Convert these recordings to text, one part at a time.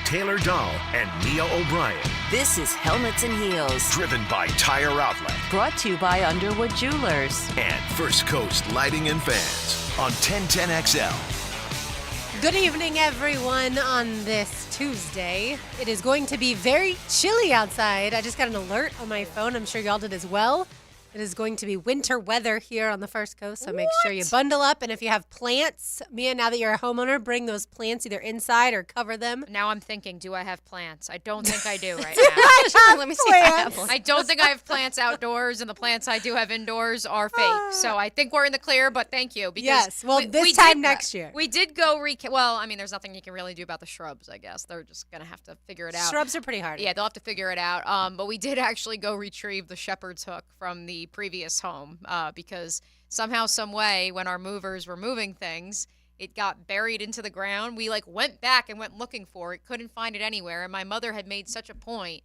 Taylor Dahl and Mia O'Brien. This is Helmets and Heels. Driven by Tire Outlet. Brought to you by Underwood Jewelers. And First Coast Lighting and Fans on 1010XL. Good evening, everyone, on this Tuesday. It is going to be very chilly outside. I just got an alert on my phone. I'm sure y'all did as well. It is going to be winter weather here on the First Coast, so make sure you bundle up. And if you have plants, Mia, now that you're a homeowner, bring those plants either inside or cover them. Now I'm thinking, do I have plants? I don't think I do right now. Let me see if I have one. I don't think I have plants outdoors, and the plants I do have indoors are fake. So I think we're in the clear, but thank you. Because yes, well, this time next year. We did go well, I mean, there's nothing you can really do about the shrubs, I guess. They're just going to have to figure it out. Shrubs are pretty hard. Yeah, they'll have to figure it out. But we did actually go retrieve the shepherd's hook from the previous home because somehow, some way, when our movers were moving things, it got buried into the ground. We went back and went looking for it, couldn't find it anywhere. And my mother had made such a point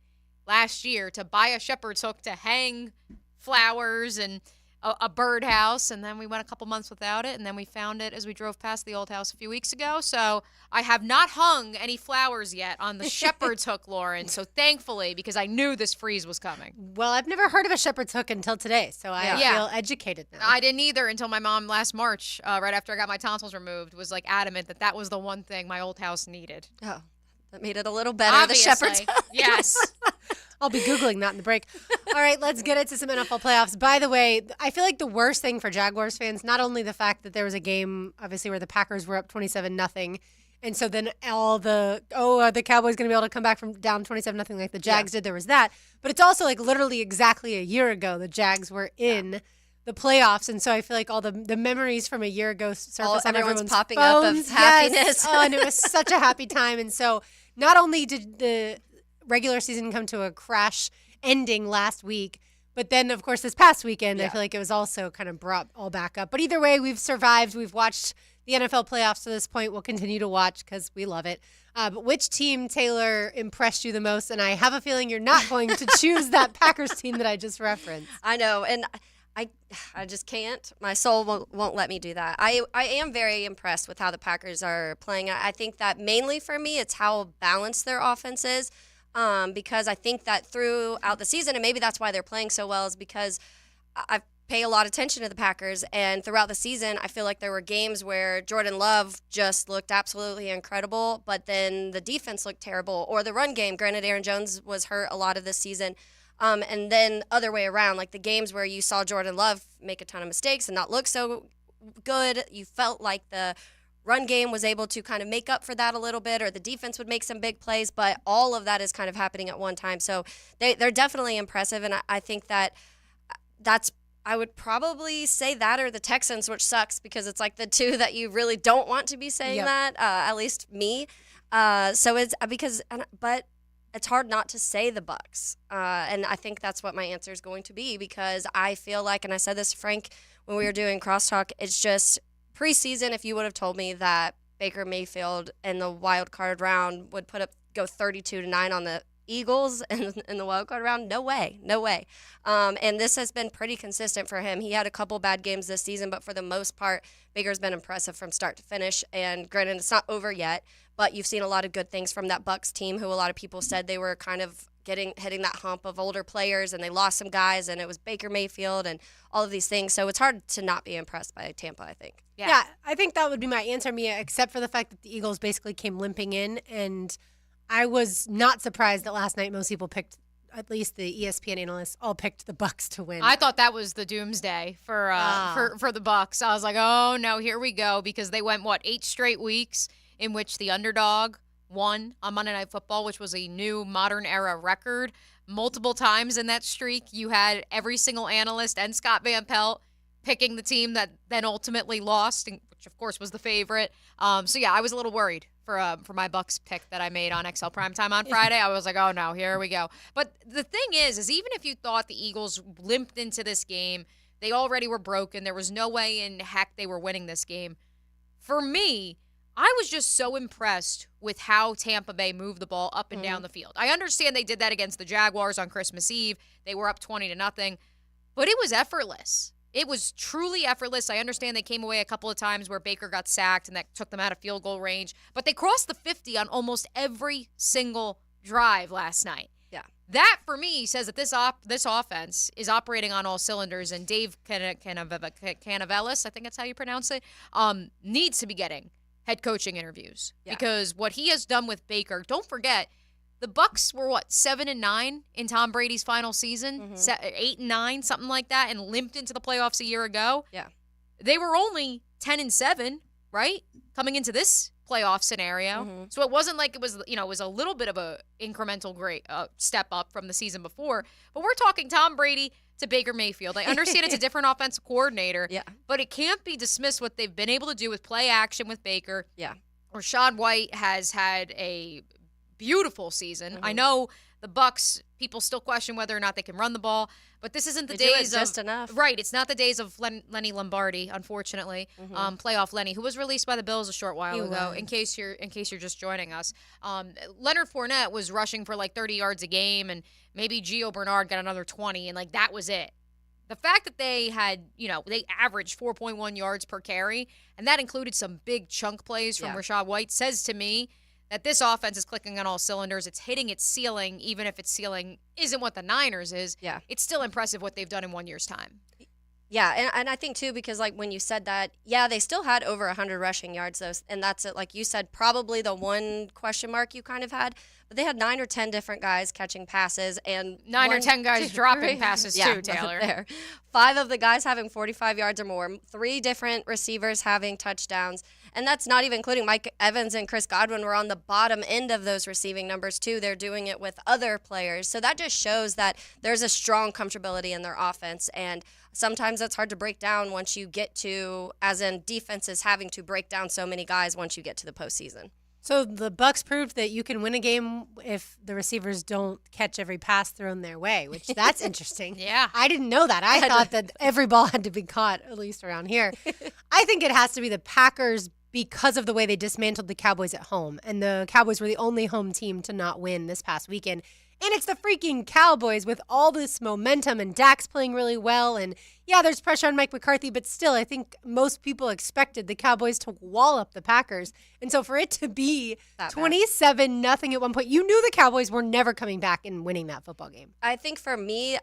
last year to buy a shepherd's hook to hang flowers and a birdhouse, and then we went a couple months without it, and then we found it as we drove past the old house a few weeks ago. So I have not hung any flowers yet on the shepherd's hook, Lauren. So thankfully, because I knew this freeze was coming. Well, I've never heard of a shepherd's hook until today, so I feel educated now. I didn't either until my mom last March, right after I got my tonsils removed, was adamant that was the one thing my old house needed. Oh, that made it a little better. Obviously. The shepherd's hook. Yes. I'll be Googling that in the break. All right, let's get into some NFL playoffs. By the way, I feel like the worst thing for Jaguars fans, not only the fact that there was a game, obviously, where the Packers were up 27-0, and so then all the Cowboys going to be able to come back from down 27-0 like the Jags did. There was that. But it's also literally exactly a year ago the Jags were in the playoffs, and so I feel like all the memories from a year ago surface on everyone's popping phones. up of happiness. Yes. Oh, and it was such a happy time. And so not only did the regular season come to a crash ending last week, but then, of course, this past weekend, I feel like it was also kind of brought all back up. But either way, we've survived. We've watched the NFL playoffs to this point. We'll continue to watch because we love it. But which team, Taylor, impressed you the most? And I have a feeling you're not going to choose that Packers team that I just referenced. I know, and I just can't. My soul won't let me do that. I am very impressed with how the Packers are playing. I think that mainly for me, it's how balanced their offense is. Because I think that throughout the season, and maybe that's why they're playing so well, is because I pay a lot of attention to the Packers. And throughout the season, I feel like there were games where Jordan Love just looked absolutely incredible, but then the defense looked terrible, or the run game. Granted, Aaron Jones was hurt a lot of this season. And then other way around, like the games where you saw Jordan Love make a ton of mistakes and not look so good, you felt like the run game was able to kind of make up for that a little bit, or the defense would make some big plays, but all of that is kind of happening at one time. So they're definitely impressive, and I think I would probably say that or the Texans, which sucks because it's the two that you really don't want to be saying that, at least me. So it's but it's hard not to say the Bucs, and I think that's what my answer is going to be, because I feel like, and I said this to Frank when we were doing crosstalk, it's just preseason, if you would have told me that Baker Mayfield in the wild card round would go 32-9 on the Eagles in the wild card round, no way. And this has been pretty consistent for him. He had a couple bad games this season, but for the most part, Baker's been impressive from start to finish. And granted, it's not over yet, but you've seen a lot of good things from that Bucs team, who a lot of people said they were kind of hitting that hump of older players, and they lost some guys, and it was Baker Mayfield and all of these things. So it's hard to not be impressed by Tampa, I think. Yeah, I think that would be my answer, Mia, except for the fact that the Eagles basically came limping in, and I was not surprised that last night most people picked, at least the ESPN analysts, all picked the Bucs to win. I thought that was the doomsday for the Bucs. I was like, oh no, here we go, because they went 8 straight weeks in which the underdog won on Monday Night Football, which was a new modern era record. Multiple times in that streak, you had every single analyst and Scott Van Pelt picking the team that then ultimately lost, which of course was the favorite. So yeah, I was a little worried for my Bucs pick that I made on XL Primetime on Friday. I was like, oh no, here we go. But the thing is even if you thought the Eagles limped into this game, they already were broken. There was no way in heck they were winning this game. For me, I was just so impressed with how Tampa Bay moved the ball up and down the field. I understand they did that against the Jaguars on Christmas Eve. They were up 20-0, but it was effortless. It was truly effortless. I understand they came away a couple of times where Baker got sacked and that took them out of field goal range, but they crossed the 50 on almost every single drive last night. Yeah. That, for me, says that this offense is operating on all cylinders, and Dave Canavelis, I think that's how you pronounce it, needs to be getting head coaching interviews. Yeah. Because what he has done with Baker, don't forget, the Bucs were, 7-9 in Tom Brady's final season? 8-9, something like that, and limped into the playoffs a year ago. Yeah. They were only 10-7, right? Coming into this playoff scenario. So it wasn't like it was, it was a little bit of a incremental great step up from the season before. But we're talking Tom Brady to Baker Mayfield. I understand it's a different offensive coordinator, but it can't be dismissed what they've been able to do with play action with Baker. Yeah. Rashad White has had a beautiful season. I know the Bucs, people still question whether or not they can run the ball, but this isn't the They do it days just of enough. Right. It's not the days of Lenny Lombardi, unfortunately. Playoff Lenny, who was released by the Bills a short while ago. In case you're just joining us, Leonard Fournette was rushing for 30 yards a game, and maybe Gio Bernard got another 20, and that was it. The fact that they had, they averaged 4.1 yards per carry, and that included some big chunk plays from Rashad White, says to me that this offense is clicking on all cylinders. It's hitting its ceiling, even if its ceiling isn't what the Niners is. Yeah. It's still impressive what they've done in 1 year's time. Yeah, and I think, too, because, when you said that, they still had over 100 rushing yards, though, and that's, like you said, probably the one question mark you kind of had. But they had 9 or 10 different guys catching passes, and 9 or 10 guys dropping passes, too, Taylor. There. 5 of the guys having 45 yards or more, 3 different receivers having touchdowns. And that's not even including Mike Evans and Chris Godwin were on the bottom end of those receiving numbers, too. They're doing it with other players. So that just shows that there's a strong comfortability in their offense. And sometimes that's hard to break down once you get to, as in defenses having to break down so many guys once you get to the postseason. So the Bucs proved that you can win a game if the receivers don't catch every pass thrown their way, which that's interesting. Yeah. I didn't know that. I thought that every ball had to be caught, at least around here. I think it has to be the Packers because of the way they dismantled the Cowboys at home. And the Cowboys were the only home team to not win this past weekend. And it's the freaking Cowboys with all this momentum, and Dak's playing really well. And yeah, there's pressure on Mike McCarthy, but still, I think most people expected the Cowboys to wall up the Packers. And so for it to be 27-0 at one point, you knew the Cowboys were never coming back and winning that football game. I think for me,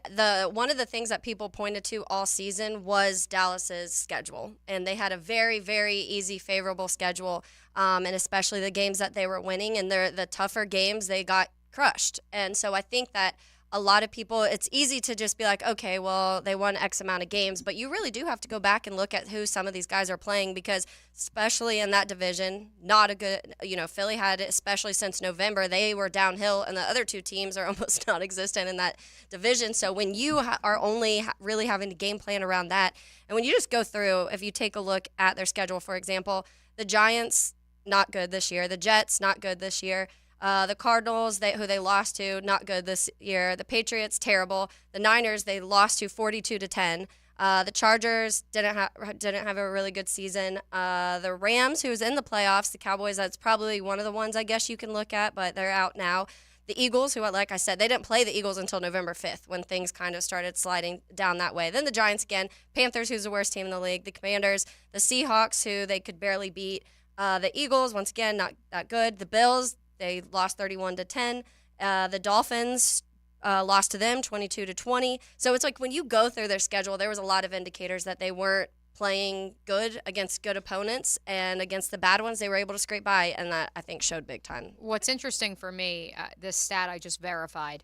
one of the things that people pointed to all season was Dallas's schedule. And they had a very, very easy, favorable schedule, and especially the games that they were winning. And the tougher games, they got crushed. And so I think that a lot of people, it's easy to just be like, okay, well, they won X amount of games, but you really do have to go back and look at who some of these guys are playing, because especially in that division, not a good, Philly had, especially since November, they were downhill, and the other two teams are almost non-existent in that division. So when you are only really having to game plan around that, and when you just go through, if you take a look at their schedule, for example, the Giants, not good this year. The Jets, not good this year. The Cardinals, who they lost to, not good this year. The Patriots, terrible. The Niners, they lost to 42-10. The Chargers didn't have a really good season. The Rams, who's in the playoffs, the Cowboys, that's probably one of the ones I guess you can look at, but they're out now. The Eagles, who, like I said, they didn't play the Eagles until November 5th when things kind of started sliding down that way. Then the Giants again. Panthers, who's the worst team in the league. The Commanders. The Seahawks, who they could barely beat. The Eagles, once again, not that good. The Bills, they lost 31-10. The Dolphins lost to them 22-20. So it's like when you go through their schedule, there was a lot of indicators that they weren't playing good against good opponents, and against the bad ones, they were able to scrape by, and that, I think, showed big time. What's interesting for me, this stat I just verified,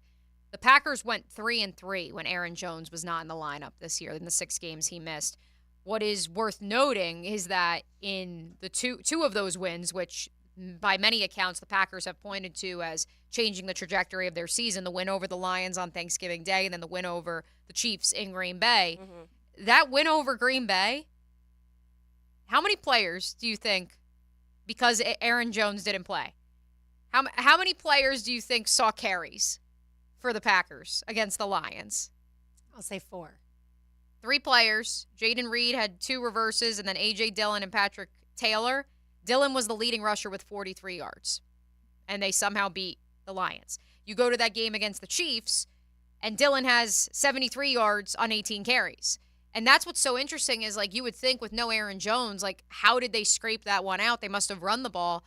the Packers went 3-3 when Aaron Jones was not in the lineup this year in the 6 games he missed. What is worth noting is that in the two of those wins, which by many accounts the Packers have pointed to as changing the trajectory of their season, the win over the Lions on Thanksgiving Day and then the win over the Chiefs in Green Bay. That win over Green Bay, how many players do you think, because Aaron Jones didn't play, how many players do you think saw carries for the Packers against the Lions? I'll say 4. 3 players. Jaden Reed had 2 reverses, and then A.J. Dillon and Patrick Taylor. Dillon was the leading rusher with 43 yards, and they somehow beat the Lions. You go to that game against the Chiefs, and Dillon has 73 yards on 18 carries. And that's what's so interesting is, like, you would think with no Aaron Jones, like, how did they scrape that one out? They must have run the ball.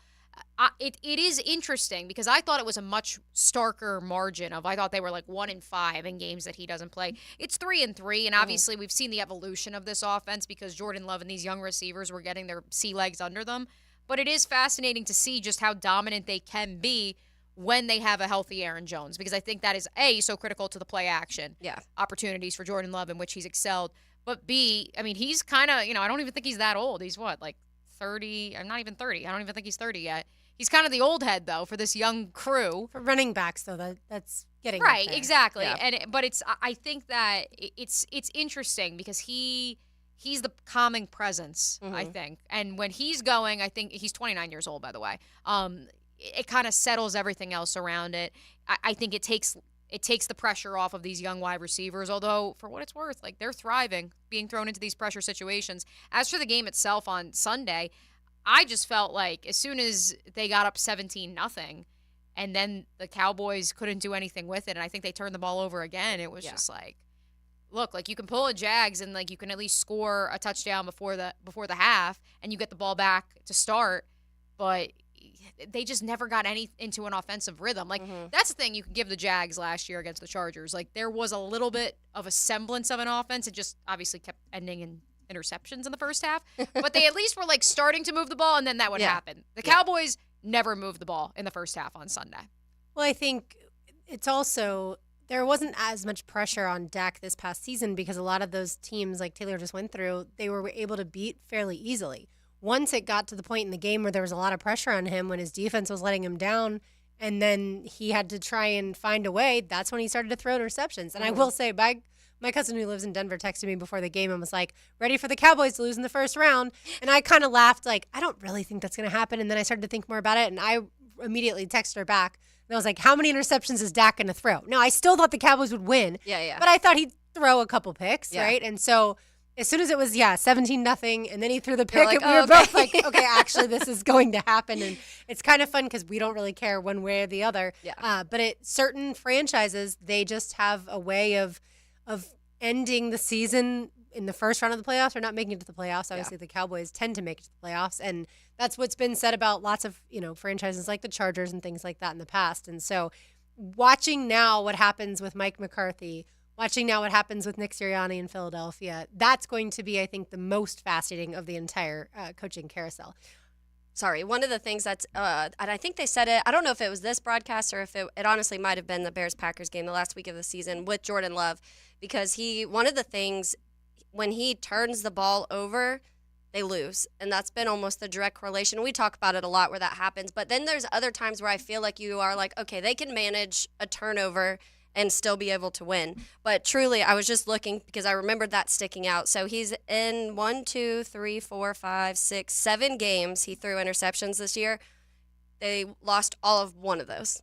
It is interesting because I thought it was a much starker margin of, I thought they were like 1-5 in games that he doesn't play. It's 3-3, and obviously we've seen the evolution of this offense because Jordan Love and these young receivers were getting their sea legs under them. But it is fascinating to see just how dominant they can be when they have a healthy Aaron Jones, because I think that is, A, so critical to the play action opportunities for Jordan Love in which he's excelled. But B, I mean, he's kind of, I don't even think he's that old. He's what, like 30? I'm not even 30. I don't even think he's 30 yet. He's kind of the old head, though, for this young crew. For running backs, though, that's getting right, up there. exactly. Yeah. But I think that it's interesting because he's the calming presence, I think. And when he's going, I think he's 29 years old, by the way. It kind of settles everything else around it. I think it takes the pressure off of these young wide receivers, although for what it's worth, like, they're thriving being thrown into these pressure situations. As for the game itself on Sunday, I just felt like as soon as they got up 17-0 and then the Cowboys couldn't do anything with it, and I think they turned the ball over again, it was just like, look, like, you can pull a Jags and, like, you can at least score a touchdown before the half and you get the ball back to start, but they just never got into an offensive rhythm. Like, that's the thing you can give the Jags last year against the Chargers. Like, there was a little bit of a semblance of an offense. It just obviously kept ending in interceptions in the first half. But they at least were, like, starting to move the ball, and then that would happen. The Cowboys never moved the ball in the first half on Sunday. Well, I think it's also there wasn't as much pressure on Dak this past season because a lot of those teams, like Taylor just went through, they were able to beat fairly easily. Once it got to the point in the game where there was a lot of pressure on him when his defense was letting him down and then he had to try and find a way, that's when he started to throw interceptions. And I will say, my cousin who lives in Denver texted me before the game and was like, ready for the Cowboys to lose in the first round. And I kind of laughed like, I don't really think that's going to happen. And then I started to think more about it, and I immediately texted her back. And I was like, how many interceptions is Dak going to throw? Now, I still thought the Cowboys would win. Yeah. But I thought he'd throw a couple picks, right? And so as soon as it was, 17-0, and then he threw the pick, like, and we were both like, okay, actually, this is going to happen. And it's kind of fun because we don't really care one way or the other. Yeah. But certain franchises, they just have a way of ending the season in the first round of the playoffs or not making it to the playoffs. Obviously, the Cowboys tend to make it to the playoffs. And that's what's been said about lots of, franchises like the Chargers and things like that in the past. And so watching now what happens with Mike McCarthy, watching now what happens with Nick Sirianni in Philadelphia, that's going to be, I think, the most fascinating of the entire coaching carousel. Sorry, one of the things that's, and I think they said it, I don't know if it was this broadcast or if it honestly might have been the Bears-Packers game the last week of the season with Jordan Love, because one of the things, when he turns the ball over, they lose. And that's been almost the direct correlation. We talk about it a lot where that happens. But then there's other times where I feel like you are like, okay, they can manage a turnover and still be able to win. But truly, I was just looking because I remembered that sticking out. So he's in 7 games he threw interceptions this year. They lost all of one of those.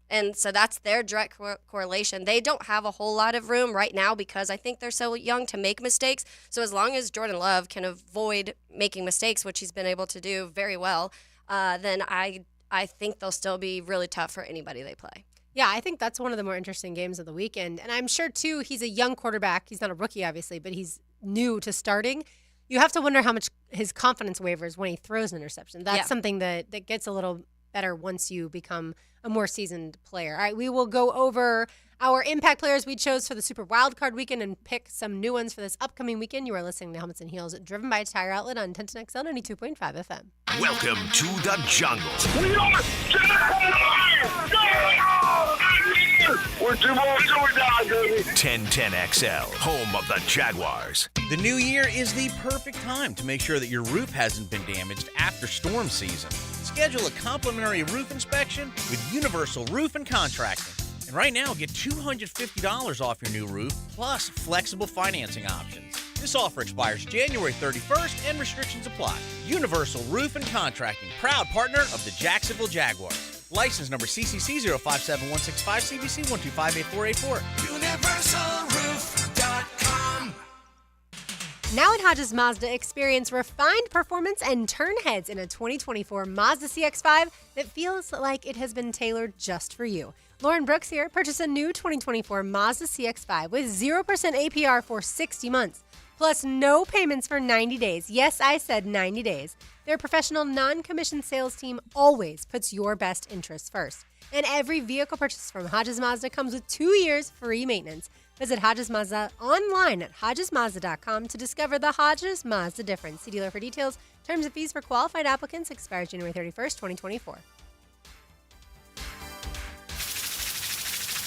And so that's their direct correlation. They don't have a whole lot of room right now because I think they're so young to make mistakes. So as long as Jordan Love can avoid making mistakes, which he's been able to do very well, then I think they'll still be really tough for anybody they play. Yeah, I think that's one of the more interesting games of the weekend. And I'm sure, too, he's a young quarterback. He's not a rookie, obviously, but he's new to starting. You have to wonder how much his confidence wavers when he throws an interception. That's something that gets a little better once you become a more seasoned player. All right, we will go over our impact players we chose for the Super Wildcard weekend and pick some new ones for this upcoming weekend. You are listening to Helmets and Heels, driven by Tire Outlet on 1010XL 92.5 FM. Welcome to the jungle. We're too old to die, baby. 1010XL, home of the Jaguars. The new year is the perfect time to make sure that your roof hasn't been damaged after storm season. Schedule a complimentary roof inspection with Universal Roof and Contracting. And right now, get $250 off your new roof, plus flexible financing options. This offer expires January 31st and restrictions apply. Universal Roof and Contracting, proud partner of the Jacksonville Jaguars. License number CCC 057165, CBC 1258484. UniversalRoof.com. Now at Hodges Mazda, experience refined performance and turn heads in a 2024 Mazda CX-5 that feels like it has been tailored just for you. Lauren Brooks here. Purchase a new 2024 Mazda CX-5 with 0% APR for 60 months. plus no payments for 90 days. Yes, I said 90 days. Their professional non-commissioned sales team always puts your best interests first. And every vehicle purchase from Hodges Mazda comes with 2 years free maintenance. Visit Hodges Mazda online at HodgesMazda.com to discover the Hodges Mazda difference. See dealer for details. Terms and fees for qualified applicants expires January 31st, 2024.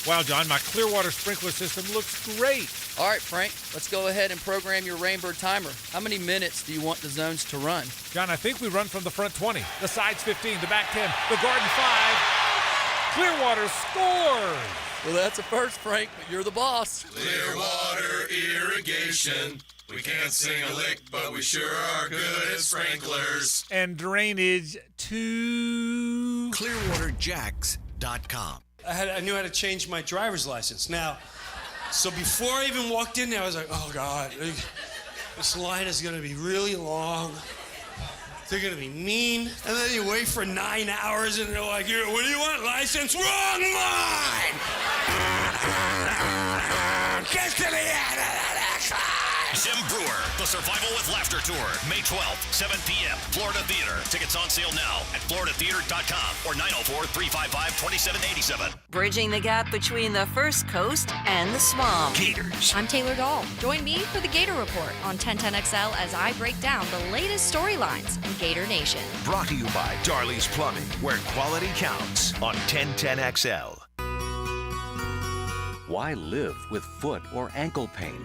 Wow, John, my Clearwater sprinkler system looks great. All right, Frank, let's go ahead and program your Rainbird timer. How many minutes do you want the zones to run? John, I think we run from the front 20, the sides 15, the back 10, the garden 5. Clearwater scores! Well, that's a first, Frank, but you're the boss. Clearwater Irrigation. We can't sing a lick, but we sure are good at sprinklers. And drainage to ClearwaterJacks.com. I knew how to change my driver's license. Now, so before I even walked in there, I was like, oh, God, this line is going to be really long. They're going to be mean. And then you wait for 9 hours, and they're like, here, what do you want, license? Wrong line! Get to the end of the next line! Tim Brewer, The Survival with Laughter Tour, May 12th, 7 p.m., Florida Theater. Tickets on sale now at floridatheater.com or 904-355-2787. Bridging the gap between the First Coast and the swamp. Gators. I'm Taylor Dahl. Join me for the Gator Report on 1010XL as I break down the latest storylines in Gator Nation. Brought to you by Darley's Plumbing, where quality counts on 1010XL. Why live with foot or ankle pain?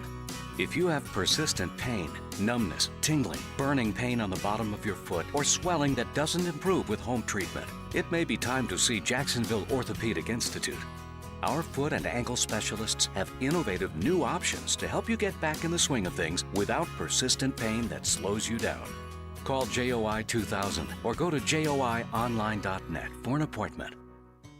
If you have persistent pain, numbness, tingling, burning pain on the bottom of your foot, or swelling that doesn't improve with home treatment, it may be time to see Jacksonville Orthopedic Institute. Our foot and ankle specialists have innovative new options to help you get back in the swing of things without persistent pain that slows you down. Call JOI 2000 or go to joionline.net for an appointment.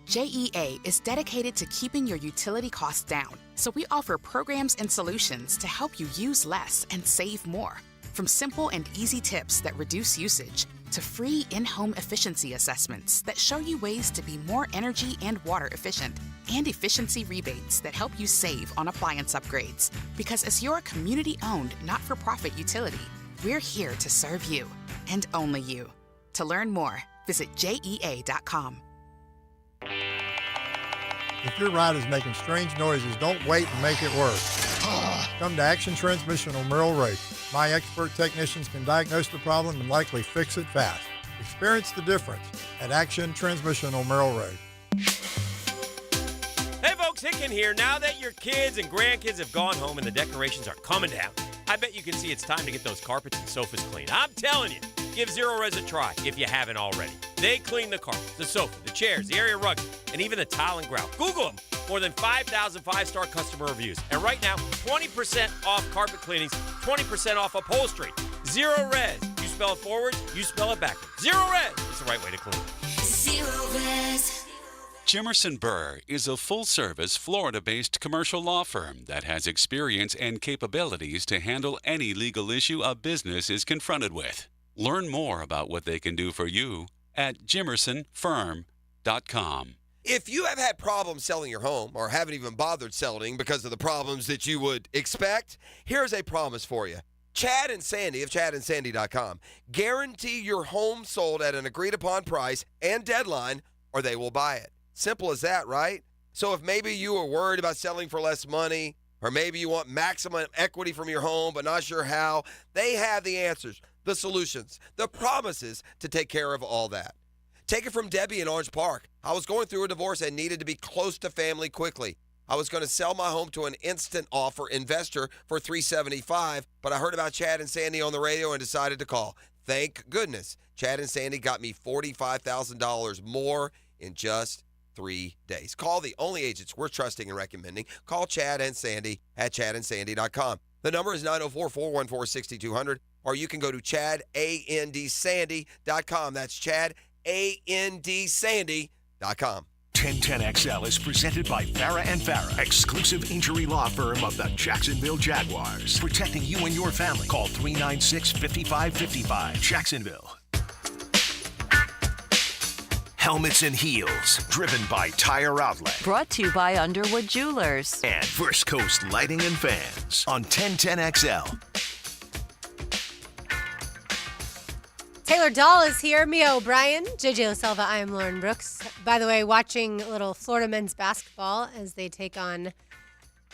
JEA is dedicated to keeping your utility costs down, so we offer programs and solutions to help you use less and save more. From simple and easy tips that reduce usage to free in-home efficiency assessments that show you ways to be more energy and water efficient, and efficiency rebates that help you save on appliance upgrades. Because as your community-owned, not-for-profit utility, we're here to serve you, and only you. To learn more, visit JEA.com. If your ride is making strange noises, don't wait and make it worse. Come to Action Transmission on Merrill Road. My expert technicians can diagnose the problem and likely fix it fast. Experience the difference at Action Transmission on Merrill Road. Hey folks, Hicken here. Now that your kids and grandkids have gone home and the decorations are coming down, I bet you can see it's time to get those carpets and sofas clean. I'm telling you, give Zero Res a try if you haven't already. They clean the carpets, the sofa, the chairs, the area rugs, and even the tile and grout. Google them. More than 5,000 five-star customer reviews. And right now, 20% off carpet cleanings, 20% off upholstery. Zero Res. You spell it forward, you spell it backwards. Zero Res is the right way to clean. Zero Res. Jimerson Burr is a full-service, Florida-based commercial law firm that has experience and capabilities to handle any legal issue a business is confronted with. Learn more about what they can do for you at jimersonfirm.com. If you have had problems selling your home or haven't even bothered selling because of the problems that you would expect, here's a promise for you. Chad and Sandy of chadandsandy.com guarantee your home sold at an agreed-upon price and deadline, or they will buy it. Simple as that, right? So if maybe you are worried about selling for less money, or maybe you want maximum equity from your home but not sure how, they have the answers, the solutions, the promises to take care of all that. Take it from Debbie in Orange Park. I was going through a divorce and needed to be close to family quickly. I was going to sell my home to an instant offer investor for $375,000, but I heard about Chad and Sandy on the radio and decided to call. Thank goodness. Chad and Sandy got me $45,000 more in just 3 days. Call the only agents we're trusting and recommending. Call Chad and Sandy at chadandsandy.com. The number is 904-414-6200, or you can go to chadandsandy.com. That's chadandsandy.com. 1010XL is presented by Farah & Farah, exclusive injury law firm of the Jacksonville Jaguars. Protecting you and your family. Call 396-5555. Jacksonville. Helmets and Heels, driven by Tire Outlet. Brought to you by Underwood Jewelers. And First Coast Lighting and Fans on 1010XL. Taylor Dahl is here. Mia O'Brien, JJ LaSelva. I am Lauren Brooks. By the way, watching a little Florida men's basketball as they take on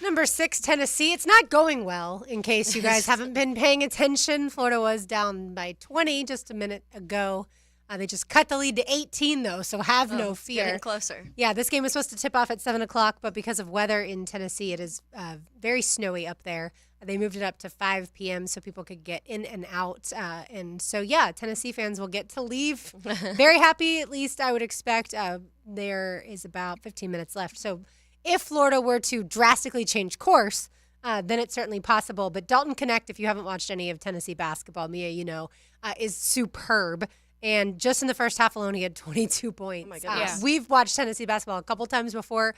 number 6 Tennessee. It's not going well, in case you guys haven't been paying attention. Florida was down by 20 just a minute ago. They just cut the lead to 18, though, so have no fear. Getting closer. Yeah, this game was supposed to tip off at 7 o'clock, but because of weather in Tennessee, it is very snowy up there. They moved it up to 5 p.m. so people could get in and out. And so, yeah, Tennessee fans will get to leave very happy, at least I would expect. There is about 15 minutes left. So if Florida were to drastically change course, then it's certainly possible. But Dalton Connect, if you haven't watched any of Tennessee basketball, Mia, you know, is superb. And just in the first half alone, he had 22 points. Oh, my goodness. We've watched Tennessee basketball a couple times before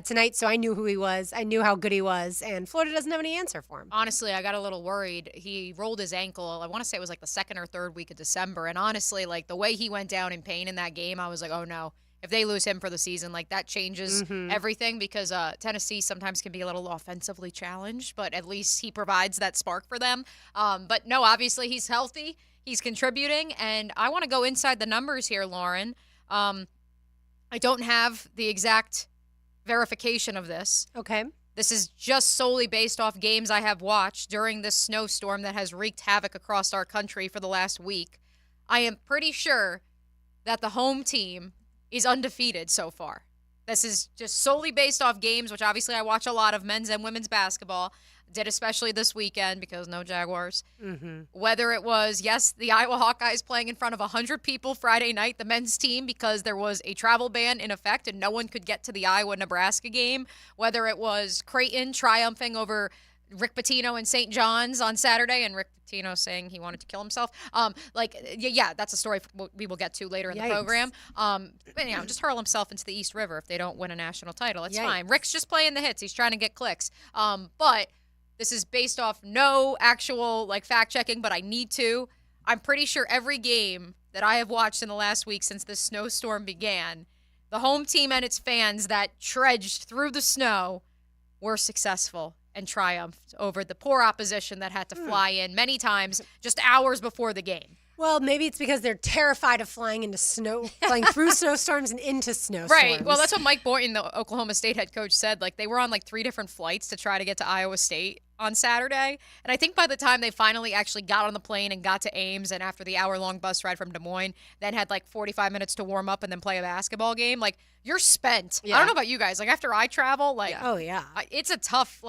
tonight, so I knew who he was. I knew how good he was, and Florida doesn't have any answer for him. Honestly, I got a little worried. He rolled his ankle. I want to say it was like the 2nd or 3rd week of December, and honestly, like the way he went down in pain in that game, I was like, oh, no. If they lose him for the season, like that changes everything because Tennessee sometimes can be a little offensively challenged, but at least he provides that spark for them. But no, obviously he's healthy. He's contributing, and I want to go inside the numbers here, Lauren. I don't have the exact verification of this. Okay. This is just solely based off games I have watched during this snowstorm that has wreaked havoc across our country for the last week. I am pretty sure that the home team is undefeated so far. This is just solely based off games, which obviously I watch a lot of men's and women's basketball. Did especially this weekend because no Jaguars. Whether it was, yes, the Iowa Hawkeyes playing in front of 100 people Friday night, the men's team, because there was a travel ban in effect and no one could get to the Iowa-Nebraska game. Whether it was Creighton triumphing over Rick Pitino and St. John's on Saturday and Rick Pitino saying he wanted to kill himself. Yeah, that's a story we will get to later in the program. But, you know, just hurl himself into the East River if they don't win a national title. It's fine. Rick's just playing the hits. He's trying to get clicks. But this is based off no actual fact checking, but I need to. I'm pretty sure every game that I have watched in the last week since this snowstorm began, the home team and its fans that trudged through the snow were successful and triumphed over the poor opposition that had to fly in many times just hours before the game. Well, maybe it's because they're terrified of flying through snowstorms and into snowstorms. Right. Well, that's what Mike Boynton, the Oklahoma State head coach, said. They were on 3 different flights to try to get to Iowa State on Saturday. And I think by the time they finally actually got on the plane and got to Ames, and after the hour-long bus ride from Des Moines, then had 45 minutes to warm up and then play a basketball game, you're spent. Yeah. I don't know about you guys. After I travel, oh, yeah. It's a tough,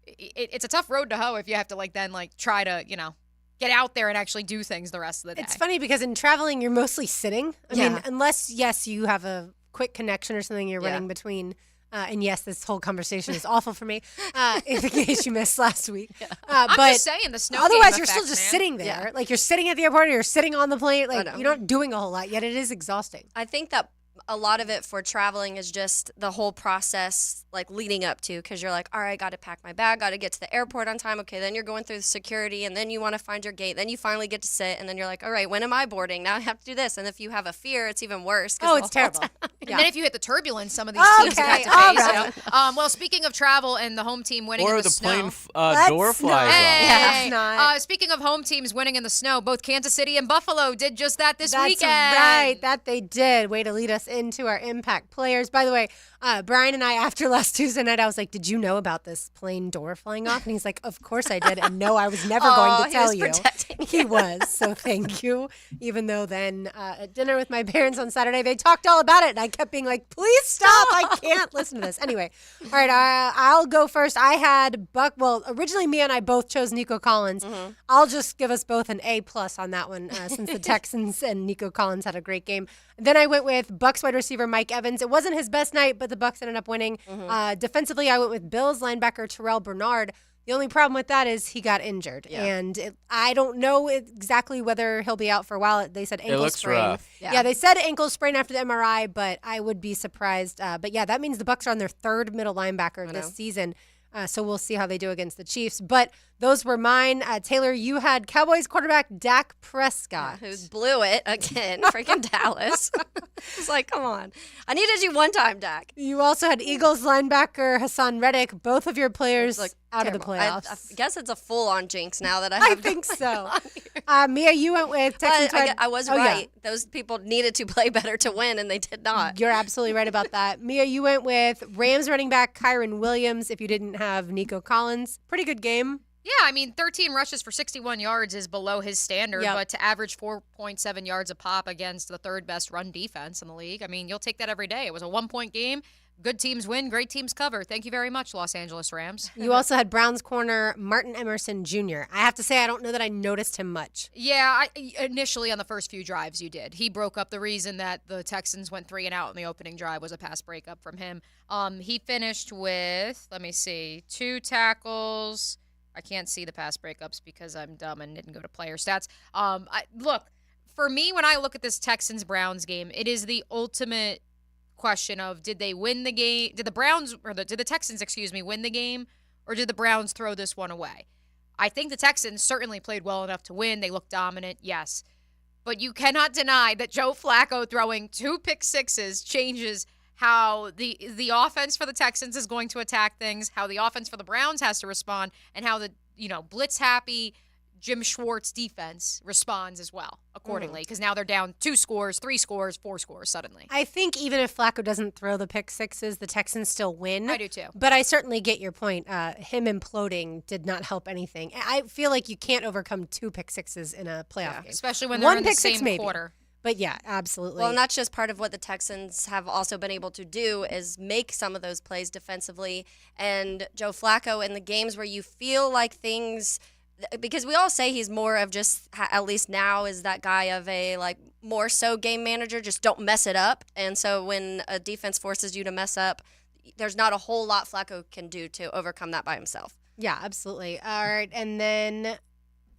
it's a tough road to hoe if you have to, then try to, get out there and actually do things the rest of the day. It's funny because in traveling, you're mostly sitting. I mean, unless, yes, you have a quick connection or something you're running between. And yes, this whole conversation is awful for me, in case you missed last week. I'm but just saying, the snow otherwise, game you're still effect, just man. sitting there. You're sitting at the airport or you're sitting on the plane. know. You're not doing a whole lot, yet it is exhausting. I think that a lot of it for traveling is just the whole process, leading up to, because you're all right, I got to pack my bag, got to get to the airport on time. Okay, then you're going through the security, and then you want to find your gate. Then you finally get to sit, and then you're all right, when am I boarding? Now I have to do this. And if you have a fear, it's even worse. Oh, it's terrible. And then if you hit the turbulence, some of these teams have to face. Well, speaking of travel and the home team winning in the snow. plane door flies off. Not. Speaking of home teams winning in the snow, both Kansas City and Buffalo did just that this weekend. That's right. That they did. Way to lead us into our impact players. By the way, Brian and I, after last Tuesday night, I was like, did you know about this plane door flying off? And he's like, of course I did. And no, I was never going to tell you. He was. So thank you. Even though then at dinner with my parents on Saturday, they talked all about it. And I kept being like, please stop. I can't listen to this. Anyway, all right, I'll go first. I had originally Mia and I both chose Nico Collins. I'll just give us both an A+ on that one since the Texans and Nico Collins had a great game. Then I went with Bucs wide receiver Mike Evans. It wasn't his best night, but the Bucs ended up winning. Defensively, I went with Bills linebacker Terrell Bernard. The only problem with that is he got injured. Yeah. And I don't know exactly whether he'll be out for a while. They said ankle sprain. Rough. Yeah, they said ankle sprain after the MRI, but I would be surprised. But yeah, that means the Bucs are on their 3rd middle linebacker this season. So we'll see how they do against the Chiefs. But those were mine. Taylor, you had Cowboys quarterback Dak Prescott. Who blew it again, freaking Dallas. It's come on. I needed you one time, Dak. You also had Eagles linebacker Hassan Reddick. Both of your players out of the Terrible. playoffs. I guess it's a full-on jinx now that I I have. think so. Mia, you went with Texans. But I was Oh, yeah. right. Those people needed to play better to win, and they did not. You're absolutely right about that. Mia, you went with Rams running back Kyron Williams if you didn't have Nico Collins. Pretty good game. Yeah, I mean, 13 rushes for 61 yards is below his standard, Yep. but to average 4.7 yards a pop against the third best run defense in the league, I mean, you'll take that every day. It was a 1-point game. Good teams win, great teams cover. Thank you very much, Los Angeles Rams. You also had Browns corner Martin Emerson Jr. I have to say, I don't know that I noticed him much. Yeah, initially on the first few drives you did. He broke up the reason that the Texans went 3 and out in the opening drive was a pass breakup from him. He finished with, 2 tackles. I can't see the pass breakups because I'm dumb and didn't go to player stats. Look, for me, when I look at this Texans-Browns game, it is the ultimate question of did they win the game? Did the Texans, win the game, or did the Browns throw this one away? I think the Texans certainly played well enough to win. They looked dominant, yes. But you cannot deny that Joe Flacco throwing 2 pick sixes changes how the offense for the Texans is going to attack things, how the offense for the Browns has to respond, and how the blitz-happy Jim Schwartz defense responds as well accordingly, because now they're down 2 scores, 3 scores, 4 scores suddenly. I think even if Flacco doesn't throw the pick sixes, the Texans still win. I do too. But I certainly get your point. Him imploding did not help anything. I feel like you can't overcome 2 pick sixes in a playoff game. Especially when they're One in the pick six, same maybe. quarter. But yeah, absolutely. Well, and that's just part of what the Texans have also been able to do is make some of those plays defensively. And Joe Flacco in the games where you feel like things, because we all say he's more of just, at least now, is that guy of a more so game manager, just don't mess it up. And so when a defense forces you to mess up, there's not a whole lot Flacco can do to overcome that by himself. Yeah, absolutely. All right, and then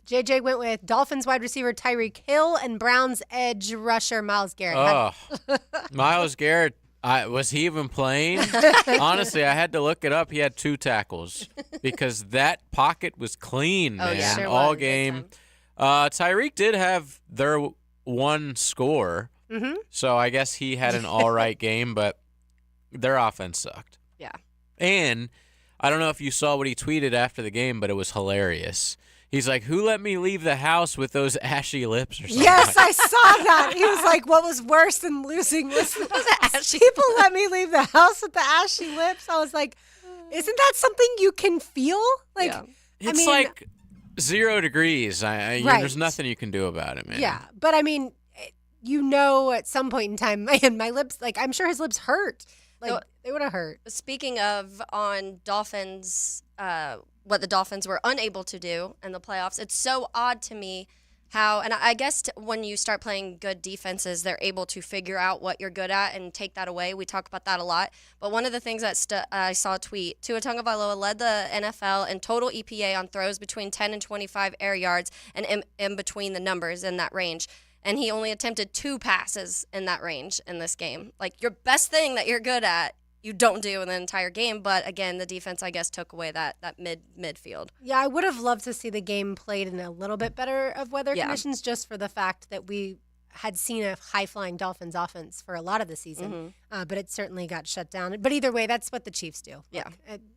JJ went with Dolphins wide receiver Tyreek Hill and Browns edge rusher Myles Garrett. Oh, Myles Garrett, was he even playing? Honestly, I had to look it up. He had 2 tackles because that pocket was clean, man, yeah. Sure all was. game. Tyreek did have their 1 score, so I guess he had an all right game, but their offense sucked. Yeah. And I don't know if you saw what he tweeted after the game, but it was hilarious. He's like, who let me leave the house with those ashy lips or something? Yes, I saw that. He was like, what was worse than losing was people let me leave the house with the ashy lips. I was like, isn't that something you can feel? Like, Yeah. It's like 0 degrees. Right. There's nothing you can do about it, man. yeah. But I mean, at some point in time, man, my lips, I'm sure his lips hurt. They would have hurt. Speaking of on Dolphins, what the Dolphins were unable to do in the playoffs, it's so odd to me how, and I guess when you start playing good defenses, they're able to figure out what you're good at and take that away. We talk about that a lot. But one of the things that I saw a tweet, Tua Tagovailoa led the NFL in total EPA on throws between 10 and 25 air yards and in between the numbers in that range. And he only attempted 2 passes in that range in this game. Like, your best thing that you're good at, you don't do in the entire game. But again, the defense, I guess, took away that midfield. Yeah, I would have loved to see the game played in a little bit better of weather conditions, just for the fact that we had seen a high-flying Dolphins offense for a lot of the season. But it certainly got shut down. But either way, that's what the Chiefs do. Yeah.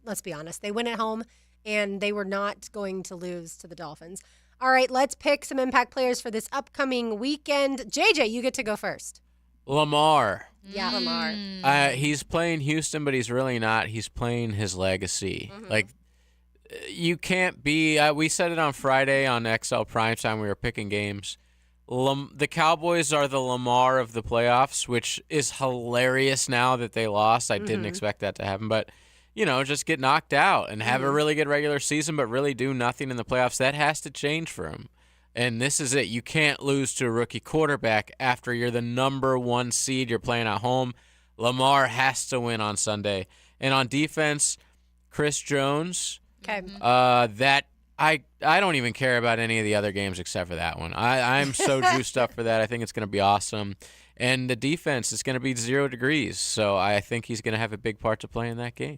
Let's be honest. They win at home, and they were not going to lose to the Dolphins. All right, let's pick some impact players for this upcoming weekend. JJ, you get to go first. Lamar. Yeah, Lamar. He's playing Houston, but he's really not. He's playing his legacy. Like, you can't be we said it on Friday on XL Primetime. We were picking games. The Cowboys are the Lamar of the playoffs, which is hilarious now that they lost. I didn't expect that to happen, but just get knocked out and have a really good regular season, but really do nothing in the playoffs. That has to change for him. And this is it. You can't lose to a rookie quarterback after you're the number 1 seed. You're playing at home. Lamar has to win on Sunday. And on defense, Chris Jones. Okay. That I don't even care about any of the other games except for that one. I'm so juiced up for that. I think it's going to be awesome. And the defense is going to be 0 degrees. So I think he's going to have a big part to play in that game.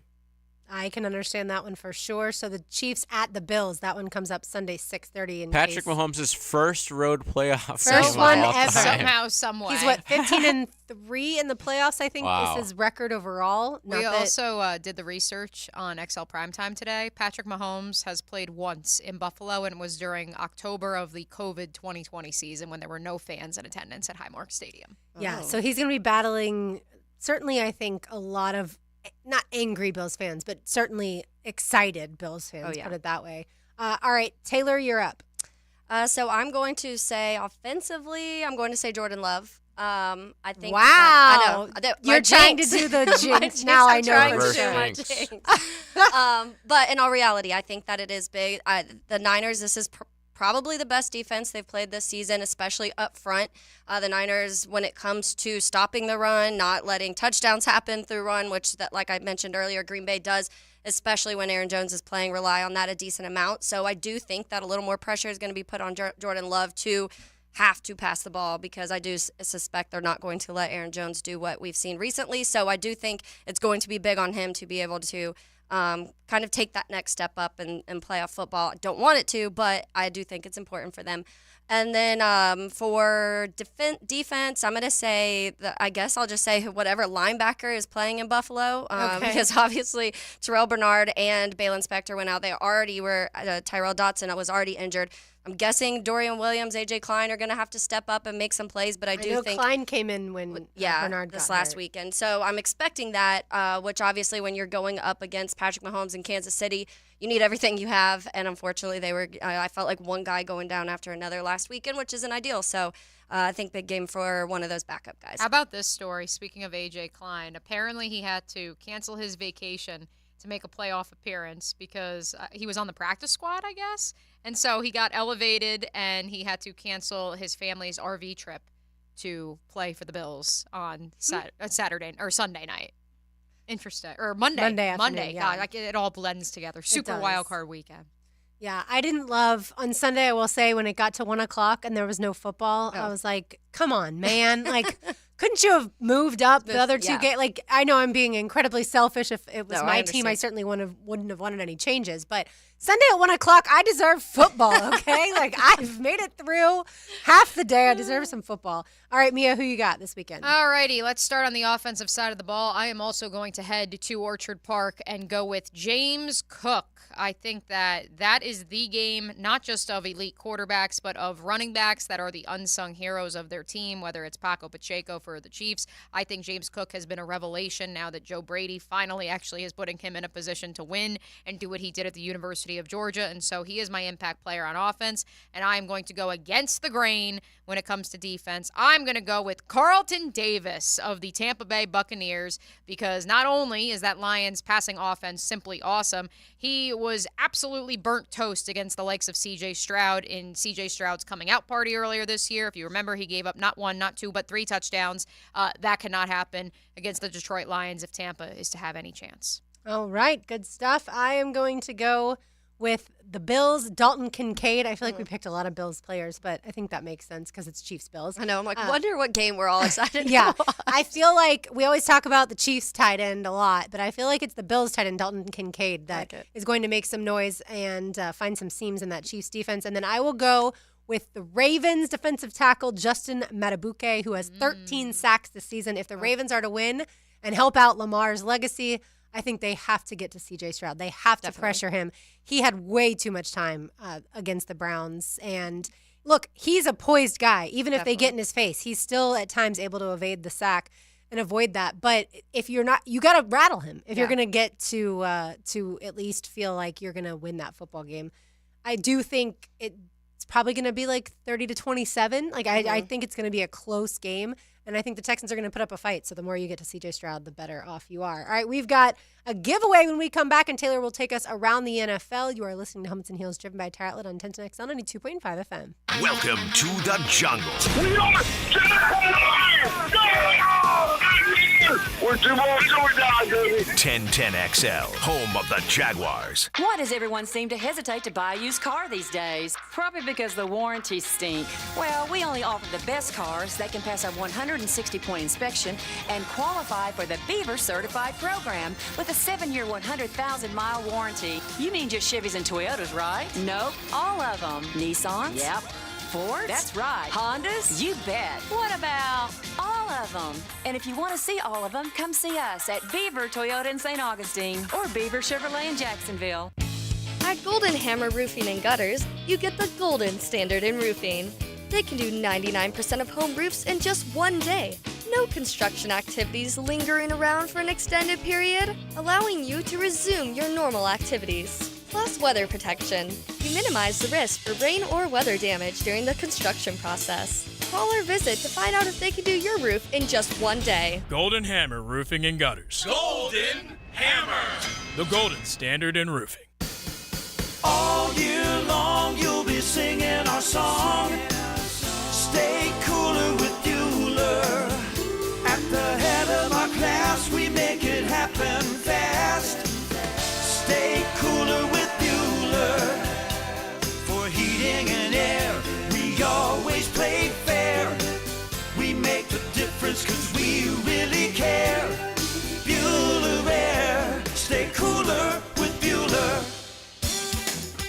I can understand that one for sure. So the Chiefs at the Bills. That one comes up Sunday 6:30. Patrick Mahomes' first road playoff First game one of all ever. time. Somehow, some way. He's 15-3 in the playoffs. I think Wow. is his record overall. We also did the research on XL Primetime today. Patrick Mahomes has played once in Buffalo, and it was during October of the COVID 2020 season when there were no fans in attendance at Highmark Stadium. Yeah, so he's going to be battling, certainly, I think, a lot of, not angry Bills fans, but certainly excited Bills fans, put it that way. All right, Taylor, you're up. So I'm going to say offensively, I'm going to say Jordan Love. I think. Wow. I know. You're trying to do the jinx. Now I know I'm for trying to do my sure. jinx. But in all reality, I think that it is big. The Niners, this is probably the best defense they've played this season, especially up front. The Niners, when it comes to stopping the run, not letting touchdowns happen through run, which, that, like I mentioned earlier, Green Bay does, especially when Aaron Jones is playing, rely on that a decent amount. So I do think that a little more pressure is going to be put on Jordan Love to have to pass the ball, because I do suspect they're not going to let Aaron Jones do what we've seen recently. So I do think it's going to be big on him to be able to kind of take that next step up and play off football. I don't want it to, but I do think it's important for them. And then for defense, I'm going to say, I guess I'll just say whatever linebacker is playing in Buffalo, because obviously Terrell Bernard and Balin Spector went out. They already were, Tyrel Dotson was already injured. I'm guessing Dorian Williams, A.J. Klein are going to have to step up and make some plays, but I do think Klein came in when Bernard this got last hurt. weekend. So I'm expecting that, which obviously when you're going up against Patrick Mahomes in Kansas City, you need everything you have. And unfortunately, I felt like one guy going down after another last weekend, which isn't ideal. So I think big game for one of those backup guys. How about this story? Speaking of A.J. Klein, apparently he had to cancel his vacation to make a playoff appearance because he was on the practice squad, I guess. And so he got elevated and he had to cancel his family's RV trip to play for the Bills on Saturday or Sunday night. Interesting. Or Monday. Monday. Yeah. God, like it all blends together. Super wild card weekend. Yeah, I didn't love on Sunday. I will say when it got to 1:00 and there was no football, I was like, "Come on, man! Like, couldn't you have moved up the other two games?" Like, I know I'm being incredibly selfish. If it was my team, I certainly wouldn't have wanted any changes. But Sunday at 1:00, I deserve football. Okay, like I've made it through half the day. I deserve some football. All right, Mia, who you got this weekend? All righty, let's start on the offensive side of the ball. I am also going to head to Orchard Park and go with James Cook. I think that is the game, not just of elite quarterbacks, but of running backs that are the unsung heroes of their team, whether it's Paco Pacheco for the Chiefs. I think James Cook has been a revelation now that Joe Brady finally actually is putting him in a position to win and do what he did at the University of Georgia. And so he is my impact player on offense, and I am going to go against the grain when it comes to defense. I'm going to go with Carlton Davis of the Tampa Bay Buccaneers, because not only is that Lions passing offense simply awesome, he was absolutely burnt toast against the likes of C.J. Stroud in C.J. Stroud's coming out party earlier this year. If you remember, he gave up not one, not two, but 3 touchdowns. That cannot happen against the Detroit Lions if Tampa is to have any chance. All right, good stuff. I am going to go with the Bills, Dalton Kincaid. I feel like we picked a lot of Bills players, but I think that makes sense because it's Chiefs Bills. I know. I'm like, wonder what game we're all excited Yeah, to watch. I feel like we always talk about the Chiefs tight end a lot, but I feel like it's the Bills tight end, Dalton Kincaid, that is going to make some noise and find some seams in that Chiefs defense. And then I will go with the Ravens defensive tackle, Justin Matabuke, who has 13 sacks this season. If the Ravens are to win and help out Lamar's legacy, I think they have to get to C.J. Stroud. They have to pressure him. He had way too much time against the Browns. And look, he's a poised guy. Even if they get in his face, he's still at times able to evade the sack and avoid that. But if you're not, you got to rattle him if you're going to get to at least feel like you're going to win that football game. I do think it's probably going to be like 30-27. Like I think it's going to be a close game. And I think the Texans are going to put up a fight. So the more you get to C.J. Stroud, the better off you are. All right, we've got a giveaway when we come back, and Taylor will take us around the NFL. You are listening to Helmets and Heels, driven by Tire Outlet on 1010XL 92.5 FM. Welcome to the jungle. We're too old to die, dog, baby. 1010XL, home of the Jaguars. Why does everyone seem to hesitate to buy a used car these days? Probably because the warranties stink. Well, we only offer the best cars that can pass our 160-point inspection and qualify for the Beaver Certified program with a 7-year, 100,000-mile warranty. You mean just Chevys and Toyotas, right? Nope, all of them. Nissans? Yep. Fords? That's right. Hondas? You bet. What about all of them? And if you want to see all of them, come see us at Beaver Toyota in St. Augustine or Beaver Chevrolet in Jacksonville. At Golden Hammer Roofing and Gutters, you get the golden standard in roofing. They can do 99% of home roofs in just one day. No construction activities lingering around for an extended period, allowing you to resume your normal activities. Plus weather protection. You minimize the risk for rain or weather damage during the construction process. Call or visit to find out if they can do your roof in just one day. Golden Hammer Roofing and Gutters. Golden Hammer. The golden standard in roofing. All year long you'll be singing our song. Stay cooler with Bueller. At the head of our class we make it happen fast. Stay cooler with Bueller. For heating and air, we always play fair. We make the difference 'cause we really care. Bueller Air. Stay cooler with Bueller.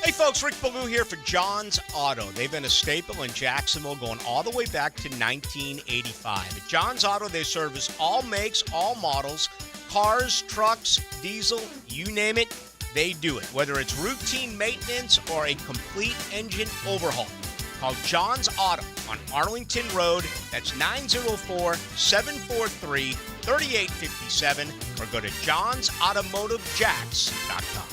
Hey folks, Rick Ballou here for John's Auto. They've been a staple in Jacksonville going all the way back to 1985. At John's Auto, they service all makes, all models, cars, trucks, diesel, you name it, they do it. Whether it's routine maintenance or a complete engine overhaul. Call John's Auto on Arlington Road. That's 904-743-3857 or go to johnsautomotivejacks.com.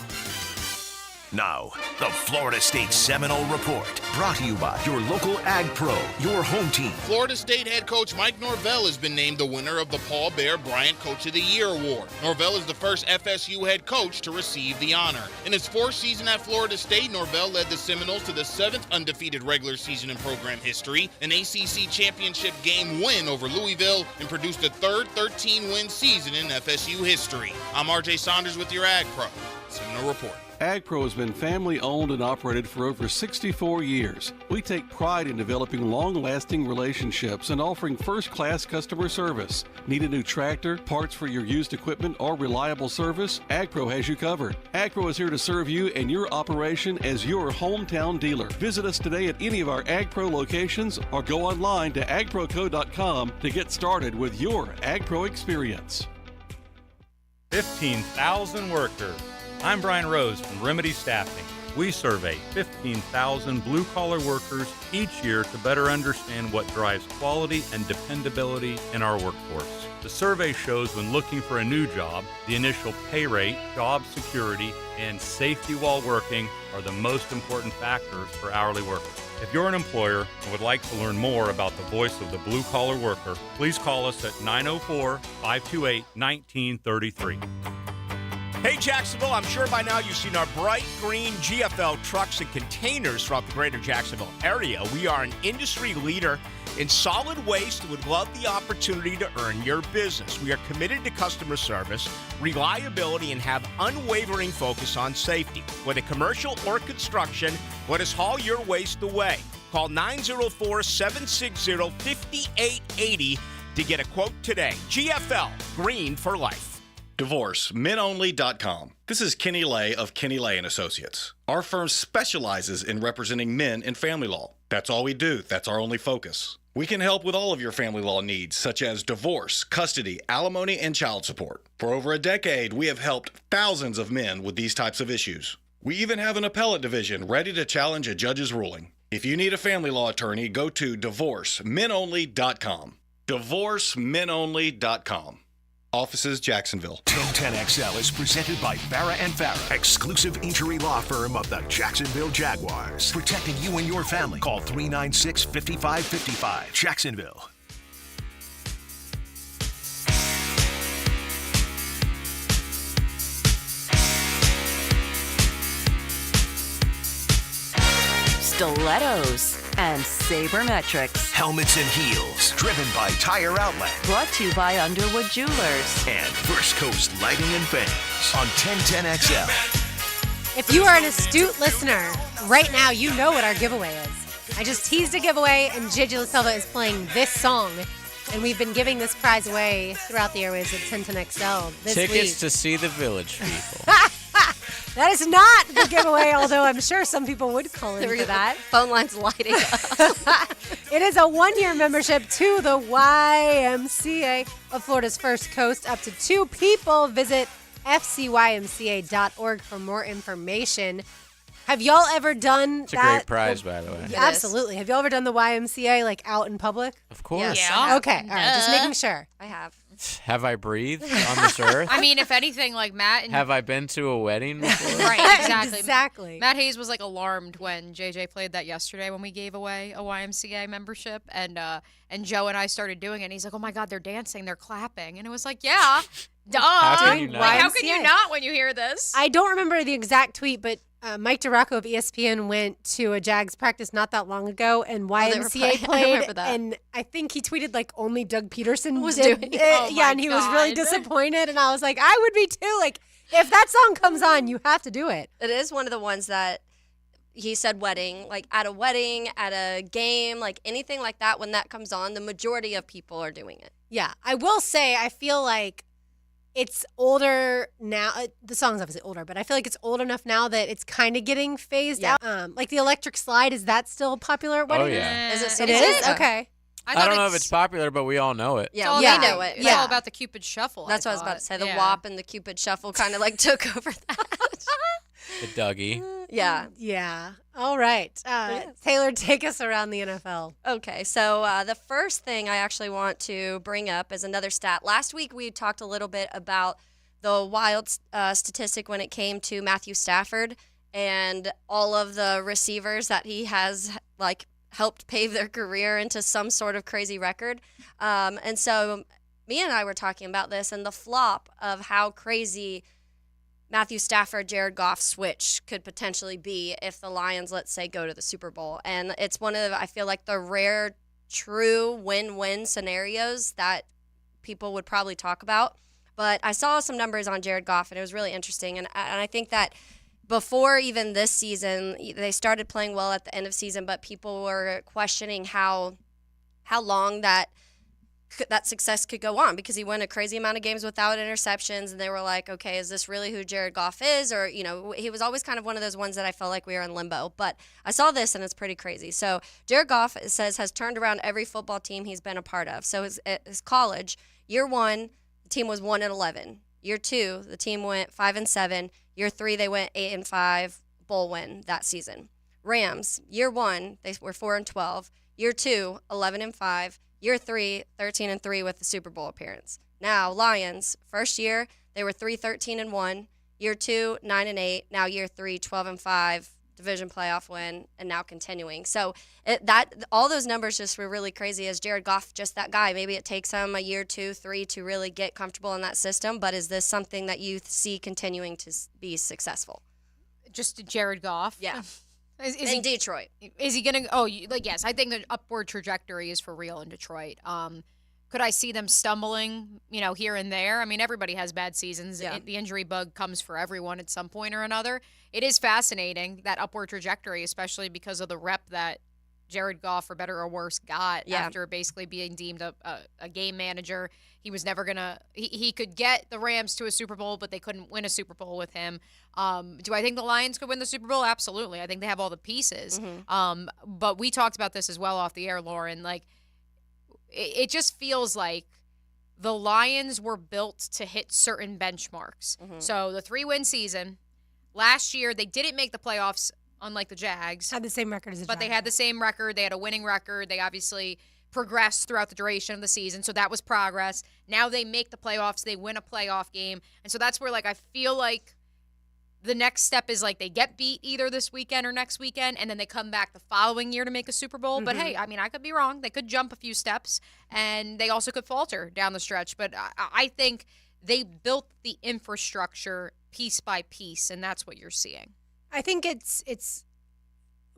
Now, the Florida State Seminole Report, brought to you by your local Ag Pro, your home team. Florida State head coach Mike Norvell has been named the winner of the Paul Bear Bryant Coach of the Year award. Norvell is the first FSU head coach to receive the honor. In his fourth season at Florida State, Norvell led the Seminoles to the 7th undefeated regular season in program history, an ACC championship game win over Louisville, and produced a third 13-win season in FSU history. I'm RJ Saunders with your Ag Pro Seminole Report. AgPro has been family-owned and operated for over 64 years. We take pride in developing long-lasting relationships and offering first-class customer service. Need a new tractor, parts for your used equipment, or reliable service? AgPro has you covered. AgPro is here to serve you and your operation as your hometown dealer. Visit us today at any of our AgPro locations or go online to agproco.com to get started with your AgPro experience. 15,000 workers. I'm Brian Rose from Remedy Staffing. We survey 15,000 blue-collar workers each year to better understand what drives quality and dependability in our workforce. The survey shows when looking for a new job, the initial pay rate, job security, and safety while working are the most important factors for hourly workers. If you're an employer and would like to learn more about the voice of the blue-collar worker, please call us at 904-528-1933. Hey Jacksonville, I'm sure by now you've seen our bright green GFL trucks and containers throughout the greater Jacksonville area. We are an industry leader in solid waste and would love the opportunity to earn your business. We are committed to customer service, reliability, and have unwavering focus on safety. Whether commercial or construction, let us haul your waste away. Call 904-760-5880 to get a quote today. GFL, green for life. DivorceMenOnly.com. This is Kenny Lay of Kenny Lay & Associates. Our firm specializes in representing men in family law. That's all we do. That's our only focus. We can help with all of your family law needs, such as divorce, custody, alimony, and child support. For over a decade, we have helped thousands of men with these types of issues. We even have an appellate division ready to challenge a judge's ruling. If you need a family law attorney, go to DivorceMenOnly.com. DivorceMenOnly.com. Offices, Jacksonville. 1010XL is presented by Farah and Farah, exclusive injury law firm of the Jacksonville Jaguars. Protecting you and your family. Call 396-5555. Jacksonville. Stilettos. and Sabermetrics. Helmets and heels, driven by Tire Outlet. Brought to you by Underwood Jewelers. And First Coast Lighting and Fans on 1010XL. If you are an astute listener, right now you know what our giveaway is. I just teased a giveaway, and Gigi LaSelva is playing this song. And we've been giving this prize away throughout the airways at 1010XL this week. Tickets to see the Village People. That is not the giveaway, although I'm sure some people would call in for that. Phone lines lighting up. It is a 1-year membership to the YMCA of Florida's First Coast. Up to 2 people. Visit fcymca.org for more information. Have y'all ever done It's that? a great prize, by the way. Yeah, absolutely. Have y'all ever done the YMCA like out in public? Of course. Yeah. Okay. All right. Just making sure. I have. Have I breathed on this earth? I mean, if anything, like Matt and Have I been to a wedding before? right, exactly. Exactly. Matt Hayes was like alarmed when JJ played that yesterday when we gave away a YMCA membership, and Joe and I started doing it. And he's like, "Oh my God, they're dancing, they're clapping," and it was like, "Yeah, duh. can you not? Like, how can you not when you hear this?" I don't remember the exact tweet, but Mike DeRocco of ESPN went to a Jags practice not that long ago, and YMCA I played. remember that. And I think he tweeted like only Doug Peterson Was did doing it. it. Oh yeah, my and he was really God. disappointed. And I was like, I would be too. Like, if that song comes on, you have to do it. It is one of the ones that he said wedding, like at a wedding, at a game, like anything like that. When that comes on, the majority of people are doing it. Yeah, I will say, I feel like it's older now. The song's obviously older, but I feel like it's old enough now that it's kind of getting phased out. Like the electric slide, is that still popular at weddings? yeah. Is it? It Still is? Okay. I don't know if it's popular, but we all know it. Yeah, all we about know the- it. It's all about the Cupid Shuffle. That's what I was about to say. The Yeah. WAP and the Cupid Shuffle kind of like took over that. The Dougie. Yeah. Yeah. All right. Taylor, take us around the NFL. Okay, so the first thing I actually want to bring up is another stat. Last week we talked a little bit about the wild statistic when it came to Matthew Stafford and all of the receivers that he has like helped pave their career into some sort of crazy record. And so me and I were talking about this and the flop of how crazy Matthew Stafford, Jared Goff switch could potentially be if the Lions, let's say, go to the Super Bowl. And it's one of, I feel like, the rare true win-win scenarios that people would probably talk about. But I saw some numbers on Jared Goff, and it was really interesting. And I think that before even this season, they started playing well at the end of season, but people were questioning how long that success could go on because he won a crazy amount of games without interceptions, and they were like, okay, is this really who Jared Goff is? Or, you know, he was always kind of one of those ones that I felt like we were in limbo. But I saw this, and it's pretty crazy. So Jared Goff, it says, has turned around every football team he's been a part of. So his college, year 1, the team was 1-11. Year 2, the team went 5-7. Year 3, they went 8-5, bowl win that season. Rams, year 1, they were 4-12. Year 2, 11-5. Year 3, 13-3 with the Super Bowl appearance. Now, Lions, first year, they were 3-13-1. Year 2, 9-8. Now year 3, 12-5, division playoff win, and now continuing. So all those numbers just were really crazy. As Jared Goff, just that guy. Maybe it takes him a year, 2, 3 to really get comfortable in that system. But is this something that you see continuing to be successful? Just Jared Goff. Yeah. Is in he, Detroit. Is he going to, yes, I think the upward trajectory is for real in Detroit. Could I see them stumbling, here and there? I mean, everybody has bad seasons. Yeah. The injury bug comes for everyone at some point or another. It is fascinating, that upward trajectory, especially because of the rep that Jared Goff, for better or worse, got after basically being deemed a game manager. He was never going to – he could get the Rams to a Super Bowl, but they couldn't win a Super Bowl with him. Do I think the Lions could win the Super Bowl? Absolutely. I think they have all the pieces. Mm-hmm. But we talked about this as well off the air, Lauren. Like, it just feels like the Lions were built to hit certain benchmarks. Mm-hmm. So the 3-win season, last year they didn't make the playoffs, unlike the Jags. Had the same record as the But Jags. they had the same record. They had a winning record. They obviously progressed throughout the duration of the season, so that was progress. Now they make the playoffs. They win a playoff game. And so that's where, I feel like the next step is, they get beat either this weekend or next weekend, and then they come back the following year to make a Super Bowl. But, hey, I mean, I could be wrong. They could jump a few steps, and they also could falter down the stretch. But I think they built the infrastructure piece by piece, and that's what you're seeing. I think it's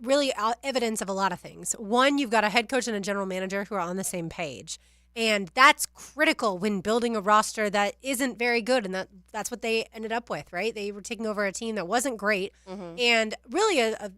really evidence of a lot of things. One, you've got a head coach and a general manager who are on the same page. And that's critical when building a roster that isn't very good. And that's what they ended up with, right? They were taking over a team that wasn't great. And really a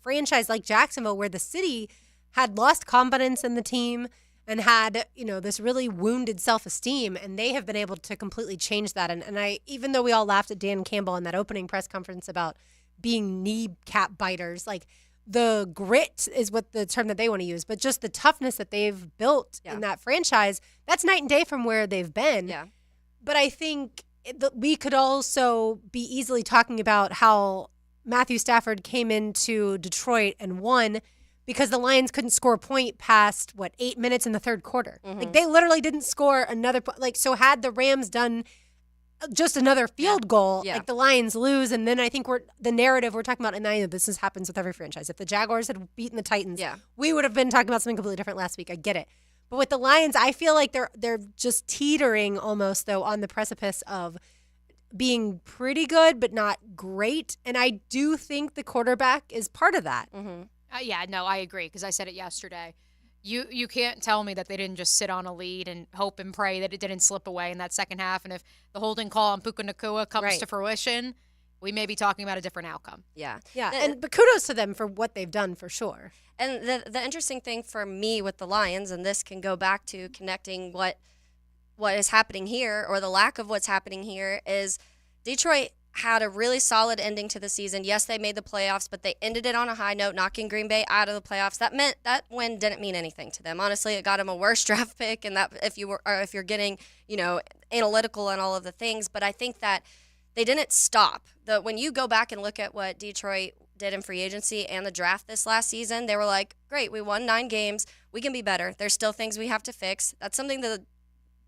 franchise like Jacksonville, where the city had lost confidence in the team and had, this really wounded self-esteem. And they have been able to completely change that. And I, even though we all laughed at Dan Campbell in that opening press conference about being kneecap biters, like, the grit is what the term that they want to use, but just the toughness that they've built in that franchise, that's night and day from where they've been. Yeah. But I think we could also be easily talking about how Matthew Stafford came into Detroit and won because the Lions couldn't score a point past, 8 minutes in the third quarter. Like, they literally didn't score another point. Like, so had the Rams done just another field goal, like, the Lions lose, and then I think the narrative we're talking about, and I know this happens with every franchise. If the Jaguars had beaten the Titans, we would have been talking about something completely different last week. I get it. But with the Lions, I feel like they're just teetering almost, though, on the precipice of being pretty good but not great. And I do think the quarterback is part of that. I agree, because I said it yesterday. You can't tell me that they didn't just sit on a lead and hope and pray that it didn't slip away in that second half. And if the holding call on Puka Nacua comes to fruition, we may be talking about a different outcome. Yeah. But kudos to them for what they've done, for sure. And the interesting thing for me with the Lions, and this can go back to connecting what is happening here, or the lack of what's happening here, is Detroit had a really solid ending to the season. Yes, they made the playoffs, but they ended it on a high note, knocking Green Bay out of the playoffs. That meant that win didn't mean anything to them. Honestly, it got them a worse draft pick, and that if you're getting, analytical and all of the things. But I think that they didn't stop. When you go back and look at what Detroit did in free agency and the draft this last season, they were like, great, we won 9 games. We can be better. There's still things we have to fix. That's something that the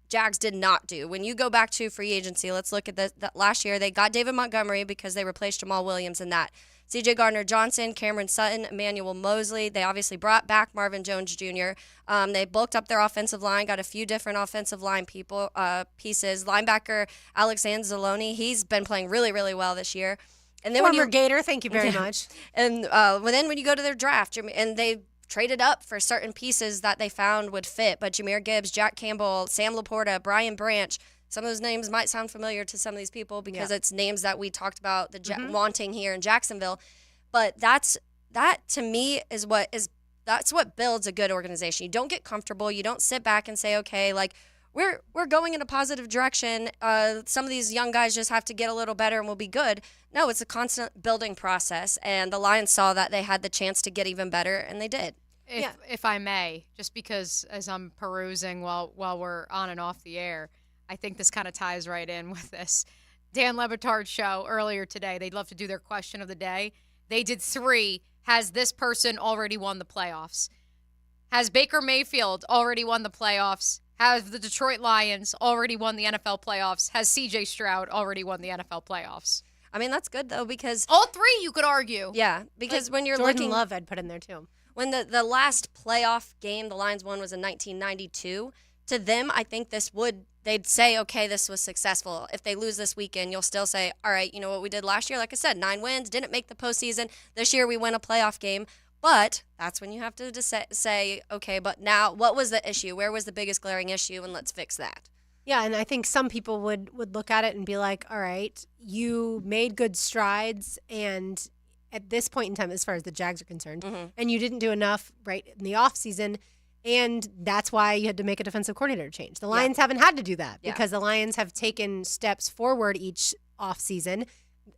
Jags did not do. When you go back to free agency, let's look at that last year. They got David Montgomery because they replaced Jamal Williams in that. C.J. Gardner-Johnson, Cameron Sutton, Emmanuel Mosley. They obviously brought back Marvin Jones Jr. They bulked up their offensive line, got a few different offensive line pieces. Linebacker Alex Anzalone, he's been playing really, really well this year. And then Former Gator, thank you very much. And then when you go to their draft, and they traded up for certain pieces that they found would fit. But Jahmyr Gibbs, Jack Campbell, Sam Laporta, Brian Branch, some of those names might sound familiar to some of these people because it's names that we talked about wanting here in Jacksonville. But that to me that's what builds a good organization. You don't get comfortable. You don't sit back and say, okay, like we're going in a positive direction. Some of these young guys just have to get a little better and we'll be good. No, it's a constant building process. And the Lions saw that they had the chance to get even better, and they did. If I may, just because as I'm perusing while we're on and off the air, I think this kind of ties right in with this. Dan Le Batard's show earlier today, they'd love to do their question of the day. They did 3. Has this person already won the playoffs? Has Baker Mayfield already won the playoffs? Have the Detroit Lions already won the NFL playoffs? Has C.J. Stroud already won the NFL playoffs? I mean, that's good, though, because all 3 you could argue. Yeah, because when you're Jordan Love, I'd put in there, too. When the last playoff game the Lions won was in 1992, to them, I think they'd say, okay, this was successful. If they lose this weekend, you'll still say, all right, you know what we did last year? Like I said, 9 wins, didn't make the postseason. This year we win a playoff game. But that's when you have to say, okay, but now what was the issue? Where was the biggest glaring issue? And let's fix that. Yeah, and I think some people would look at it and be like, all right, you made good strides, and at this point in time, as far as the Jags are concerned, and you didn't do enough right in the offseason, and that's why you had to make a defensive coordinator change. The Lions haven't had to do that because the Lions have taken steps forward each offseason,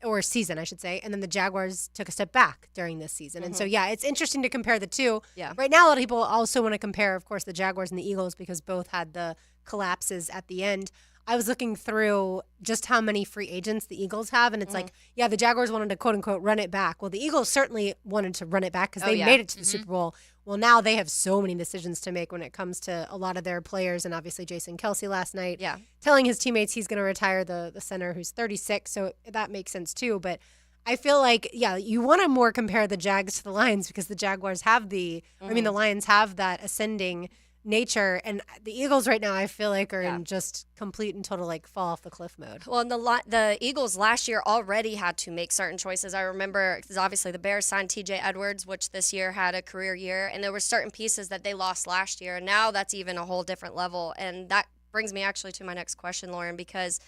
or season, I should say, and then the Jaguars took a step back during this season. And so, it's interesting to compare the two. Yeah. Right now, a lot of people also want to compare, of course, the Jaguars and the Eagles because both had the collapses at the end. I was looking through just how many free agents the Eagles have, and it's like, the Jaguars wanted to, quote-unquote, run it back. Well, the Eagles certainly wanted to run it back because they made it to the Super Bowl. Well, now they have so many decisions to make when it comes to a lot of their players, and obviously Jason Kelce last night telling his teammates he's going to retire the center who's 36, so that makes sense too. But I feel like, you want to more compare the Jags to the Lions because the Jaguars have the Lions have that ascending nature. And the Eagles right now, I feel like, are in just complete and total like fall off the cliff mode. Well, and the Eagles last year already had to make certain choices. I remember, because obviously the Bears signed T.J. Edwards, which this year had a career year, and there were certain pieces that they lost last year. And now that's even a whole different level. And that brings me actually to my next question, Lauren, because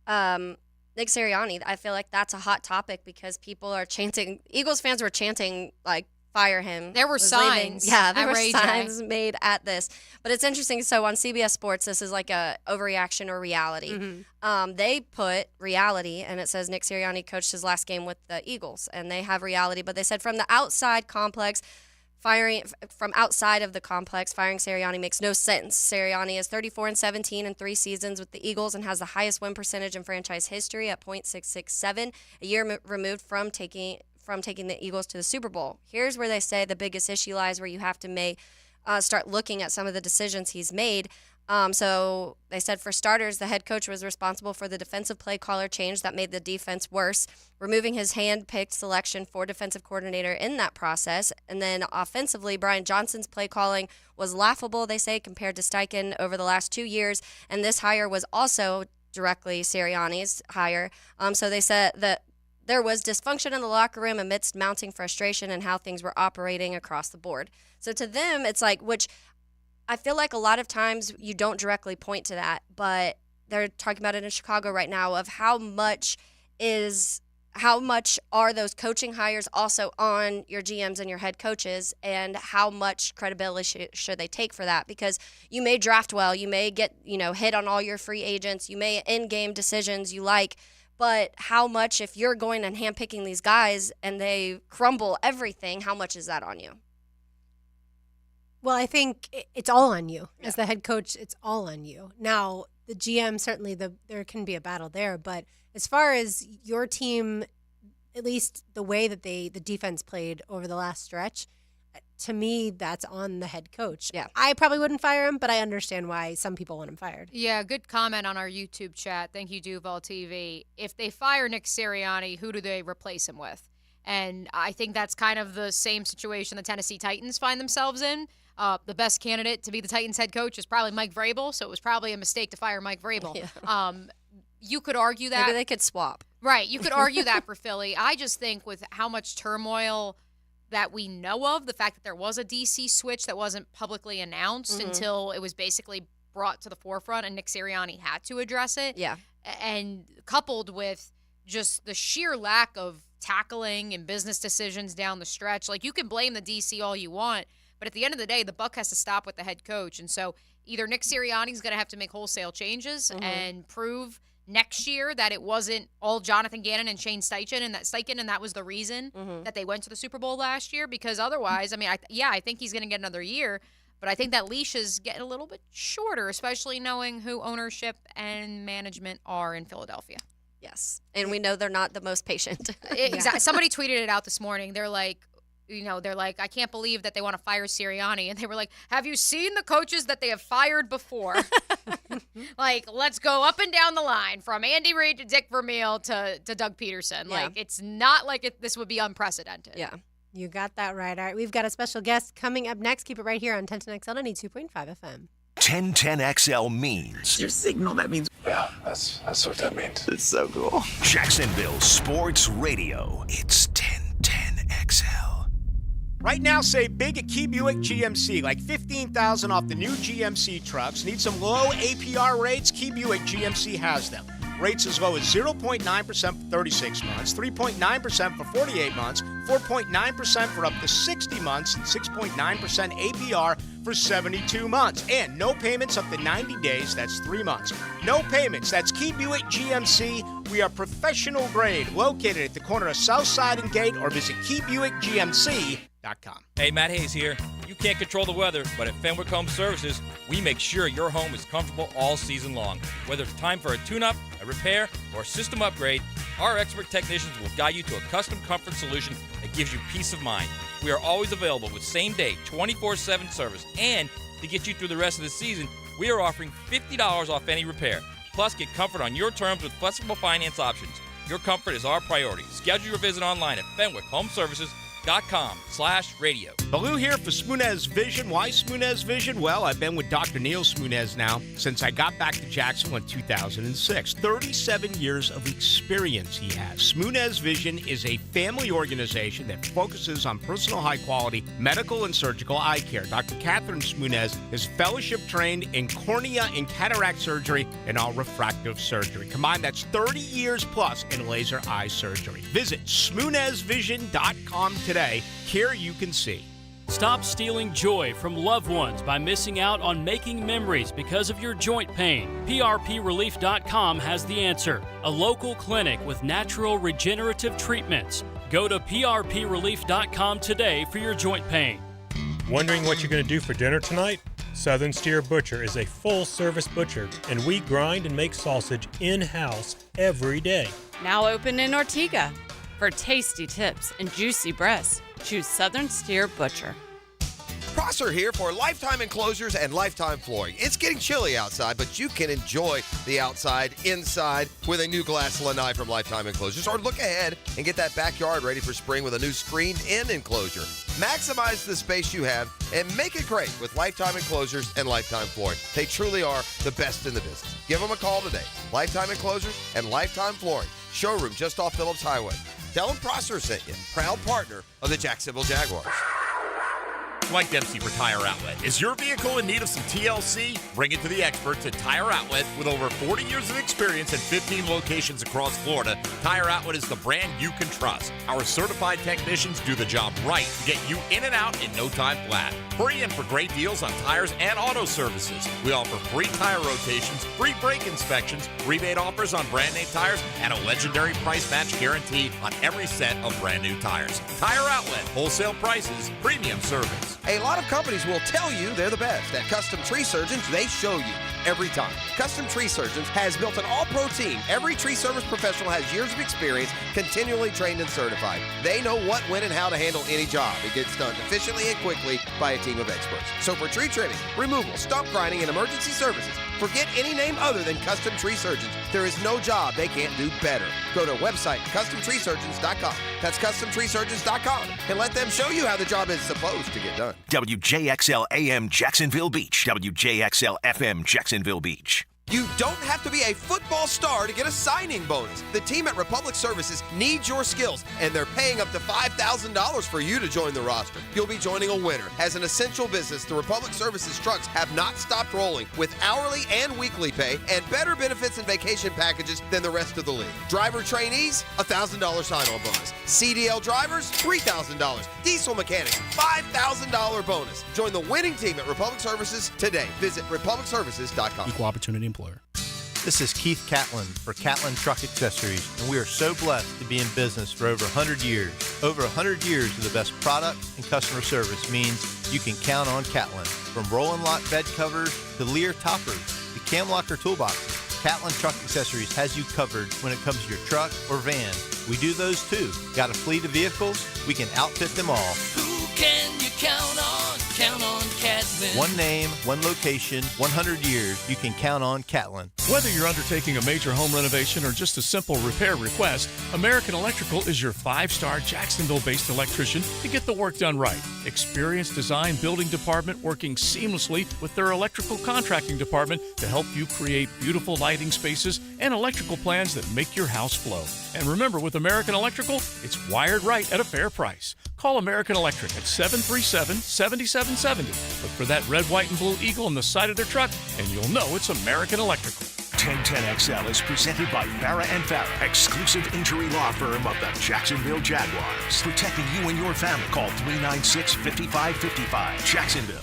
Nick Sirianni, I feel like that's a hot topic because people are chanting, Eagles fans were chanting, like, fire him. There were signs. Yeah, there were Ray signs made at this. But it's interesting. So on CBS Sports, this is like a overreaction or reality. They put reality, and it says Nick Sirianni coached his last game with the Eagles, and they have reality. But they said from the outside complex, firing Sirianni makes no sense. Sirianni is 34-17 in 3 seasons with the Eagles and has the highest win percentage in franchise history at .667, a year removed from taking the Eagles to the Super Bowl. Here's where they say the biggest issue lies, where you have to start looking at some of the decisions he's made. So they said, for starters, the head coach was responsible for the defensive play caller change that made the defense worse, removing his hand-picked selection for defensive coordinator in that process. And then offensively, Brian Johnson's play calling was laughable, they say, compared to Steichen over the last 2 years. And this hire was also directly Sirianni's hire. So they said that there was dysfunction in the locker room amidst mounting frustration and how things were operating across the board. So to them, it's like, which I feel like a lot of times you don't directly point to that, but they're talking about it in Chicago right now of how much are those coaching hires also on your GMs and your head coaches, and how much credibility should they take for that? Because you may draft well, you may get, hit on all your free agents, you may in-game decisions you like, but how much, if you're going and handpicking these guys and they crumble everything, how much is that on you? Well, I think it's all on you. As the head coach, it's all on you. Now, the GM, certainly there can be a battle there, but as far as your team, at least the way that the defense played over the last stretch, to me, that's on the head coach. Yeah. I probably wouldn't fire him, but I understand why some people want him fired. Yeah, good comment on our YouTube chat. Thank you, Duval TV. If they fire Nick Sirianni, who do they replace him with? And I think that's kind of the same situation the Tennessee Titans find themselves in. The best candidate to be the Titans head coach is probably Mike Vrabel, so it was probably a mistake to fire Mike Vrabel. Yeah. You could argue that. Maybe they could swap. Right, you could argue that for Philly. I just think with how much turmoil that we know of, the fact that there was a DC switch that wasn't publicly announced until it was basically brought to the forefront and Nick Sirianni had to address it. Yeah. And coupled with just the sheer lack of tackling and business decisions down the stretch. Like, you can blame the DC all you want, but at the end of the day, the buck has to stop with the head coach. And so either Nick Sirianni's going to have to make wholesale changes and prove next year that it wasn't all Jonathan Gannon and Shane Steichen, and that was the reason that they went to the Super Bowl last year. Because otherwise, I mean, I think he's going to get another year, but I think that leash is getting a little bit shorter, especially knowing who ownership and management are in Philadelphia. Yes, and we know they're not the most patient. Exactly. Somebody tweeted it out this morning. They're like, I can't believe that they want to fire Sirianni. And they were like, have you seen the coaches that they have fired before? Like, let's go up and down the line from Andy Reid to Dick Vermeil to Doug Peterson. Yeah. Like, it's not like this would be unprecedented. Yeah. You got that right. All right, we've got a special guest coming up next. Keep it right here on 1010XL 92.5 FM. 1010XL means. Your signal, that means. Yeah, that's what that means. It's so cool. Jacksonville Sports Radio. It's 1010XL. Right now, save big at Key Buick GMC, like $15,000 off the new GMC trucks. Need some low APR rates? Key Buick GMC has them. Rates as low as 0.9% for 36 months, 3.9% for 48 months, 4.9% for up to 60 months, and 6.9% APR for 72 months. And no payments up to 90 days, that's 3 months. No payments, that's Key Buick GMC. We are professional grade, located at the corner of Southside and Gate, or visit KeyBuickGMC.com. Hey, Matt Hayes here. You can't control the weather, but at Fenwick Home Services, we make sure your home is comfortable all season long. Whether it's time for a tune-up, a repair, or a system upgrade, our expert technicians will guide you to a custom comfort solution that gives you peace of mind. We are always available with same-day, 24/7 service, and to get you through the rest of the season, we are offering $50 off any repair. Plus, get comfort on your terms with flexible finance options. Your comfort is our priority. Schedule your visit online at FenwickHomeservices.com. SmoonezVision.com/radio. Baloo here for Smoonez Vision. Why Smoonez Vision? Well, I've been with Dr. Neil Smoonez now since I got back to Jacksonville in 2006. 37 years of experience he has. Smoonez Vision is a family organization that focuses on personal high-quality medical and surgical eye care. Dr. Catherine Smoonez is fellowship trained in cornea and cataract surgery and all refractive surgery. Combined, that's 30 years plus in laser eye surgery. Visit SmoonezVision.com today. Care you can see. Stop stealing joy from loved ones by missing out on making memories because of your joint pain. PRPRelief.com has the answer. A local clinic with natural regenerative treatments. Go to PRPRelief.com today for your joint pain. Wondering what you're going to do for dinner tonight? Southern Steer Butcher is a full-service butcher, and we grind and make sausage in-house every day. Now open in Ortega. For tasty tips and juicy breasts, choose Southern Steer Butcher. Prosser here for Lifetime Enclosures and Lifetime Flooring. It's getting chilly outside, but you can enjoy the outside inside with a new glass lanai from Lifetime Enclosures, or look ahead and get that backyard ready for spring with a new screened-in enclosure. Maximize the space you have and make it great with Lifetime Enclosures and Lifetime Flooring. They truly are the best in the business. Give them a call today. Lifetime Enclosures and Lifetime Flooring. Showroom just off Phillips Highway. Tell them Prosser sent you. Proud partner of the Jacksonville Jaguars. Mike Dempsey for Tire Outlet. Is your vehicle in need of some TLC? Bring it to the experts at Tire Outlet. With over 40 years of experience and 15 locations across Florida, Tire Outlet is the brand you can trust. Our certified technicians do the job right to get you in and out in no time flat. Hurry in for great deals on tires and auto services. We offer free tire rotations, free brake inspections, rebate offers on brand name tires, and a legendary price match guarantee on every set of brand new tires. Tire Outlet, wholesale prices, premium service. A lot of companies will tell you they're the best. At Custom Tree Surgeons, they show you every time. Custom Tree Surgeons has built an all-pro team. Every tree service professional has years of experience, continually trained and certified. They know what, when, and how to handle any job. It gets done efficiently and quickly by a team of experts. So for tree trimming, removal, stump grinding, and emergency services, forget any name other than Custom Tree Surgeons. There is no job they can't do better. Go to website CustomTreeSurgeons.com. That's CustomTreeSurgeons.com, and let them show you how the job is supposed to get done. WJXL AM Jacksonville Beach. WJXL FM Jacksonville Beach. You don't have to be a football star to get a signing bonus. The team at Republic Services needs your skills, and they're paying up to $5,000 for you to join the roster. You'll be joining a winner. As an essential business, the Republic Services trucks have not stopped rolling with hourly and weekly pay and better benefits and vacation packages than the rest of the league. Driver trainees, $1,000 sign-on bonus. CDL drivers, $3,000. Diesel mechanics, $5,000 bonus. Join the winning team at Republic Services today. Visit republicservices.com. Equal opportunity employer. This is Keith Catlin for Catlin Truck Accessories, and we are so blessed to be in business for over 100 years. Over 100 years of the best product and customer service means you can count on Catlin. From Roll and Lock bed covers to Lear toppers to Cam Locker toolboxes, Catlin Truck Accessories has you covered when it comes to your truck or van. We do those too. Got a fleet of vehicles? We can outfit them all. Who can you count on? Count on Catlin. One name, one location, 100 years, you can count on Catlin. Whether you're undertaking a major home renovation or just a simple repair request, American Electrical is your 5-star Jacksonville-based electrician to get the work done right. Experienced design building department working seamlessly with their electrical contracting department to help you create beautiful lighting spaces and electrical plans that make your house flow. And remember, with American Electrical, it's wired right at a fair price. Call American Electric at 737-7770. Look for that red, white, and blue eagle on the side of their truck, and you'll know it's American Electrical. 1010XL is presented by Farah and Farah, exclusive injury law firm of the Jacksonville Jaguars. Protecting you and your family. Call 396-5555. Jacksonville.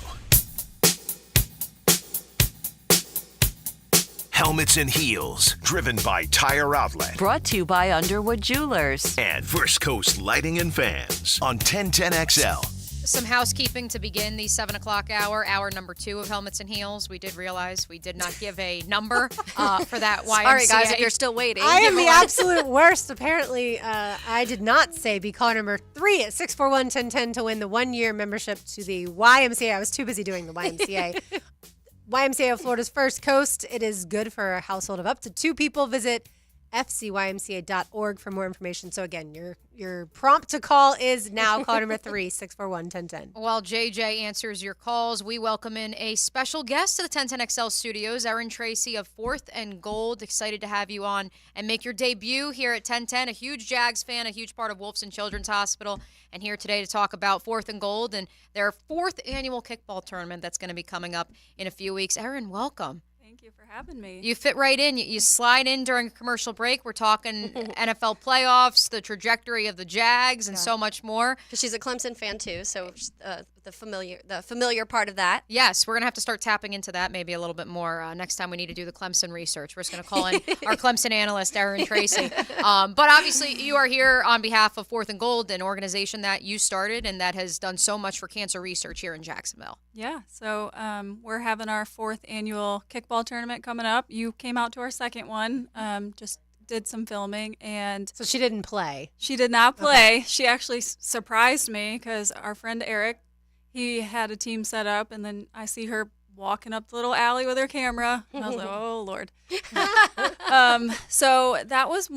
Helmets and Heels, driven by Tire Outlet. Brought to you by Underwood Jewelers. And First Coast Lighting and Fans on 1010XL. Some housekeeping to begin the 7 o'clock hour number 2 of Helmets and Heels. We did realize we did not give a number for that YMCA. Sorry, guys, if you're still waiting. I am the absolute worst. Apparently, I did not say be caller number 3 at 641-1010 to win the 1-year membership to the YMCA. I was too busy doing the YMCA. YMCA of Florida's First Coast. It is good for a household of up to 2 people. Visit fcymca.org for more information. So again, your prompt to call is now call number 3-641-1010. While JJ answers your calls, we welcome in a special guest to the 1010XL studios, Erin Tracy of 4th and Gold. Excited to have you on and make your debut here at 1010. A huge Jags fan, a huge part of Wolfson Children's Hospital, and here today to talk about 4th and Gold and their 4th annual kickball tournament that's going to be coming up in a few weeks. Erin, welcome. Thank you for having me. You fit right in. You slide in during a commercial break. We're talking NFL playoffs, the trajectory of the Jags, and so much more. Because she's a Clemson fan too, so the familiar part of that. Yes, we're gonna have to start tapping into that maybe a little bit more next time we need to do the Clemson research. We're just gonna call in our Clemson analyst, Erin Tracy. But obviously, you are here on behalf of 4th and Gold, an organization that you started and that has done so much for cancer research here in Jacksonville. Yeah, so we're having our 4th annual kickball tournament coming up. You came out to our second one, just did some filming, and so she didn't play. She did not play. Okay. She actually surprised me because our friend Eric, he had a team set up, and then I see her walking up the little alley with her camera, and I was like, oh Lord. So that was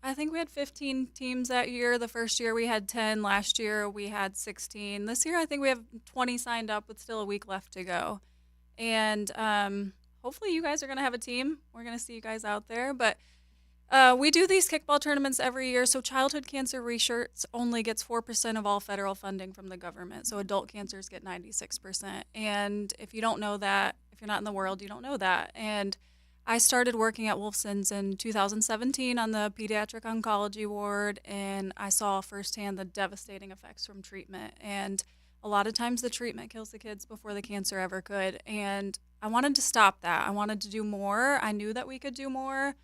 I think we had 15 teams that year. The first year we had 10. Last year we had 16. This year I think we have 20 signed up with still a week left to go. And hopefully you guys are going to have a team. We're going to see you guys out there. But we do these kickball tournaments every year. So childhood cancer research only gets 4% of all federal funding from the government. So adult cancers get 96%. And if you don't know that, if you're not in the world, you don't know that. And I started working at Wolfson's in 2017 on the pediatric oncology ward, and I saw firsthand the devastating effects from treatment. And a lot of times the treatment kills the kids before the cancer ever could. And I wanted to stop that. I wanted to do more. I knew that we could do more.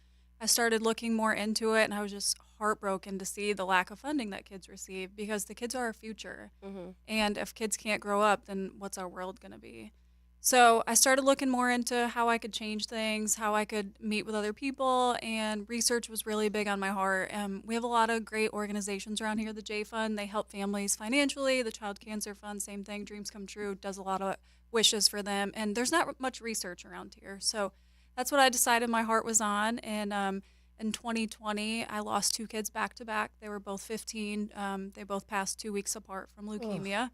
I started looking more into it, and I was just heartbroken to see the lack of funding that kids receive, because the kids are our future. Mm-hmm. And if kids can't grow up, then what's our world going to be? So I started looking more into how I could change things, how I could meet with other people, and research was really big on my heart. We have a lot of great organizations around here. The J Fund, they help families financially. The Child Cancer Fund, same thing. Dreams Come True does a lot of wishes for them. And there's not much research around here. So that's what I decided my heart was on. And in 2020, I lost 2 kids back to back. They were both 15. They both passed 2 weeks apart from leukemia.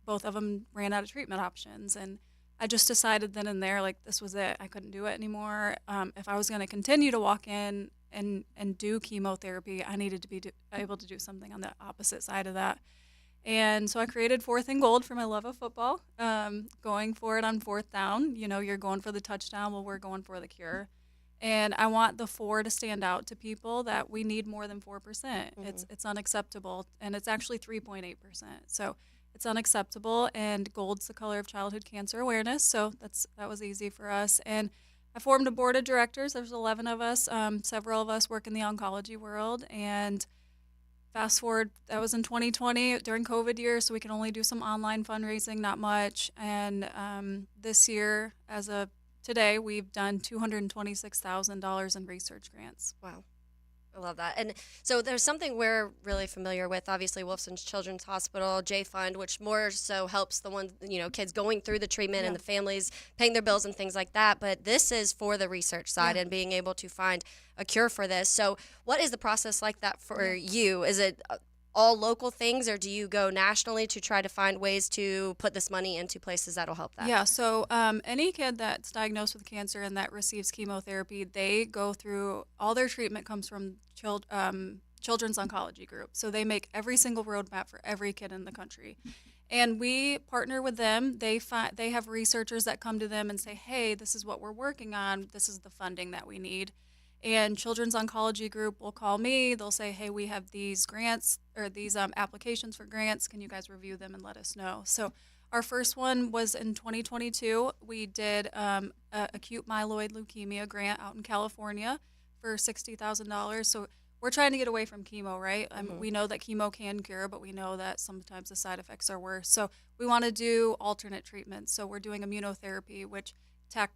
Both of them ran out of treatment options. And I just decided then and there, like, this was it. I couldn't do it anymore. If I was going to continue to walk in and do chemotherapy, I needed to be able to do something on the opposite side of that. And so I created 4th and Gold for my love of football, going for it on 4th down. You know, you're going for the touchdown. Well, we're going for the cure. And I want the 4 to stand out to people, that we need more than 4%. Mm-hmm. It's unacceptable. And it's actually 3.8%. So it's unacceptable, and gold's the color of childhood cancer awareness, so that was easy for us. And I formed a board of directors. There's 11 of us. Several of us work in the oncology world. And fast forward, that was in 2020 during COVID year, so we can only do some online fundraising, not much. And this year, as of today, we've done $226,000 in research grants. Wow. I love that. And so there's something we're really familiar with, obviously Wolfson's Children's Hospital, J Fund, which more so helps the ones, kids going through the treatment and the families paying their bills and things like that. But this is for the research side and being able to find a cure for this. So what is the process like that for you? Is it all local things, or do you go nationally to try to find ways to put this money into places that'll help that? Yeah, so any kid that's diagnosed with cancer and that receives chemotherapy, they go through, all their treatment comes from Children's Oncology Group. So they make every single roadmap for every kid in the country. And we partner with them. They have researchers that come to them and say, hey, this is what we're working on. This is the funding that we need. And Children's Oncology Group will call me. They'll say, hey, we have these grants or these applications for grants. Can you guys review them and let us know? So our first one was in 2022. We did acute myeloid leukemia grant out in California for $60,000. So we're trying to get away from chemo, right? We know that chemo can cure, but we know that sometimes the side effects are worse. So we want to do alternate treatments. So we're doing immunotherapy, which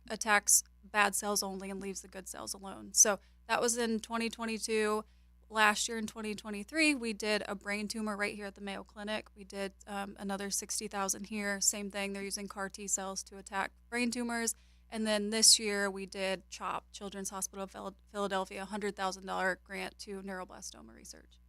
attacks bad cells only and leaves the good cells alone. So that was in 2022. Last year in 2023, we did a brain tumor right here at the Mayo Clinic. We did another $60,000 here. Same thing. They're using CAR T cells to attack brain tumors. And then this year we did CHOP, Children's Hospital of Philadelphia, $100,000 grant to neuroblastoma research.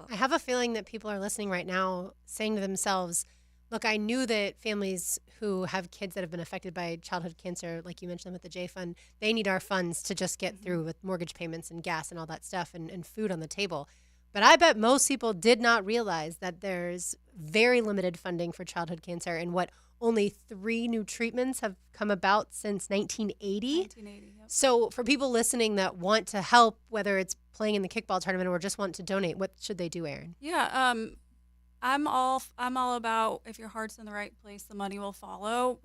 I have a feeling that people are listening right now saying to themselves, look, I knew that families who have kids that have been affected by childhood cancer, like you mentioned with the J Fund, they need our funds to just get through with mortgage payments and gas and all that stuff and food on the table. But I bet most people did not realize that there's very limited funding for childhood cancer and what only 3 new treatments have come about since 1980. 1980, yep. So for people listening that want to help, whether it's playing in the kickball tournament or just want to donate, what should they do, Erin? Yeah, I'm all about if your heart's in the right place, the money will follow.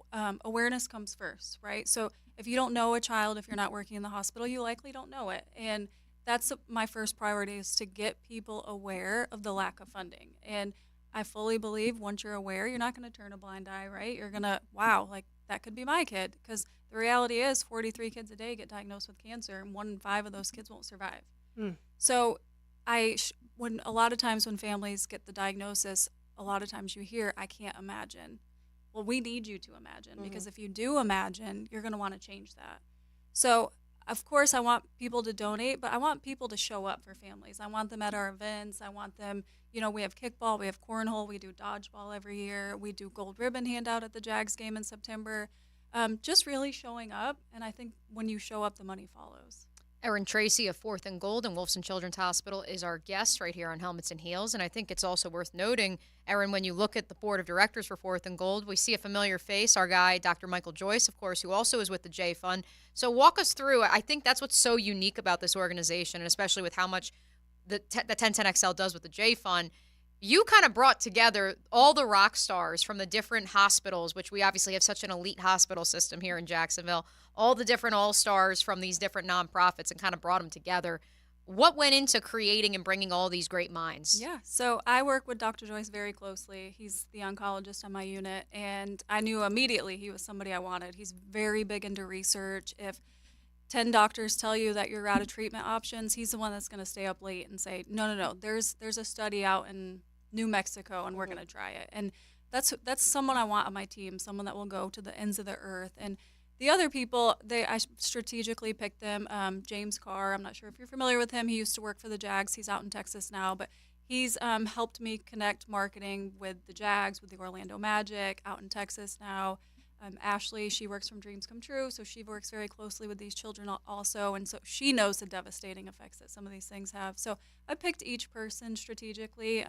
Awareness comes first, right? So if you don't know a child, if you're not working in the hospital, you likely don't know it. And that's my first priority, is to get people aware of the lack of funding. And I fully believe once you're aware, you're not going to turn a blind eye, right? You're going to, wow, like that could be my kid. Because the reality is 43 kids a day get diagnosed with cancer, and 1 in 5 of those kids won't survive. So when a lot of times when families get the diagnosis, a lot of times you hear, I can't imagine. Well, we need you to imagine, because if you do imagine, you're going to want to change that. So, of course, I want people to donate, but I want people to show up for families. I want them at our events. I want them, we have kickball, we have cornhole, we do dodgeball every year. We do gold ribbon handout at the Jags game in September. Just really showing up, and I think when you show up, the money follows. Erin Tracy of 4th and Gold and Wolfson Children's Hospital is our guest right here on Helmets and Heels. And I think it's also worth noting, Erin, when you look at the board of directors for 4th and Gold, we see a familiar face, our guy, Dr. Michael Joyce, of course, who also is with the J Fund. So walk us through. I think that's what's so unique about this organization, and especially with how much the 1010XL does with the J Fund. You kind of brought together all the rock stars from the different hospitals, which we obviously have such an elite hospital system here in Jacksonville, all the different all-stars from these different nonprofits, and kind of brought them together. What went into creating and bringing all these great minds? Yeah, so I work with Dr. Joyce very closely. He's the oncologist on my unit, and I knew immediately he was somebody I wanted. He's very big into research. If 10 doctors tell you that you're out of treatment options, he's the one that's going to stay up late and say, no, there's a study out in New Mexico, and we're going to try it. And that's someone I want on my team, someone that will go to the ends of the earth. And the other people, I strategically picked them. James Carr, I'm not sure if you're familiar with him. He used to work for the Jags. He's out in Texas now, but he's helped me connect marketing with the Jags, with the Orlando Magic, out in Texas now. Ashley, she works from Dreams Come True, so she works very closely with these children also, and so she knows the devastating effects that some of these things have. So I picked each person strategically.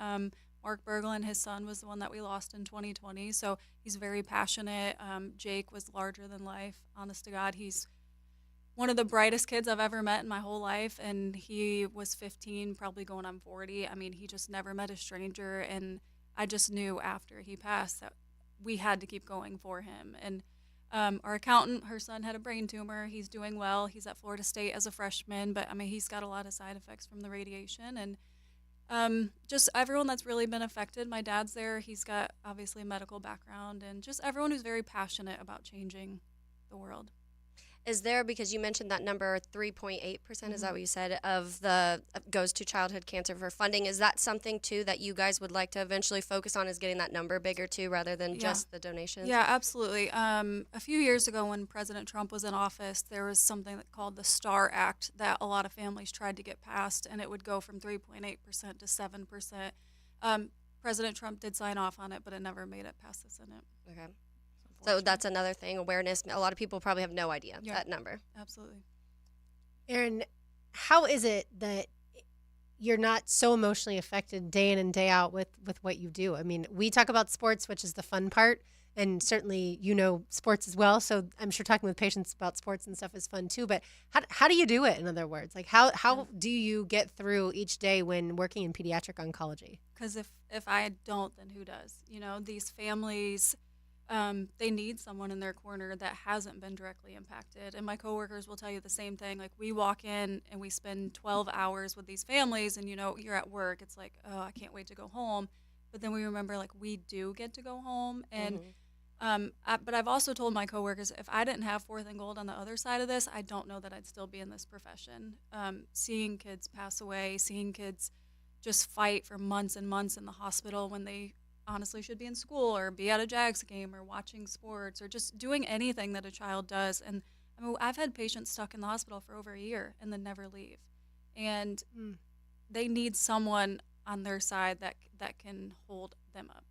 Mark Berglund, his son, was the one that we lost in 2020, so he's very passionate. Jake was larger than life. Honest to God, he's one of the brightest kids I've ever met in my whole life, and he was 15, probably going on 40. I mean, he just never met a stranger, and I just knew after he passed that we had to keep going for him. And our accountant, her son had a brain tumor. He's doing well. He's at Florida State as a freshman, but I mean, he's got a lot of side effects from the radiation. And just everyone that's really been affected. My dad's there. He's got obviously a medical background, and just everyone who's very passionate about changing the world. Is there, because you mentioned that number 3.8%, is that what you said, of the goes to childhood cancer for funding? Is that something too that you guys would like to eventually focus on, is getting that number bigger too, rather than just the donations? Yeah, absolutely. A few years ago when President Trump was in office, there was something called the STAR Act that a lot of families tried to get passed, and it would go from 3.8% to 7%. President Trump did sign off on it, but it never made it past the Senate. Okay. So that's another thing, awareness. A lot of people probably have no idea that number. Absolutely. Erin, how is it that you're not so emotionally affected day in and day out with what you do? I mean, we talk about sports, which is the fun part, and certainly you know sports as well. So I'm sure talking with patients about sports and stuff is fun too. But how do you do it, in other words? Like how do you get through each day when working in pediatric oncology? Because if I don't, then who does? You know, these families, they need someone in their corner that hasn't been directly impacted. And my coworkers will tell you the same thing. Like, we walk in and we spend 12 hours with these families, and, you know, you're at work. It's like, oh, I can't wait to go home. But then we remember, like, we do get to go home. And but I've also told my coworkers, if I didn't have 4th and Gold on the other side of this, I don't know that I'd still be in this profession. Seeing kids pass away, seeing kids just fight for months and months in the hospital when they honestly should be in school or be at a Jags game or watching sports or just doing anything that a child does. And I mean, I've had patients stuck in the hospital for over a year and then never leave. And they need someone on their side that can hold them up.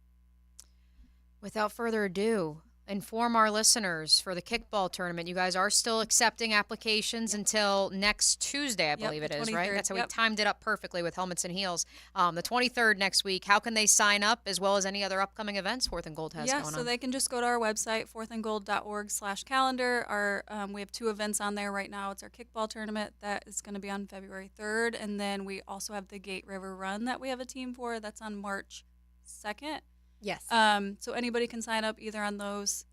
Without further ado, inform our listeners for the kickball tournament. You guys are still accepting applications until next Tuesday, I believe it is, right? 23rd. That's how we timed it up perfectly with Helmets and Heels. The 23rd next week. How can they sign up, as well as any other upcoming events Fourth and Gold has going on? So they can just go to our website, fourthandgold.org/calendar. We have 2 events on there right now. It's our kickball tournament that is going to be on February 3rd. And then we also have the Gate River Run that we have a team for. That's on March 2nd. Yes. So anybody can sign up either on those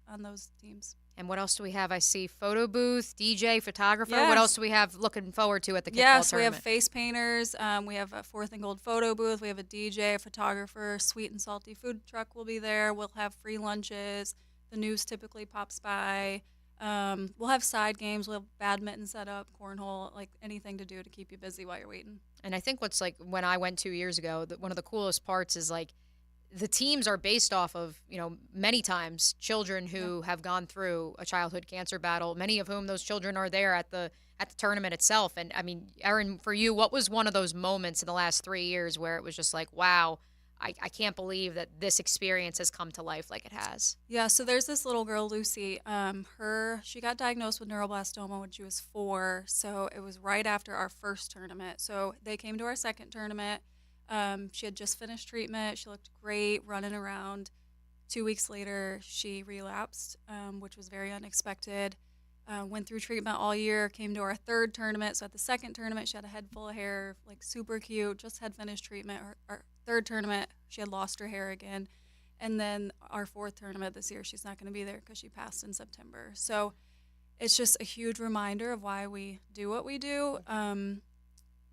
teams. And what else do we have? I see photo booth, DJ, photographer. Yes. What else do we have looking forward to at the kickball Yes, tournament? we have face painters. We have a Fourth and Gold photo booth. We have a DJ, a photographer, sweet and salty food truck will be there. We'll have free lunches. The news typically pops by. We'll have side games. We'll have badminton set up, cornhole, like anything to do to keep you busy while you're waiting. And I think what's like when I went 2 years ago, one of the coolest parts is like the teams are based off of, many times children who have gone through a childhood cancer battle, many of whom those children are there at the tournament itself. And I mean, Erin, for you, what was one of those moments in the last 3 years where it was just like, wow, I can't believe that this experience has come to life like it has? Yeah, so there's this little girl, Lucy. She got diagnosed with neuroblastoma when she was 4, so it was right after our first tournament. So they came to our second tournament. She had just finished treatment. She looked great, running around. 2 weeks later, she relapsed, which was very unexpected. Went through treatment all year, came to our third tournament. So at the second tournament, she had a head full of hair, like super cute, just had finished treatment. Our third tournament, she had lost her hair again. And then our fourth tournament this year, she's not going to be there because she passed in September. So it's just a huge reminder of why we do what we do.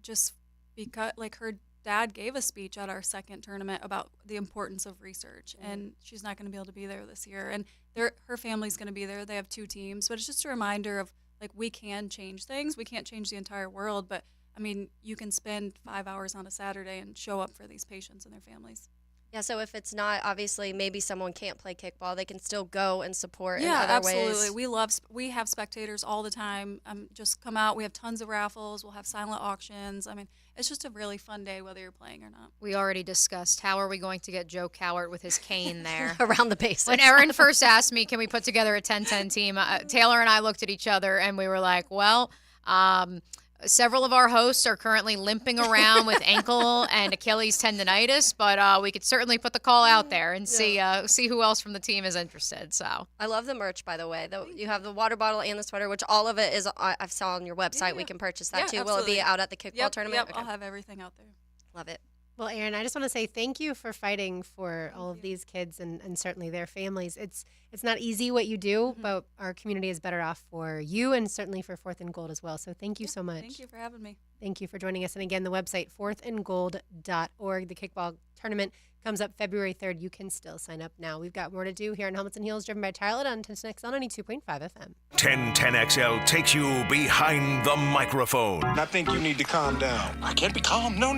Just because, like, her dad gave a speech at our second tournament about the importance of research, and she's not going to be able to be there this year. And her family's going to be there. They have 2 teams, but it's just a reminder of, like, we can change things. We can't change the entire world, but, I mean, you can spend 5 hours on a Saturday and show up for these patients and their families. Yeah, so if it's not, obviously, maybe someone can't play kickball, they can still go and support in Yeah, other absolutely. ways. We have spectators all the time. Just come out. We have tons of raffles. We'll have silent auctions. I mean, it's just a really fun day, whether you're playing or not. We already discussed how are we going to get Joe Cowart with his cane there around the bases. When Erin first asked me, can we put together a 10-10 team, Taylor and I looked at each other and we were like, well, several of our hosts are currently limping around with ankle and Achilles tendonitis, but we could certainly put the call out there and see who else from the team is interested. So I love the merch, by the way. You have the water bottle and the sweater, which all of it is. I've saw on your website. We can purchase that too. Absolutely. Will it be out at the kickball tournament? Yep, Okay. I'll have everything out there. Love it. Well, Erin, I just want to say thank you for fighting for all of these kids and certainly their families. It's not easy what you do, but our community is better off for you and certainly for Fourth and Gold as well. So thank you so much. Thank you for having me. Thank you for joining us. And again, the website, fourthandgold.org. The kickball tournament comes up February 3rd. You can still sign up now. We've got more to do here on Helmets and Heels, driven by Tyler on 1010XL 92.5 FM. 1010XL takes you behind the microphone. I think you need to calm down. I can't be calm. No.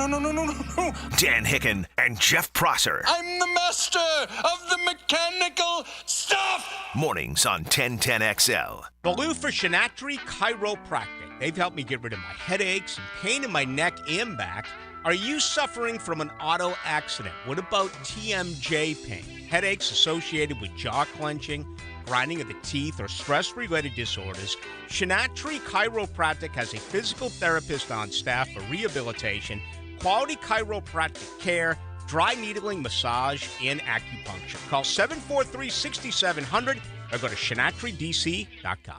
Dan Hicken and Jeff Prosser. I'm the master of the mechanical stuff! Mornings on 1010XL. Baloo for Shinatri Chiropractic. They've helped me get rid of my headaches and pain in my neck and back. Are you suffering from an auto accident? What about TMJ pain? Headaches associated with jaw clenching, grinding of the teeth, or stress-related disorders? Shinatri Chiropractic has a physical therapist on staff for rehabilitation, quality chiropractic care, dry needling, massage, and acupuncture. Call 743-6700 or go to shinatridc.com.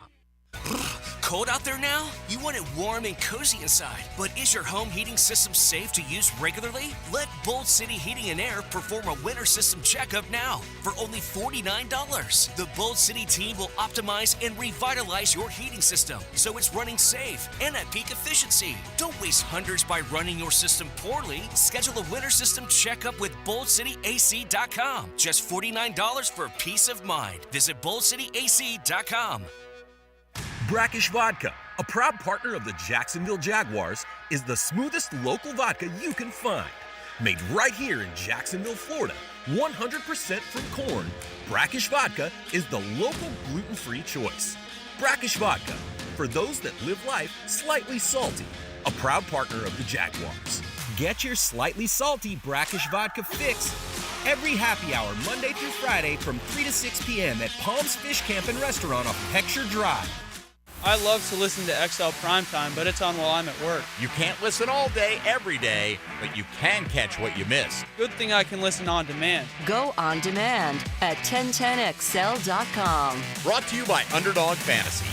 Cold out there now? You want it warm and cozy inside, but is your home heating system safe to use regularly? Let Bold City Heating and Air perform a winter system checkup now for only $49. The Bold City team will optimize and revitalize your heating system so it's running safe and at peak efficiency. Don't waste hundreds by running your system poorly. Schedule a winter system checkup with BoldCityAC.com. Just $49 for peace of mind. Visit BoldCityAC.com. Brackish Vodka, a proud partner of the Jacksonville Jaguars, is the smoothest local vodka you can find. made right here in Jacksonville, Florida. 100% from corn, Brackish Vodka is the local gluten-free choice. Brackish Vodka, for those that live life slightly salty. A proud partner of the Jaguars. Get your slightly salty Brackish Vodka fix every happy hour, Monday through Friday from 3 to 6 p.m. at Palms Fish Camp and Restaurant off Heckscher Drive. I love to listen to XL Primetime, but it's on while I'm at work. You can't listen all day, every day, but you can catch what you missed. Good thing I can listen on demand. Go on demand at 1010XL.com. Brought to you by Underdog Fantasy.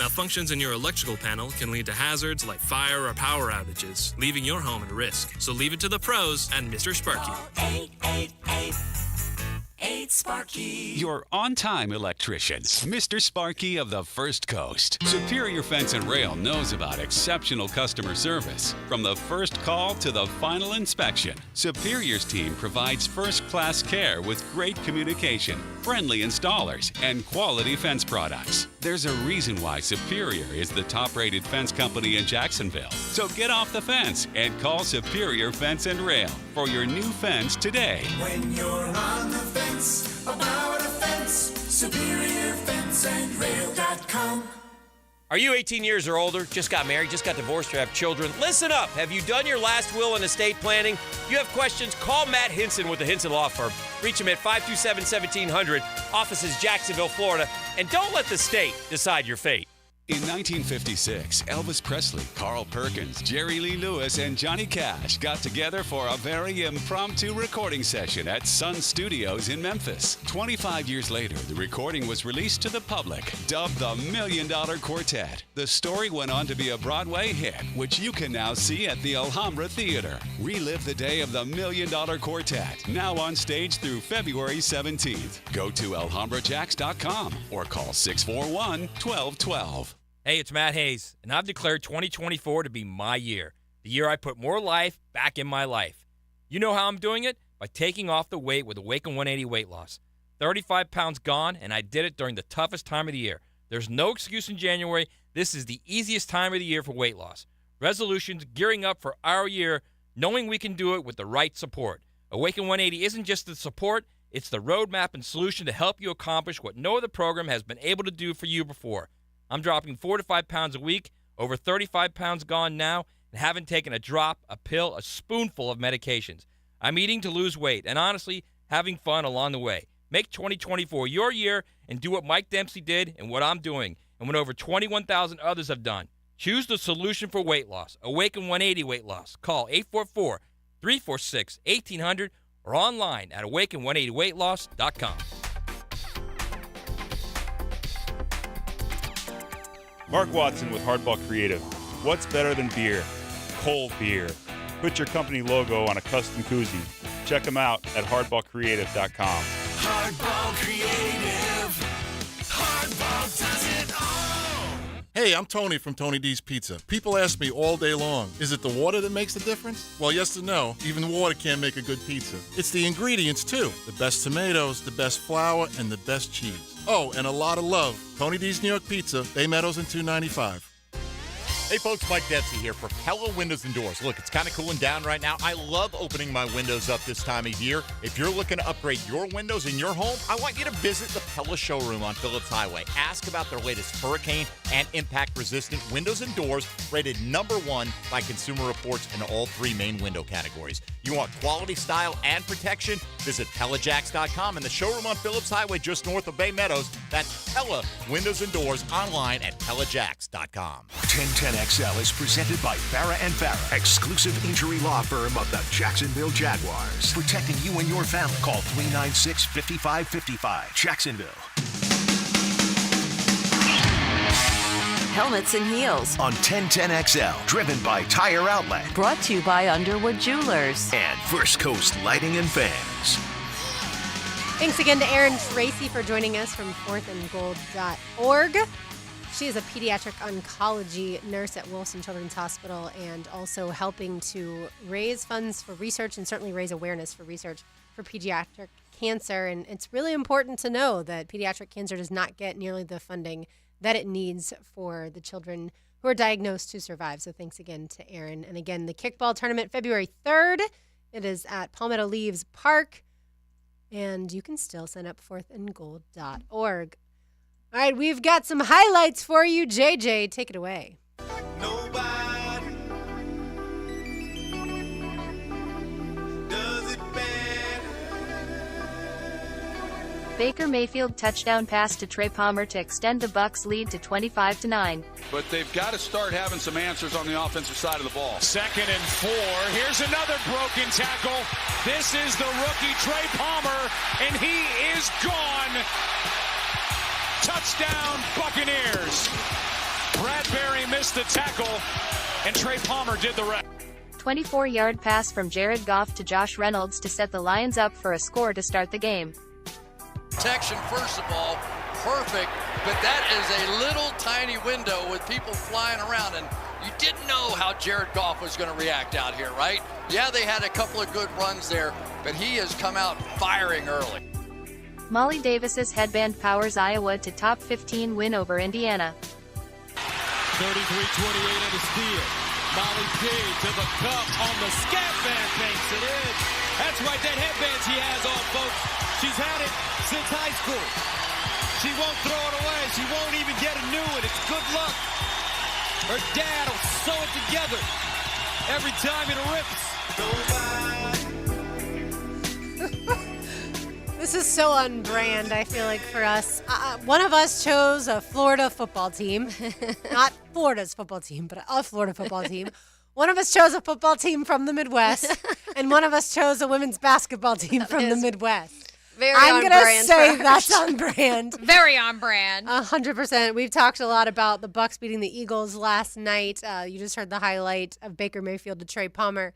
Malfunctions in your electrical panel can lead to hazards like fire or power outages, leaving your home at risk. So leave it to the pros and Mr. Sparky. 888-8 Your on-time electrician, Mr. Sparky of the First Coast. Superior Fence and Rail knows about exceptional customer service. From the first call to the final inspection, Superior's team provides first-class care with great communication, friendly installers, and quality fence products. There's a reason why Superior is the top-rated fence company in Jacksonville. So get off the fence and call Superior Fence and Rail for your new fence today. When you're on the fence, about a fence, SuperiorFenceandRail.com. Are you 18 years or older, just got married, just got divorced, or have children? Listen up. Have you done your last will and estate planning? You have questions? Call Matt Hinson with the Hinson Law Firm. Reach him at 527-1700. Office is Jacksonville, Florida. And don't let the state decide your fate. In 1956, Elvis Presley, Carl Perkins, Jerry Lee Lewis, and Johnny Cash got together for a very impromptu recording session at Sun Studios in Memphis. 25 years later, the recording was released to the public, dubbed the $1 Million Quartet. The story went on to be a Broadway hit, which you can now see at the Alhambra Theater. Relive the day of the $1 Million Quartet, now on stage through February 17th. Go to alhambrajax.com or call 641-1212. Hey, it's Matt Hayes, and I've declared 2024 to be my year, the year I put more life back in my life. You know how I'm doing it? By taking off the weight with Awaken 180 weight loss. 35 pounds gone, and I did it during the toughest time of the year. There's no excuse in January. This is the easiest time of the year for weight loss. Resolutions, gearing up for our year, knowing we can do it with the right support. Awaken 180 isn't just the support, it's the roadmap and solution to help you accomplish what no other program has been able to do for you before. I'm dropping 4 to 5 pounds a week, over 35 pounds gone now, and haven't taken a drop, a pill, a spoonful of medications. I'm eating to lose weight, and honestly, having fun along the way. Make 2024 your year and do what Mike Dempsey did and what I'm doing, and what over 21,000 others have done. Choose the solution for weight loss. Awaken 180 weight loss. Call 844-346-1800 or online at awaken180weightloss.com. Mark Watson with Hardball Creative. What's better than beer? Cold beer. Put your company logo on a custom koozie. Check them out at hardballcreative.com. Hardball Creative. Hardball does it all. Hey, I'm Tony from Tony D's Pizza. People ask me all day long, is it the water that makes the difference? Well, yes and no. Even water can't make a good pizza. It's the ingredients, too. The best tomatoes, the best flour, and the best cheese. Oh, and a lot of love. Tony D's New York Pizza, Bay Meadows and 295. Hey folks, Mike Dempsey here for Pella Windows and Doors. Look, it's kind of cooling down right now. I love opening my windows up this time of year. If you're looking to upgrade your windows in your home, I want you to visit the Pella showroom on Phillips Highway. Ask about their latest hurricane and impact-resistant windows and doors, rated #1 by Consumer Reports in all 3 main window categories. You want quality, style, and protection? Visit PellaJax.com and the showroom on Phillips Highway just north of Bay Meadows. That's Pella Windows and Doors online at PellaJax.com. 1010XL is presented by Farah and Farah, exclusive injury law firm of the Jacksonville Jaguars. Protecting you and your family. Call 396-5555. Jacksonville. Helmets and Heels On 1010XL, driven by Tire Outlet. brought to you by Underwood Jewelers. And First Coast Lighting and Fans. Thanks again to Erin Tracy for joining us from fourthandgold.org. She is a pediatric oncology nurse at Wilson Children's Hospital and also helping to raise funds for research and certainly raise awareness for research for pediatric cancer. And it's really important to know that pediatric cancer does not get nearly the funding that it needs for the children who are diagnosed to survive. So thanks again to Erin. And again, the kickball tournament February 3rd It is at Palmetto Leaves Park, and you can still sign up fourthandgold.org. All right, we've got some highlights for you. JJ, take it away. Baker Mayfield touchdown pass to Trey Palmer to extend the Bucs lead to 25-9. But they've got to start having some answers on the offensive side of the ball. 2nd and 4. Here's another broken tackle. This is the rookie Trey Palmer, and he is gone. Touchdown, Buccaneers. Bradbury missed the tackle, and Trey Palmer did the rest. 24-yard pass from Jared Goff to Josh Reynolds to set the Lions up for a score to start the game. Protection, first of all, perfect, but that is a little tiny window with people flying around, and you didn't know how Jared Goff was going to react out here, right? Yeah, they had a couple of good runs there, but he has come out firing early. Molly Davis's headband powers Iowa to top 15 win over Indiana. 33-28 at the steal. Molly D to the cup on the scat band, thinks it is. That's right, that headband she has on, folks. She's had it since high school. She won't throw it away. She won't even get a new one. It's good luck. Her dad will sew it together every time it rips. This is so on brand, I feel like, for us. One of us chose a Florida football team. Not Florida's football team, but a Florida football team. One of us chose a football team from the Midwest, and one of us chose a women's basketball team from the Midwest. I'm going to say that's on brand. Very on brand. 100%. We've talked a lot about the Bucs beating the Eagles last night. You just heard the highlight of Baker Mayfield to Trey Palmer.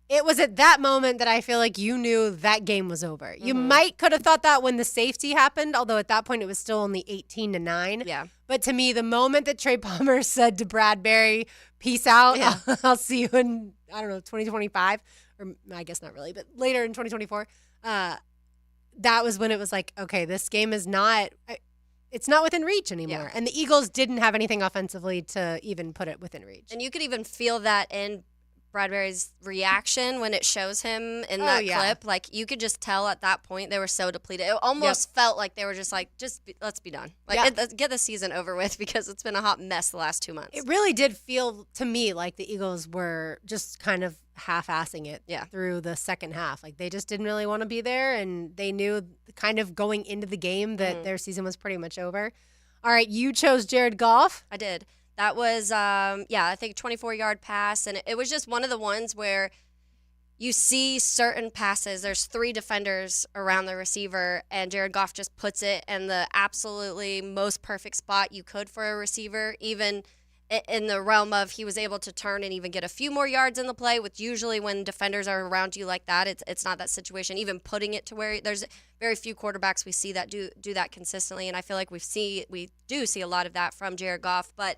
It was at that moment that I feel like you knew that game was over. Mm-hmm. You could have thought that when the safety happened, although at that point it was still only 18-9. Yeah. But to me, the moment that Trey Palmer said to Bradbury, peace out, Yeah. I'll see you in, 2025, or I guess not really, but later in 2024, that was when it was like, okay, this game is not, it's not within reach anymore. Yeah. And the Eagles didn't have anything offensively to even put it within reach. And you could even feel that in Bradbury's reaction when it shows him in that clip. Like, you could just tell at that point they were so depleted. It almost felt like they were just like, let's be done. Like, get the season over with, because it's been a hot mess the last 2 months. It really did feel to me like the Eagles were just kind of half-assing it through the second half. Like, they just didn't really want to be there, and they knew kind of going into the game that their season was pretty much over. All right, you chose Jared Goff. I did. That was, I think 24-yard pass, and it was just one of the ones where you see certain passes. There's 3 defenders around the receiver, and Jared Goff just puts it in the absolutely most perfect spot you could for a receiver, even in the realm of he was able to turn and even get a few more yards in the play, which usually when defenders are around you like that, it's not that situation. Even putting it to where there's very few quarterbacks we see that do that consistently, and I feel like we do see a lot of that from Jared Goff, but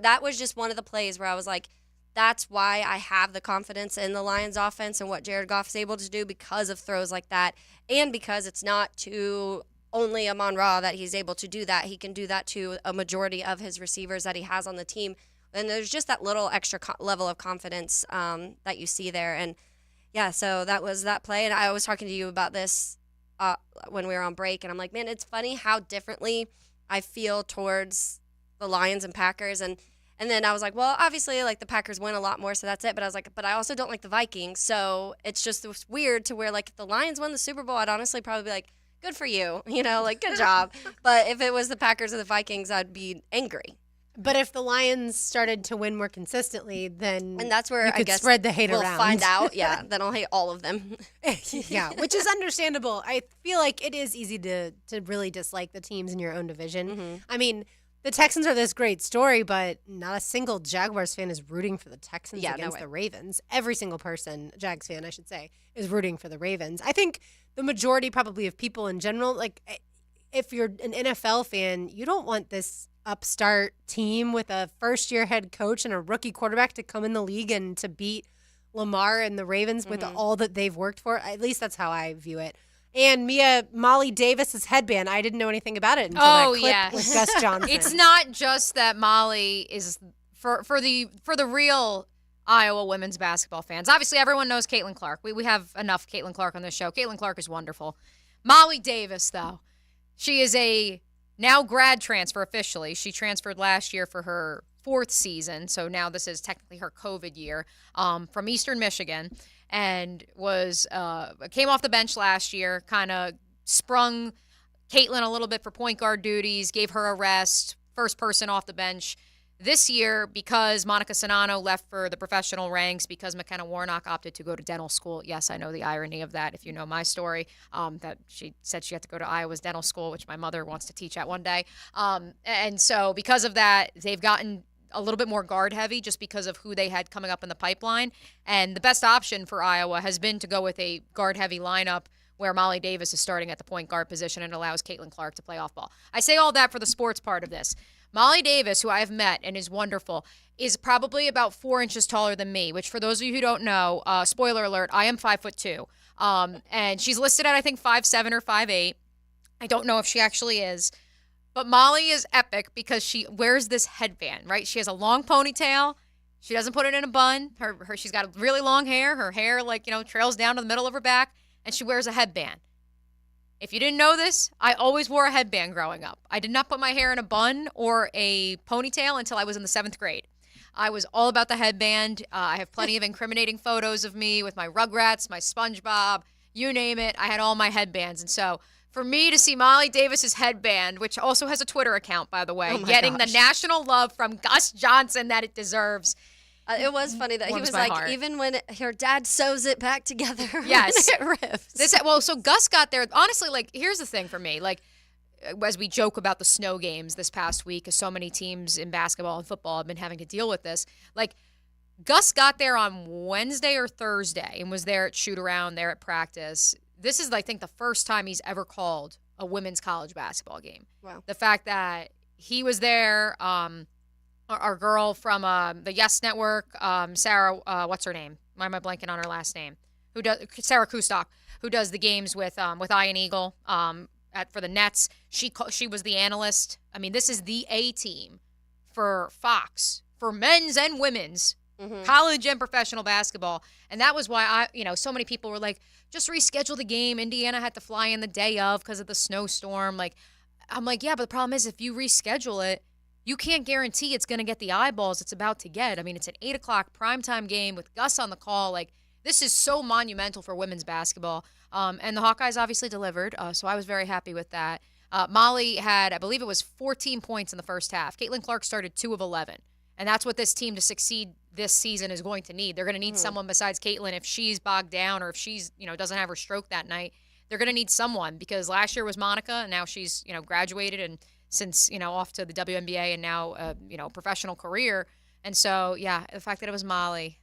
that was just one of the plays where I was like, that's why I have the confidence in the Lions offense and what Jared Goff's able to do, because of throws like that, and because it's not to only Amon-Ra that he's able to do that. He can do that to a majority of his receivers that he has on the team. And there's just that little extra level of confidence that you see there. And, so that was that play. And I was talking to you about this when we were on break, and I'm like, man, it's funny how differently I feel towards the Lions and Packers, and then I was like, well, obviously, like, the Packers win a lot more, so that's it. But I was like, but I also don't like the Vikings, so it's just weird to where, like, if the Lions won the Super Bowl, I'd honestly probably be like, good for you, like, good job. But if it was the Packers or the Vikings, I'd be angry. But if the Lions started to win more consistently, then and that's where you could I guess spread the hate we'll around. Find out, then I'll hate all of them. Which is understandable. I feel like it is easy to really dislike the teams in your own division. Mm-hmm. I mean, the Texans are this great story, but not a single Jaguars fan is rooting for the Texans against the Ravens. Every single person, Jags fan, I should say, is rooting for the Ravens. I think the majority probably of people in general, like, if you're an NFL fan, you don't want this upstart team with a first-year head coach and a rookie quarterback to come in the league and to beat Lamar and the Ravens with all that they've worked for. At least that's how I view it. And Molly Davis's headband, I didn't know anything about it until that clip with Gus Johnson. It's not just that Molly is for the real Iowa women's basketball fans. Obviously, everyone knows Caitlin Clark. We have enough Caitlin Clark on this show. Caitlin Clark is wonderful. Molly Davis, though, she is a now grad transfer officially. She transferred last year for her 4th season, so now this is technically her COVID year, from Eastern Michigan, and was came off the bench last year, kind of sprung Caitlin a little bit for point guard duties, gave her a rest, first person off the bench. This year, because Monica Sonano left for the professional ranks, because McKenna Warnock opted to go to dental school. Yes, I know the irony of that, if you know my story, that she said she had to go to Iowa's dental school, which my mother wants to teach at one day. And so because of that, they've gotten a little bit more guard heavy just because of who they had coming up in the pipeline. And the best option for Iowa has been to go with a guard heavy lineup where Molly Davis is starting at the point guard position and allows Caitlin Clark to play off ball. I say all that for the sports part of this. Molly Davis, who I have met and is wonderful, is probably about 4 inches taller than me, which for those of you who don't know, spoiler alert, I am 5'2". And she's listed at, I think, 5'7" or 5'8". I don't know if she actually is. But Molly is epic because she wears this headband, right? She has a long ponytail. She doesn't put it in a bun. She's got really long hair. Her hair, trails down to the middle of her back, and she wears a headband. If you didn't know this, I always wore a headband growing up. I did not put my hair in a bun or a ponytail until I was in the 7th grade. I was all about the headband. I have plenty of incriminating photos of me with my Rugrats, my SpongeBob, you name it. I had all my headbands. And so for me to see Molly Davis's headband, which also has a Twitter account, by the way, getting the national love from Gus Johnson that it deserves. It was funny that he was like, heart. even when her dad sews it back together, yes, it rips. So Gus got there. Honestly, here's the thing for me. As we joke about the snow games this past week, because so many teams in basketball and football have been having to deal with this. Gus got there on Wednesday or Thursday and was there at shoot around, there at practice. This is, I think, the first time he's ever called a women's college basketball game. Wow. The fact that he was there, our girl from the Yes Network, Sarah, what's her name? Why am I blanking on her last name? Sarah Kustok, who does the games with Ian Eagle for the Nets. She was the analyst. I mean, this is the A team for Fox, for men's and women's college and professional basketball. And that was why so many people were like, just reschedule the game. Indiana had to fly in the day of because of the snowstorm. I'm like, yeah, but the problem is if you reschedule it, you can't guarantee it's going to get the eyeballs it's about to get. I mean, it's an 8 o'clock primetime game with Gus on the call. This is so monumental for women's basketball. And the Hawkeyes obviously delivered, so I was very happy with that. Molly had, I believe it was 14 points in the first half. Caitlin Clark started 2 of 11. And that's what this team to succeed this season is going to need. They're going to need someone besides Caitlin if she's bogged down or if she's, doesn't have her stroke that night. They're going to need someone because last year was Monica, and now she's, graduated and since, off to the WNBA and now, professional career. And so, yeah, the fact that it was Molly,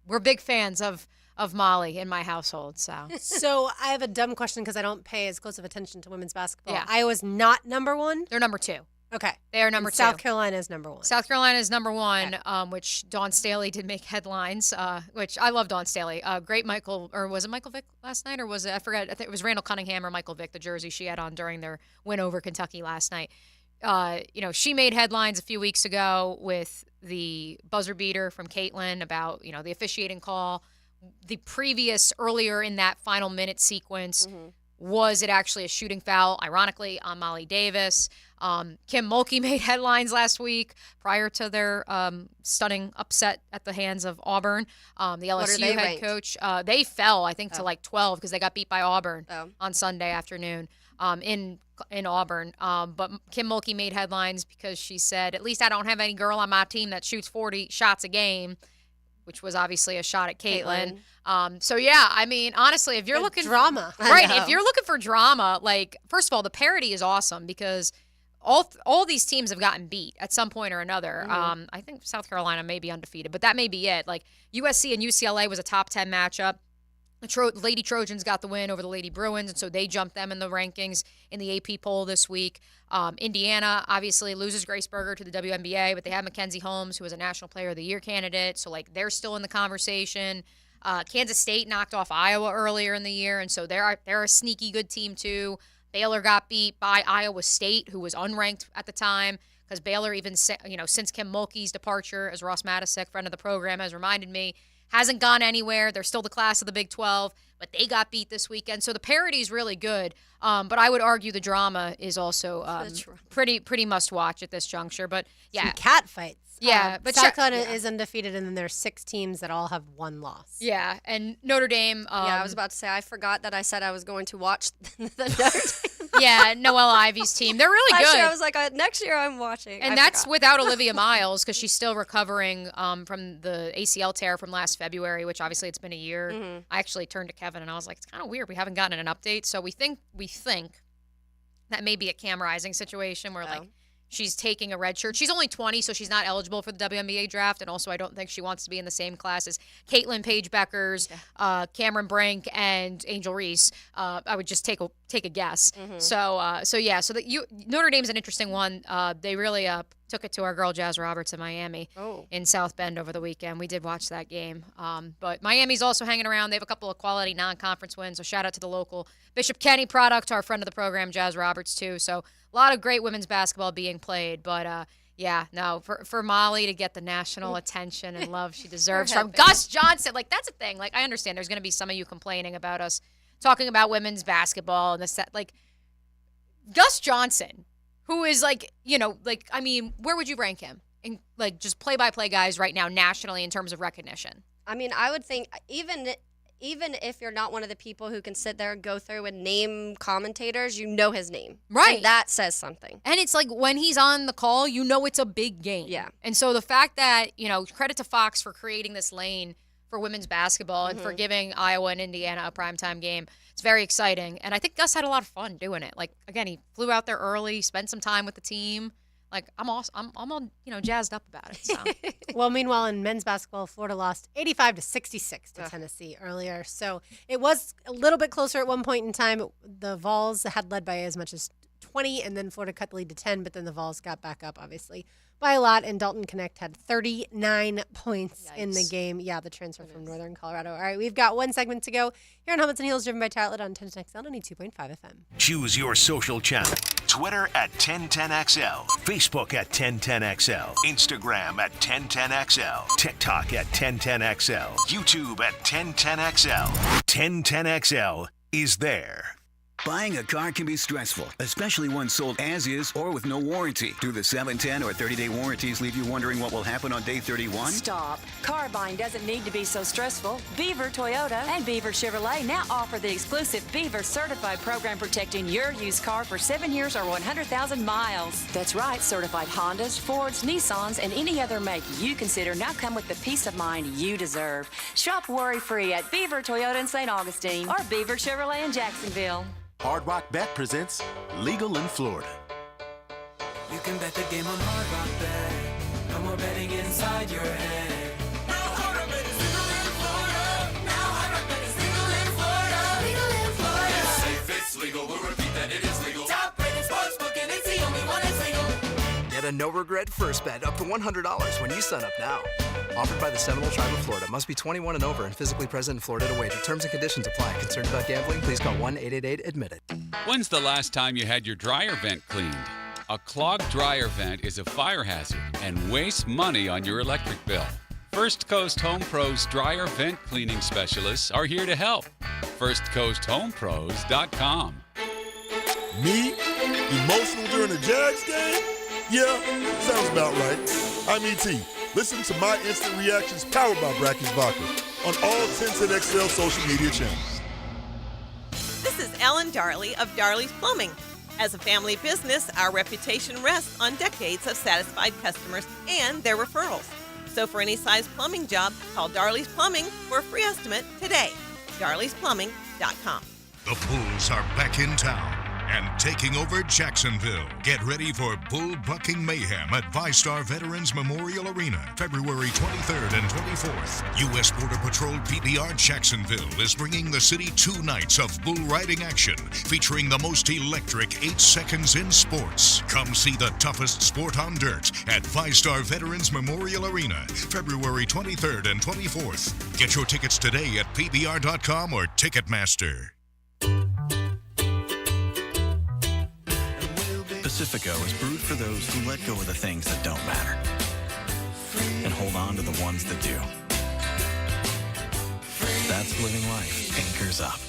we're big fans of Molly in my household. So I have a dumb question because I don't pay as close of attention to women's basketball. Yeah. Iowa's not number 1? They're number 2. Okay. They are number 2. South Carolina is number 1. South Carolina is number 1, which Dawn Staley did make headlines, which I love Dawn Staley. Great was it Michael Vick last night or was it, I forget, I think it was Randall Cunningham or Michael Vick, the jersey she had on during their win over Kentucky last night. She made headlines a few weeks ago with the buzzer beater from Caitlin about, the officiating call. The earlier in that final minute sequence, was it actually a shooting foul, ironically, on Molly Davis? Kim Mulkey made headlines last week prior to their stunning upset at the hands of Auburn. The LSU head coach, they fell, I think, to 12 because they got beat by Auburn on Sunday afternoon in Auburn. But Kim Mulkey made headlines because she said, at least I don't have any girl on my team that shoots 40 shots a game, which was obviously a shot at Caitlin. So, yeah, I mean, honestly, if you're looking drama. Right, if you're looking for drama, first of all, the parity is awesome because all these teams have gotten beat at some point or another. I think South Carolina may be undefeated, but that may be it. USC and UCLA was a top 10 matchup. The Lady Trojans got the win over the Lady Bruins, and so they jumped them in the rankings in the AP poll this week. Indiana obviously loses Grace Berger to the WNBA, but they have Mackenzie Holmes, who was a National Player of the Year candidate, so they're still in the conversation. Kansas State knocked off Iowa earlier in the year, and so they're a sneaky good team too. Baylor got beat by Iowa State, who was unranked at the time, because Baylor, even since Kim Mulkey's departure, as Ross Matisic, friend of the program, has reminded me, hasn't gone anywhere. They're still the class of the Big 12, but they got beat this weekend. So the parity is really good. But I would argue the drama is also pretty must watch at this juncture. But yeah, some cat fights. Yeah, but South Carolina is undefeated, and then there's 6 teams that all have 1 loss. Yeah, and Notre Dame. I was about to say, I forgot that I said I was going to watch the Notre Dame. Yeah, Noelle Ivy's team. They're really good. Last year I was like, next year I'm watching. And that's without Olivia Miles, because she's still recovering from the ACL tear from last February, which obviously it's been a year. Mm-hmm. I actually turned to Kevin and I was like, it's kind of weird. We haven't gotten an update. So we think that may be a Cam Rising situation where like she's taking a red shirt. She's only 20, so she's not eligible for the WNBA draft. And also, I don't think she wants to be in the same class as Caitlin Paige Beckers, Cameron Brink, and Angel Reese. I would just take a guess. Mm-hmm. So Notre Dame's an interesting one. They really took it to our girl Jazz Roberts in Miami in South Bend over the weekend. We did watch that game. But Miami's also hanging around. They have a couple of quality non-conference wins. So shout out to the local Bishop Kenny product, our friend of the program, Jazz Roberts, too. So a lot of great women's basketball being played. But, for Molly to get the national attention and love she deserves from Gus Johnson. Like, that's a thing. Like, I understand there's going to be some of you complaining about us talking about women's basketball and Gus Johnson, who is where would you rank him in just play-by-play guys right now nationally in terms of recognition? I mean, I would think even if you're not one of the people who can sit there and go through and name commentators, you know his name. Right. And that says something. And it's like when he's on the call, you know it's a big game. Yeah. And so the fact that, credit to Fox for creating this lane for women's basketball and for giving Iowa and Indiana a primetime game, it's very exciting. And I think Gus had a lot of fun doing it. Like, again, he flew out there early, spent some time with the team. Like, I'm all jazzed up about it. So. Well, meanwhile, in men's basketball, Florida lost 85-66 to Tennessee earlier. So it was a little bit closer at one point in time. The Vols had led by as much as 20, and then Florida cut the lead to 10, but then the Vols got back up, obviously, by a lot, and Dalton Connect had 39 points in the game. Yeah, the transfer from Northern Colorado. All right, we've got one segment to go here on Helmets and Heels, driven by Tarlet on 1010XL 92.5 FM. Choose your social channel. Twitter at 1010XL, Facebook at 1010XL, Instagram at 1010XL, TikTok at 1010XL, YouTube at 1010XL. 1010XL is there. Buying a car can be stressful, especially one sold as is or with no warranty. Do the 7, 10, or 30-day warranties leave you wondering what will happen on day 31? Stop. Car buying doesn't need to be so stressful. Beaver Toyota and Beaver Chevrolet now offer the exclusive Beaver Certified program protecting your used car for 7 years or 100,000 miles. That's right, certified Hondas, Fords, Nissans, and any other make you consider now come with the peace of mind you deserve. Shop worry-free at Beaver Toyota in St. Augustine or Beaver Chevrolet in Jacksonville. Hard Rock Bet presents Legal in Florida. You can bet the game on Hard Rock Bet. No more betting inside your head. Now Hard Rock Bet is legal in Florida. Now Hard Rock Bet is legal in Florida. Legal in Florida. It's safe, it's legal. We'll repeat that it is legal. Top rated sportsbook and it's the only one that's legal. Get a no-regret first bet up to $100 when you sign up now. Offered by the Seminole Tribe of Florida. Must be 21 and over and physically present in Florida to wager. Terms and conditions apply. Concerned about gambling? Please call 1-888-ADMIT-IT. When's the last time you had your dryer vent cleaned? A clogged dryer vent is a fire hazard and wastes money on your electric bill. First Coast Home Pros dryer vent cleaning specialists are here to help. FirstCoastHomePros.com. Me? Emotional during a Jags game? Yeah, sounds about right. I'm E.T. Listen to my instant reactions powered by Brackish Vodka on all 1010XL social media channels. This is Ellen Darley of Darley's Plumbing. As a family business, our reputation rests on decades of satisfied customers and their referrals. So for any size plumbing job, call Darley's Plumbing for a free estimate today. Darley'sPlumbing.com. The Bulls are back in town and taking over Jacksonville. Get ready for bull bucking mayhem at VyStar Veterans Memorial Arena, February 23rd and 24th. U.S. Border Patrol PBR Jacksonville is bringing the city 2 nights of bull riding action, featuring the most electric 8 seconds in sports. Come see the toughest sport on dirt at VyStar Veterans Memorial Arena, February 23rd and 24th. Get your tickets today at PBR.com or Ticketmaster. The Pacifico is brewed for those who let go of the things that don't matter and hold on to the ones that do. That's living life anchors up.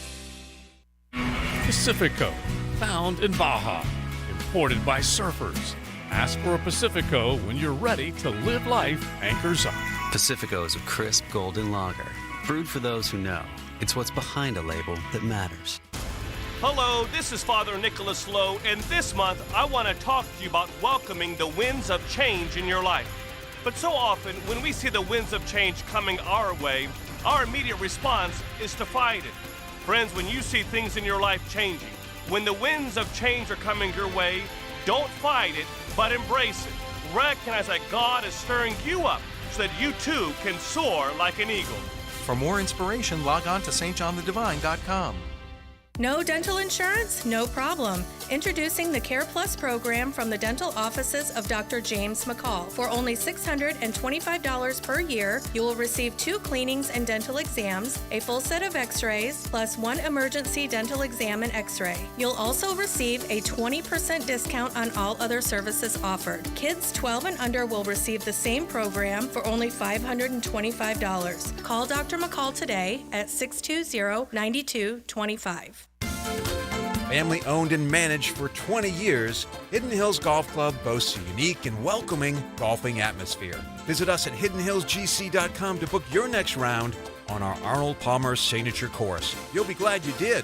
Pacifico, found in Baja, imported by surfers. Ask for a Pacifico when you're ready to live life anchors up. Pacifico is a crisp golden lager, brewed for those who know. It's what's behind a label that matters. Hello, this is Father Nicholas Lowe, and this month I want to talk to you about welcoming the winds of change in your life. But so often, when we see the winds of change coming our way, our immediate response is to fight it. Friends, when you see things in your life changing, when the winds of change are coming your way, don't fight it, but embrace it. Recognize that God is stirring you up so that you too can soar like an eagle. For more inspiration, log on to stjohnthedivine.com. No dental insurance? No problem. Introducing the Care Plus program from the dental offices of Dr. James McCall. For only $625 per year, you will receive 2 cleanings and dental exams, a full set of x-rays, plus 1 emergency dental exam and x-ray. You'll also receive a 20% discount on all other services offered. Kids 12 and under will receive the same program for only $525. Call Dr. McCall today at 620-9225. Family owned and managed for 20 years, Hidden Hills Golf Club boasts a unique and welcoming golfing atmosphere. Visit us at hiddenhillsgc.com to book your next round on our Arnold Palmer signature course. You'll be glad you did.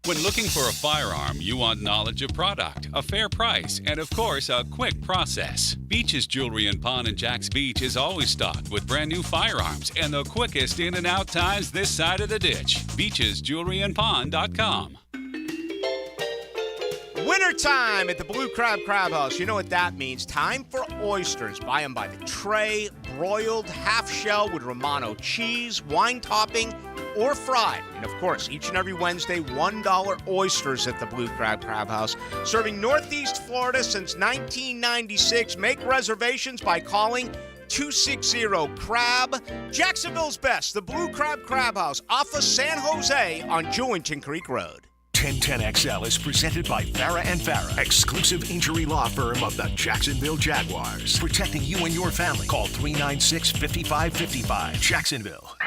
When looking for a firearm, you want knowledge of product, a fair price, and of course, a quick process. Beach's Jewelry and Pawn in Jack's Beach is always stocked with brand new firearms and the quickest in and out times this side of the ditch. BeachesJewelryandPawn.com. Wintertime at the Blue Crab Crab House. You know what that means. Time for oysters. Buy them by the tray, broiled, half shell with Romano cheese, wine topping, or fried. And of course, each and every Wednesday, $1 oysters at the Blue Crab Crab House. Serving Northeast Florida since 1996. Make reservations by calling 260-CRAB. Jacksonville's best, the Blue Crab Crab House, off of San Jose on Jewington Creek Road. 1010XL is presented by Farah and Farah, exclusive injury law firm of the Jacksonville Jaguars. Protecting you and your family. Call 396-5555. Jacksonville.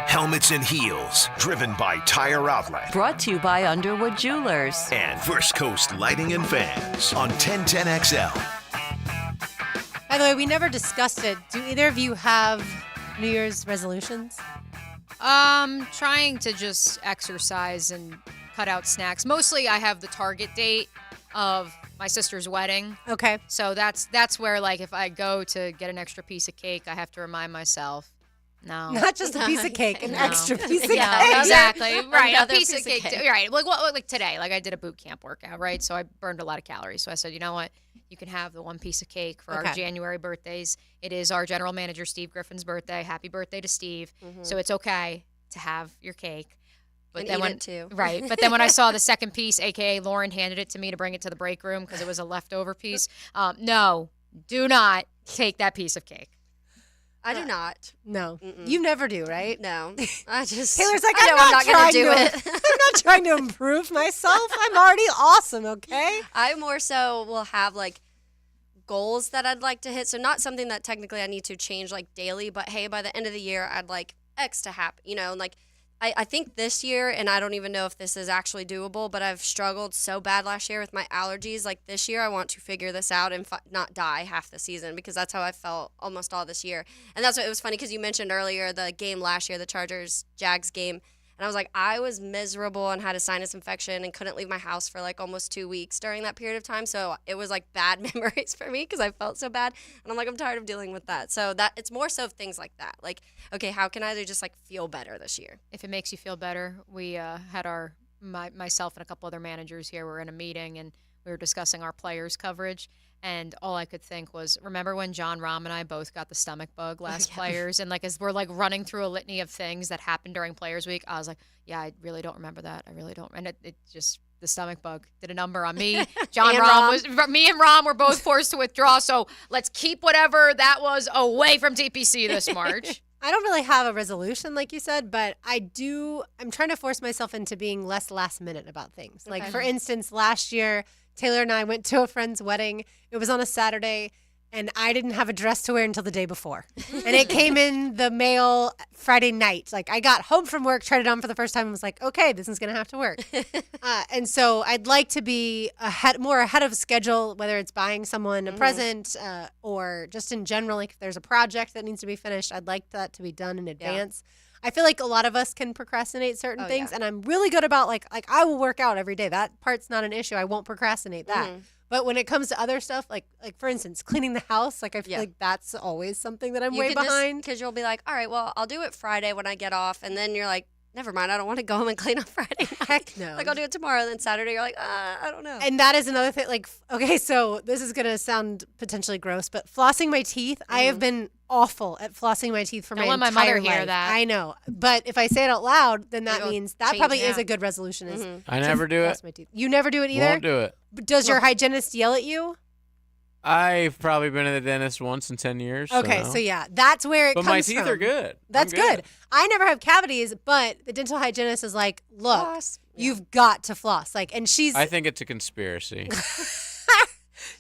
Helmets and Heels, driven by Tire Outlet. Brought to you by Underwood Jewelers. And First Coast Lighting and Fans on 1010XL. By the way, we never discussed it. Do either of you have New Year's resolutions? Trying to just exercise and cut out snacks. Mostly I have the target date of my sister's wedding. Okay. So that's where, like, if I go to get an extra piece of cake, I have to remind myself, no. Not just a piece of cake, an extra piece of cake. Exactly. Right. Another A piece of piece cake. of cake. Right. Like today, like I did a boot camp workout, right? So I burned a lot of calories. So I said, you know what? You can have the one piece of cake for our January birthdays. It is our general manager, Steve Griffin's birthday. Happy birthday to Steve. Mm-hmm. So it's okay to have your cake. But And then eat when, it too. Right. But then when I saw the second piece, a.k.a. Lauren handed it to me to bring it to the break room because it was a leftover piece. No, do not take that piece of cake. I do not. No. Mm-mm. You never do, right? No. I just. Taylor's like, I know I'm not trying going to do it. I'm not trying to improve myself. I'm already awesome, okay? I more so will have like goals that I'd like to hit. So not something that technically I need to change like daily, but hey, by the end of the year, I'd like X to happen. You know, and like I think this year, and I don't even know if this is actually doable, but I've struggled so bad last year with my allergies. Like this year, I want to figure this out and not die half the season because that's how I felt almost all this year. And that's what it was funny because you mentioned earlier the game last year, the Chargers-Jags game. And I was like, I was miserable and had a sinus infection and couldn't leave my house for like almost 2 weeks during that period of time. So it was like bad memories for me because I felt so bad. And I'm like, I'm tired of dealing with that. So that it's more so things like that. Like, okay, how can I just like feel better this year? If it makes you feel better, we had myself and a couple other managers here were in a meeting and we were discussing our players coverage. And all I could think was, remember when John Rahm and I both got the stomach bug last Players? And like as we're like running through a litany of things that happened during Players Week, I was like, yeah, I really don't remember that. I really don't. And it just, the stomach bug did a number on me. John me and Rahm were both forced to withdraw. So let's keep whatever that was away from TPC this March. I don't really have a resolution, like you said, but I'm trying to force myself into being less last minute about things. Like, for instance, last year, Taylor and I went to a friend's wedding. It was on a Saturday, and I didn't have a dress to wear until the day before. And it came in the mail Friday night. Like, I got home from work, tried it on for the first time, and was like, okay, this is going to have to work. And so I'd like to be more ahead of schedule, whether it's buying someone a present or just in general, like if there's a project that needs to be finished, I'd like that to be done in advance. I feel like a lot of us can procrastinate certain things, and I'm really good about, like I will work out every day. That part's not an issue. I won't procrastinate that. But when it comes to other stuff, like for instance, cleaning the house, like I feel like that's always something that I'm way behind. Because you'll be like, all right, well, I'll do it Friday when I get off. And then you're like, never mind, I don't want to go home and clean on Friday night. Heck no. Like, I'll do it tomorrow. And then Saturday, you're like, I don't know. And that is another thing. Like, okay, so this is going to sound potentially gross, but flossing my teeth, I have been awful at flossing my teeth for Don't my let my entire mother hear life. that. I know. But if I say it out loud, then that It'll means that change, probably yeah. is a good resolution. Is I to never do floss it. my teeth. You never do it either? Won't do it. Does your hygienist yell at you? I've probably been to the dentist once in 10 years. Okay, so yeah, that's where it But comes my teeth from. are good. That's I'm good. I never have cavities, but the dental hygienist is like, look, Floss. you've got to floss. Like, and I think it's a conspiracy.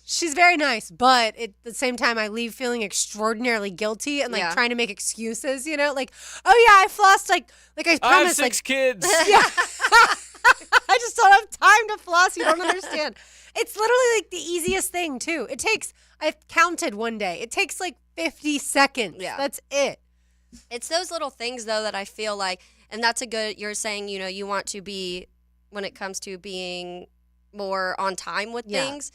she's very nice, but at the same time, I leave feeling extraordinarily guilty and like trying to make excuses. You know, like, oh yeah, I flossed. Like I I have promised. 6 kids. Yeah, I just don't have time to floss. You don't understand. It's literally like the easiest thing too. It takes. I've counted one day. It takes like 50 seconds. Yeah. That's it. It's those little things, though, that I feel like, and that's you're saying, you want to be, when it comes to being more on time with things.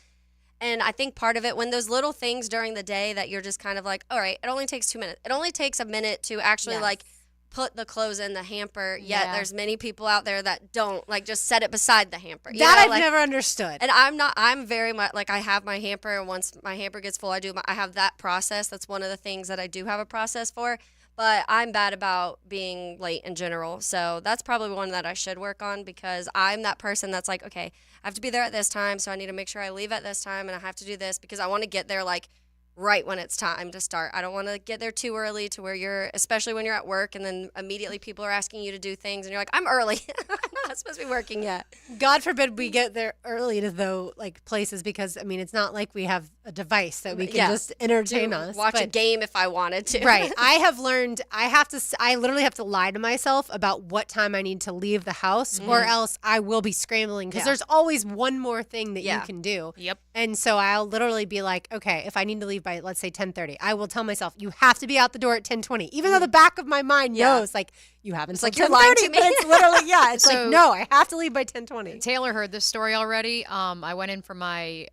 And I think part of it, when those little things during the day that you're just kind of like, all right, it only takes 2 minutes. It only takes a minute to actually like put the clothes in the hamper. Yet there's many people out there that don't, like, just set it beside the hamper. You That know, I've like- never understood. And I'm very much like, I have my hamper, and once my hamper gets full, I have that process. That's one of the things that I do have a process for. But I'm bad about being late in general. So that's probably one that I should work on, because I'm that person that's like, okay, I have to be there at this time, so I need to make sure I leave at this time, and I have to do this because I want to get there like right when it's time to start. I don't want to get there too early to where especially when you're at work, and then immediately people are asking you to do things, and you're like, I'm early. I'm not supposed to be working yet. God forbid we get there early to places, because I mean, it's not like we have a device that we can just entertain us. Watch a game if I wanted to. Right. I have learned I literally have to lie to myself about what time I need to leave the house, or else I will be scrambling, because there's always one more thing that you can do. Yep. And so I'll literally be like, okay, if I need to leave by, let's say 10:30, I will tell myself, you have to be out the door at 10:20, even though the back of my mind knows, like, you haven't. It's like, you're lying to me. But it's literally, it's So- like, no, I have to leave by 10:20. Taylor heard this story already. I went in for my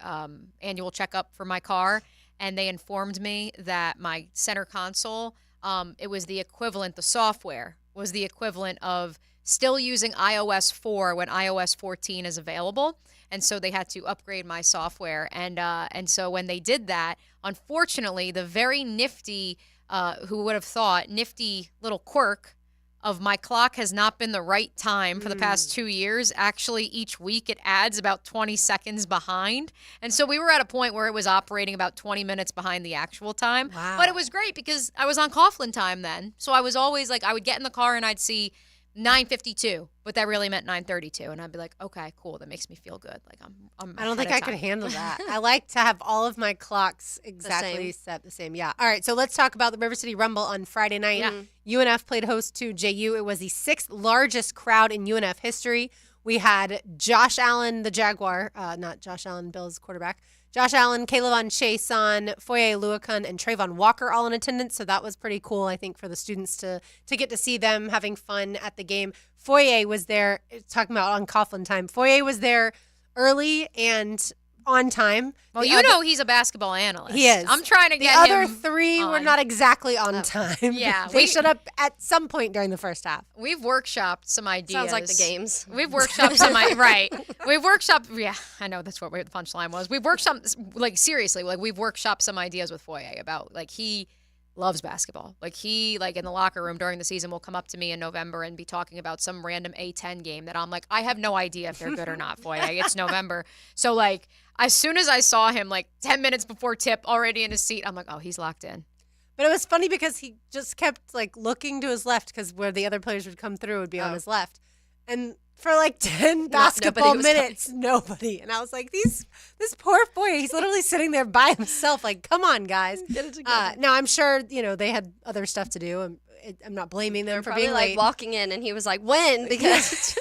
annual checkup for my car, and they informed me that my center console, it was the equivalent, the software was the equivalent of still using iOS 4 when iOS 14 is available. And so they had to upgrade my software. And so when they did that, unfortunately, the very nifty, who would have thought, nifty little quirk of my clock has not been the right time for the past 2 years. Actually, each week it adds about 20 seconds behind. And so we were at a point where it was operating about 20 minutes behind the actual time. Wow. But it was great because I was on Coughlin time then. So I was always like, I would get in the car and I'd see 9:52, but that really meant 9:32, and I'd be like, okay, cool, that makes me feel good. Like I'm I don't ahead think of I could time. handle that. I like to have all of my clocks exactly set the same. Yeah. All right. So let's talk about the River City Rumble on Friday night. UNF played host to JU. It was the 6th largest crowd in UNF history. We had Josh Allen, the Jaguar, not Josh Allen, Bills quarterback. Josh Allen, Caleb Chason, Foye Luakun, and Trayvon Walker all in attendance. So that was pretty cool, I think, for the students to get to see them having fun at the game. Foye was there, talking about on Coughlin time. Foye was there early and on time. Well, The you other- know he's a basketball analyst. He is. I'm trying to the get other him 3 were on. not exactly on time. Yeah, they showed up at some point during the first half. We've workshopped some ideas. Sounds like the games. We've workshopped some right. We've workshopped. Yeah, I know that's what the punchline was. We've workshopped, like, seriously, like, we've workshopped some ideas with Foye about, like, he loves basketball. Like, he, like, in the locker room during the season will come up to me in November and be talking about some random A10 game that I'm like, I have no idea if they're good or not, Foye. It's November. So, like, as soon as I saw him, like, 10 minutes before tip, already in his seat, I'm like, oh, he's locked in. But it was funny because he just kept like looking to his left because where the other players would come through would be on his left. And for like 10 basketball minutes, nobody. And I was like, this poor boy, he's literally sitting there by himself. Like, come on, guys. Get it together. Now, I'm sure, they had other stuff to do. I'm not blaming them for being late. Like walking in and he was like, when? Because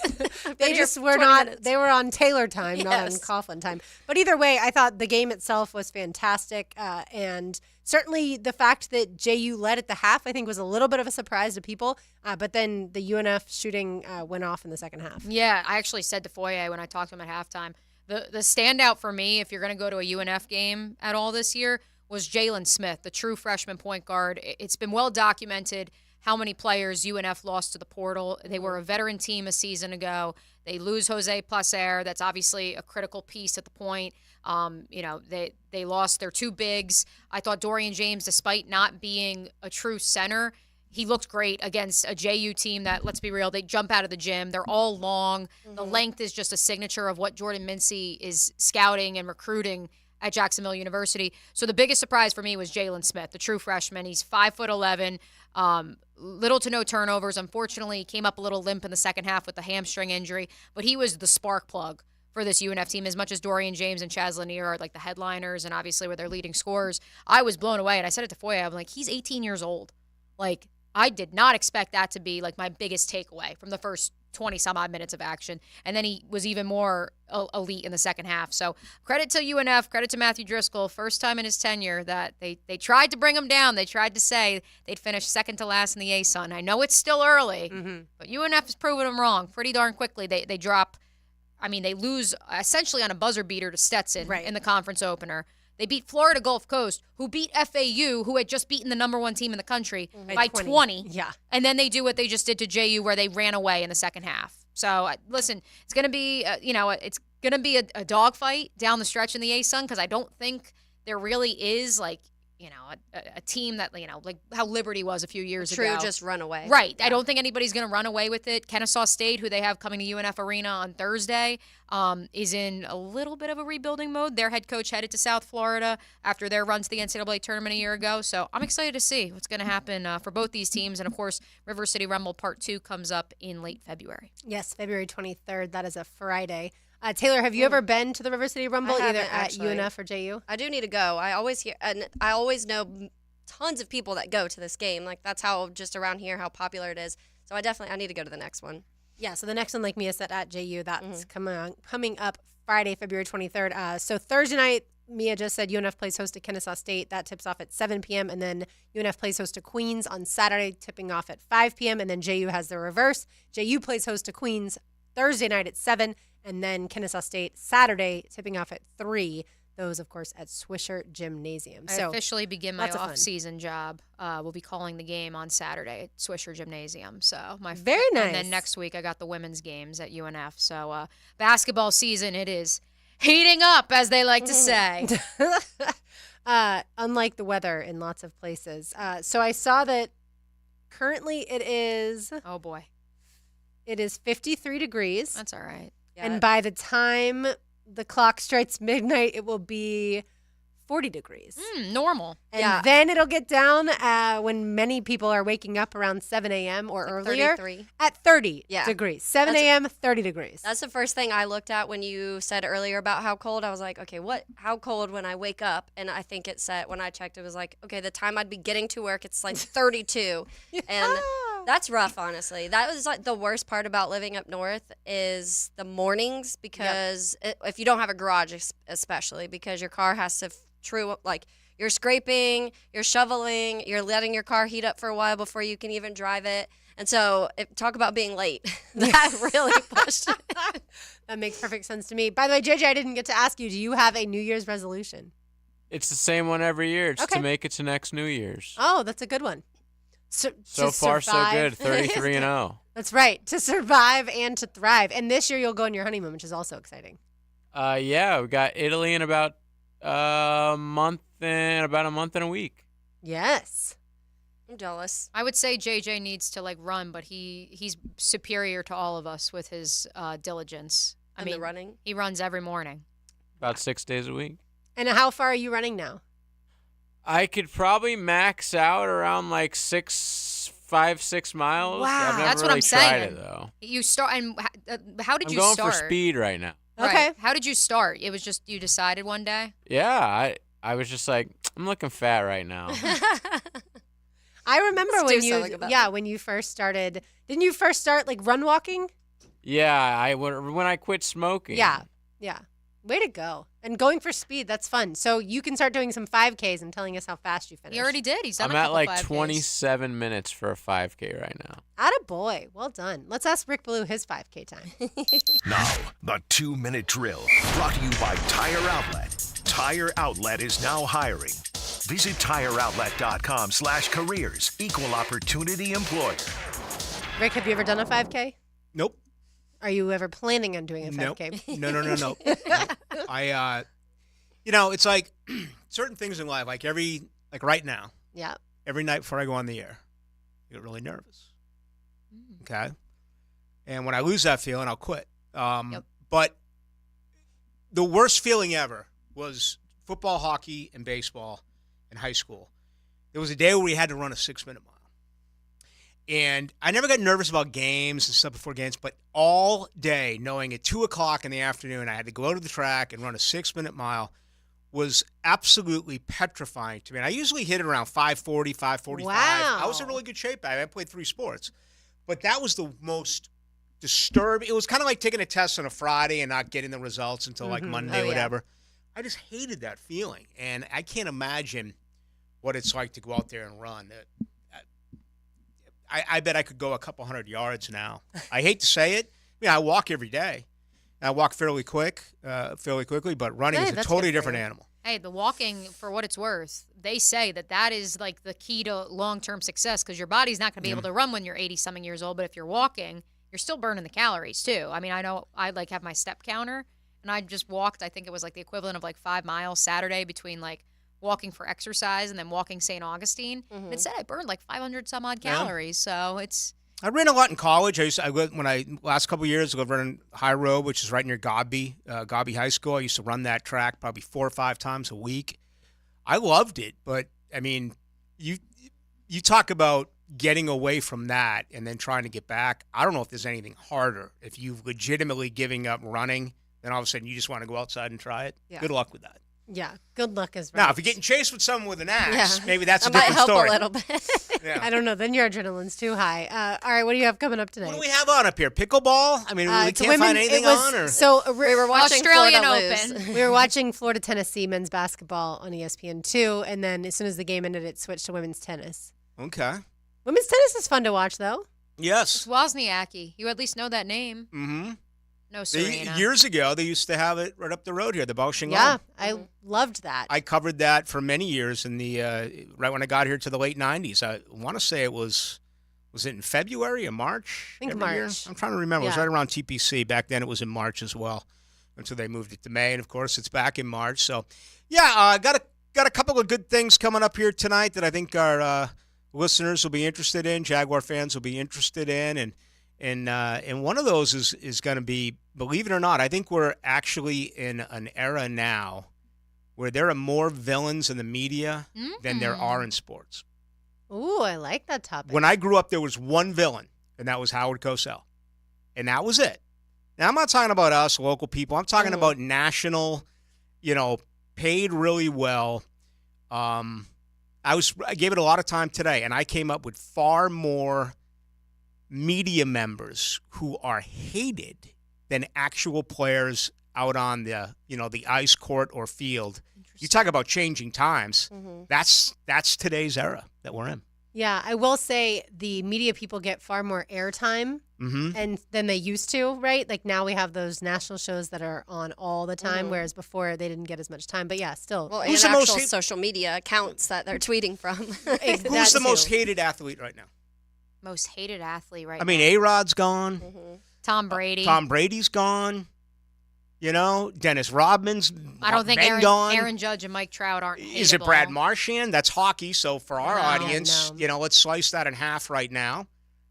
they just were not, they were on Taylor time, not on Coughlin time. But either way, I thought the game itself was fantastic. And certainly the fact that JU led at the half, I think was a little bit of a surprise to people. But then the UNF shooting went off in the second half. Yeah, I actually said to Foye when I talked to him at halftime, the standout for me, if you're going to go to a UNF game at all this year, was Jalen Smith, the true freshman point guard. It's been well documented how many players UNF lost to the portal. They were a veteran team a season ago. They lose Jose Placer. That's obviously a critical piece at the point. They lost their two bigs. I thought Dorian James, despite not being a true center, he looked great against a JU team that, let's be real, they jump out of the gym. They're all long. Mm-hmm. The length is just a signature of what Jordan Mincy is scouting and recruiting at Jacksonville University. So the biggest surprise for me was Jalen Smith, the true freshman. He's 5'11", little to no turnovers. Unfortunately, he came up a little limp in the second half with the hamstring injury, but he was the spark plug for this UNF team. As much as Dorian James and Chaz Lanier are like the headliners and obviously were their leading scorers, I was blown away. And I said it to Foye, I'm like, he's 18 years old. Like, I did not expect that to be like my biggest takeaway from the first 20 some odd minutes of action. And then he was even more elite in the second half. So credit to UNF, credit to Matthew Driscoll. First time in his tenure that they tried to bring him down. They tried to say they'd finish second to last in the ASUN. I know it's still early, but UNF has proven them wrong pretty darn quickly. They drop, they lose essentially on a buzzer beater to Stetson in the conference opener. They beat Florida Gulf Coast, who beat FAU, who had just beaten the number one team in the country, by 20. Yeah. And then they do what they just did to JU, where they ran away in the second half. So, listen, it's going to be, it's going to be a dogfight down the stretch in the ASUN, because I don't think there really is, a team that, like how Liberty was a few years ago. True, just run away. Right. Yeah. I don't think anybody's going to run away with it. Kennesaw State, who they have coming to UNF Arena on Thursday, is in a little bit of a rebuilding mode. Their head coach headed to South Florida after their run to the NCAA tournament a year ago. So I'm excited to see what's going to happen for both these teams. And, of course, River City Rumble Part 2 comes up in late February. Yes, February 23rd. That is a Friday. Taylor, have you ever been to the River City Rumble, either at UNF or JU? I do need to go. I always hear, and I always know tons of people that go to this game. Like, that's how, just around here, how popular it is. So I need to go to the next one. Yeah, so the next one, like Mia said, at JU, that's coming up Friday, February 23rd. So Thursday night, Mia just said UNF plays host to Kennesaw State. That tips off at 7 p.m. And then UNF plays host to Queens on Saturday, tipping off at 5 p.m. And then JU has the reverse. JU plays host to Queens Thursday night at 7, and then Kennesaw State Saturday, tipping off at 3. Those, of course, at Swisher Gymnasium. I officially begin my off-season job. We'll be calling the game on Saturday at Swisher Gymnasium. So very nice. And then next week I got the women's games at UNF. So basketball season, it is heating up, as they like to say. Unlike the weather in lots of places. So I saw that currently it is... Oh, boy. It is 53 degrees. That's all right. Yeah. And by the time the clock strikes midnight, it will be 40 degrees. Normal. And then it'll get down when many people are waking up around 7 a.m. or earlier. 33. At 30 degrees. 7 a.m., 30 degrees. That's the first thing I looked at when you said earlier about how cold. I was like, okay, how cold when I wake up? And I think it said, when I checked, it was like, okay, the time I'd be getting to work, it's like 32. And that's rough, honestly. That was like the worst part about living up north is the mornings, because if you don't have a garage, especially, because your car has to you're scraping, you're shoveling, you're letting your car heat up for a while before you can even drive it. And so talk about being late. That really pushed it. That makes perfect sense to me. By the way, JJ, I didn't get to ask you, do you have a New Year's resolution? It's the same one every year. It's to make it to next New Year's. Oh, that's a good one. So far, so good. 33-0. That's right. To survive and to thrive. And this year you'll go on your honeymoon, which is also exciting. Yeah, we got Italy in about a month and a week. Yes. I'm jealous. I would say JJ needs to run, but he's superior to all of us with his diligence. I mean, the running. He runs every morning. About 6 days a week. And how far are you running now? I could probably max out around like 5-6 miles. Wow, I've never that's what really I'm tried saying. it though. You start, and how did I'm you going start? for speed right now. Right. Okay. How did you start? It was just you decided one day? Yeah, I was just like, I'm looking fat right now. I remember Let's when do you, something about that. when you first started. Didn't you first start like run walking? Yeah, when I quit smoking. Yeah. Way to go. And going for speed, that's fun. So you can start doing some 5Ks and telling us how fast you finished. He already did. He's done I'm a at couple like 5Ks. 27 minutes for a 5K right now. Attaboy. Well done. Let's ask Rick Ballou his 5K time. Now, the 2-minute drill brought to you by Tire Outlet. Tire Outlet is now hiring. Visit tireoutlet.com/careers. Equal opportunity employer. Rick, have you ever done a 5K? Nope. Are you ever planning on doing a 5K? No. Nope. I, it's like certain things in life, like right now, Yeah. every night before I go on the air, I get really nervous. Okay. And when I lose that feeling, I'll quit. But the worst feeling ever was football, hockey, and baseball in high school. There was a day where we had to run a 6-minute mile. And I never got nervous about games and stuff before games, but all day, knowing at 2 o'clock in the afternoon I had to go to the track and run a 6-minute mile was absolutely petrifying to me. And I usually hit it around 5:40, 5:45. Wow. I was in really good shape. I played 3 sports. But that was the most disturbing. It was kind of like taking a test on a Friday and not getting the results until like Monday or whatever. I just hated that feeling. And I can't imagine what it's like to go out there and run. I bet I could go a couple hundred yards now. I hate to say it. I walk every day. I walk fairly quickly, but running is a totally different animal. Hey, the walking, for what it's worth, they say that is like the key to long-term success because your body's not going to be able to run when you're 80-something years old, but if you're walking, you're still burning the calories too. I mean, I know I like have my step counter, and I just walked, I think it was like the equivalent of like 5 miles Saturday between like walking for exercise and then walking St. Augustine. And it said I burned like 500 some odd calories. So it's. I ran a lot in college. Last couple of years, I was running High Road, which is right near Godby High School. I used to run that track probably 4 or 5 times a week. I loved it, but I mean, you talk about getting away from that and then trying to get back. I don't know if there's anything harder. If you've legitimately giving up running, then all of a sudden you just want to go outside and try it. Yeah. Good luck with that. Yeah, good luck is right. Now, if you're getting chased with someone with an axe, maybe that's a different might help story. a little bit. I don't know. Then your adrenaline's too high. All right, what do you have coming up today? What do we have on up here? Pickleball? I mean, we it's can't find anything on? Or? So we were watching Australian Florida Open. lose. we were watching Florida Tennessee men's basketball on ESPN2, and then as soon as the game ended, it switched to women's tennis. Okay. Women's tennis is fun to watch, though. Yes. Wozniacki. You at least know that name. Mm-hmm. No, Serena. Years ago, they used to have it right up the road here, the Baoxing. Yeah, I loved that. I covered that for many years in the right when I got here to the late 90s. I want to say it was it in February or March? I think every year? March. I'm trying to remember. It was Yeah. right around TPC. Back then it was in March as well until they moved it to May. And, of course, it's back in March. So, yeah, got a couple of good things coming up here tonight that I think our listeners will be interested in, Jaguar fans will be interested in. And one of those is going to be, believe it or not, I think we're actually in an era now where there are more villains in the media than there are in sports. Ooh, I like that topic. When I grew up, there was one villain, and that was Howard Cosell. And that was it. Now, I'm not talking about us, local people. I'm talking about national, paid really well. I gave it a lot of time today, and I came up with far more media members who are hated than actual players out on the ice court or field. You talk about changing times. That's today's era that we're in. Yeah, I will say the media people get far more airtime and than they used to, right? Like now we have those national shows that are on all the time, whereas before they didn't get as much time. But yeah, still. Well, and actual social media accounts that they're tweeting from. Who's the most hated athlete right now? Most hated athlete right I mean, now. A-Rod's gone. Tom Brady. Tom Brady's gone. Dennis Rodman's I don't think gone. Aaron Judge and Mike Trout aren't Is it hateable. Brad Marchand? That's hockey. So for our No. audience, No. let's slice that in half right now.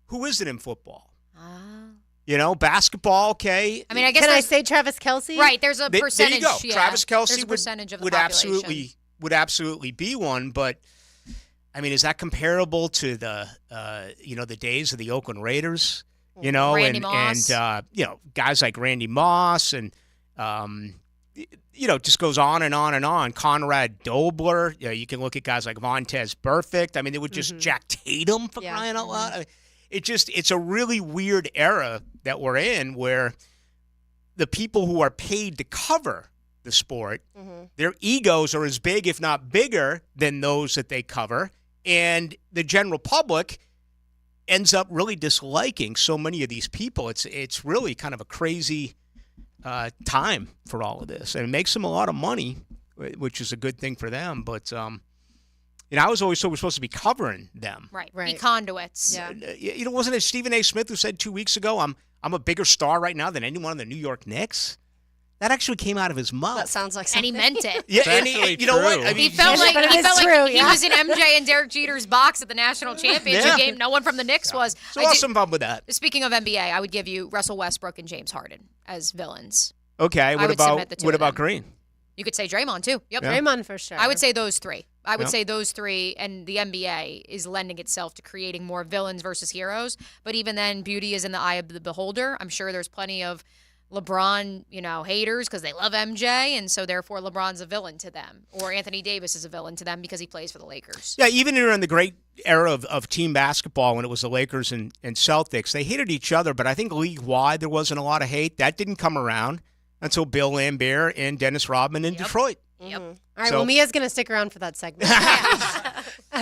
Who is it in football? Ah. Basketball, okay. I mean, I guess Can I there's- say Travis Kelce? Right, there's a percentage. There you go. Yeah, Travis there's Kelce a percentage of the would population. absolutely would absolutely be one, but I mean, is that comparable to the the days of the Oakland Raiders? Randy Moss. And guys like Randy Moss and just goes on and on and on. Conrad Dobler. You can look at guys like Vontez Burfict. I mean, they would just Jack Tatum for crying out loud. I mean, it's a really weird era that we're in where the people who are paid to cover the sport, their egos are as big, if not bigger, than those that they cover. And the general public ends up really disliking so many of these people. It's really kind of a crazy time for all of this. And it makes them a lot of money, which is a good thing for them. But I was always told we're supposed to be covering them. Right. Be conduits. Yeah. Wasn't it Stephen A. Smith who said 2 weeks ago, I'm a bigger star right now than anyone on the New York Knicks? That actually came out of his mouth. That sounds like something. And he meant it. Yeah, and you know what? I mean, he felt like he was in MJ and Derek Jeter's box at the national championship game. No one from the Knicks was. So I'll have some fun with that. Speaking of NBA, I would give you Russell Westbrook and James Harden as villains. Okay. What about Green? You could say Draymond too. Yep. Yeah. Draymond for sure. I would say those three. Say those three, and the NBA is lending itself to creating more villains versus heroes. But even then, beauty is in the eye of the beholder. I'm sure there's plenty of LeBron, haters because they love MJ, and so therefore LeBron's a villain to them. Or Anthony Davis is a villain to them because he plays for the Lakers. Yeah, even during the great era of team basketball when it was the Lakers and Celtics, they hated each other, but I think league-wide there wasn't a lot of hate. That didn't come around until Bill Laimbeer and Dennis Rodman in Detroit. Yep. All right, well, Mia's going to stick around for that segment.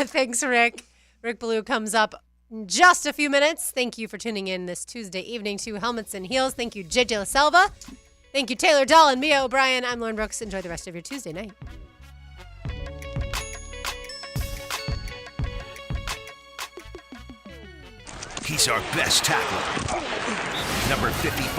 Thanks, Rick. Rick Ballou comes up in just a few minutes. Thank you for tuning in this Tuesday evening to Helmets and Heels. Thank you, JJ LaSelva. Thank you, Taylor Dahl and Mia O'Brien. I'm Lauren Brooks. Enjoy the rest of your Tuesday night. He's our best tackler. Number 55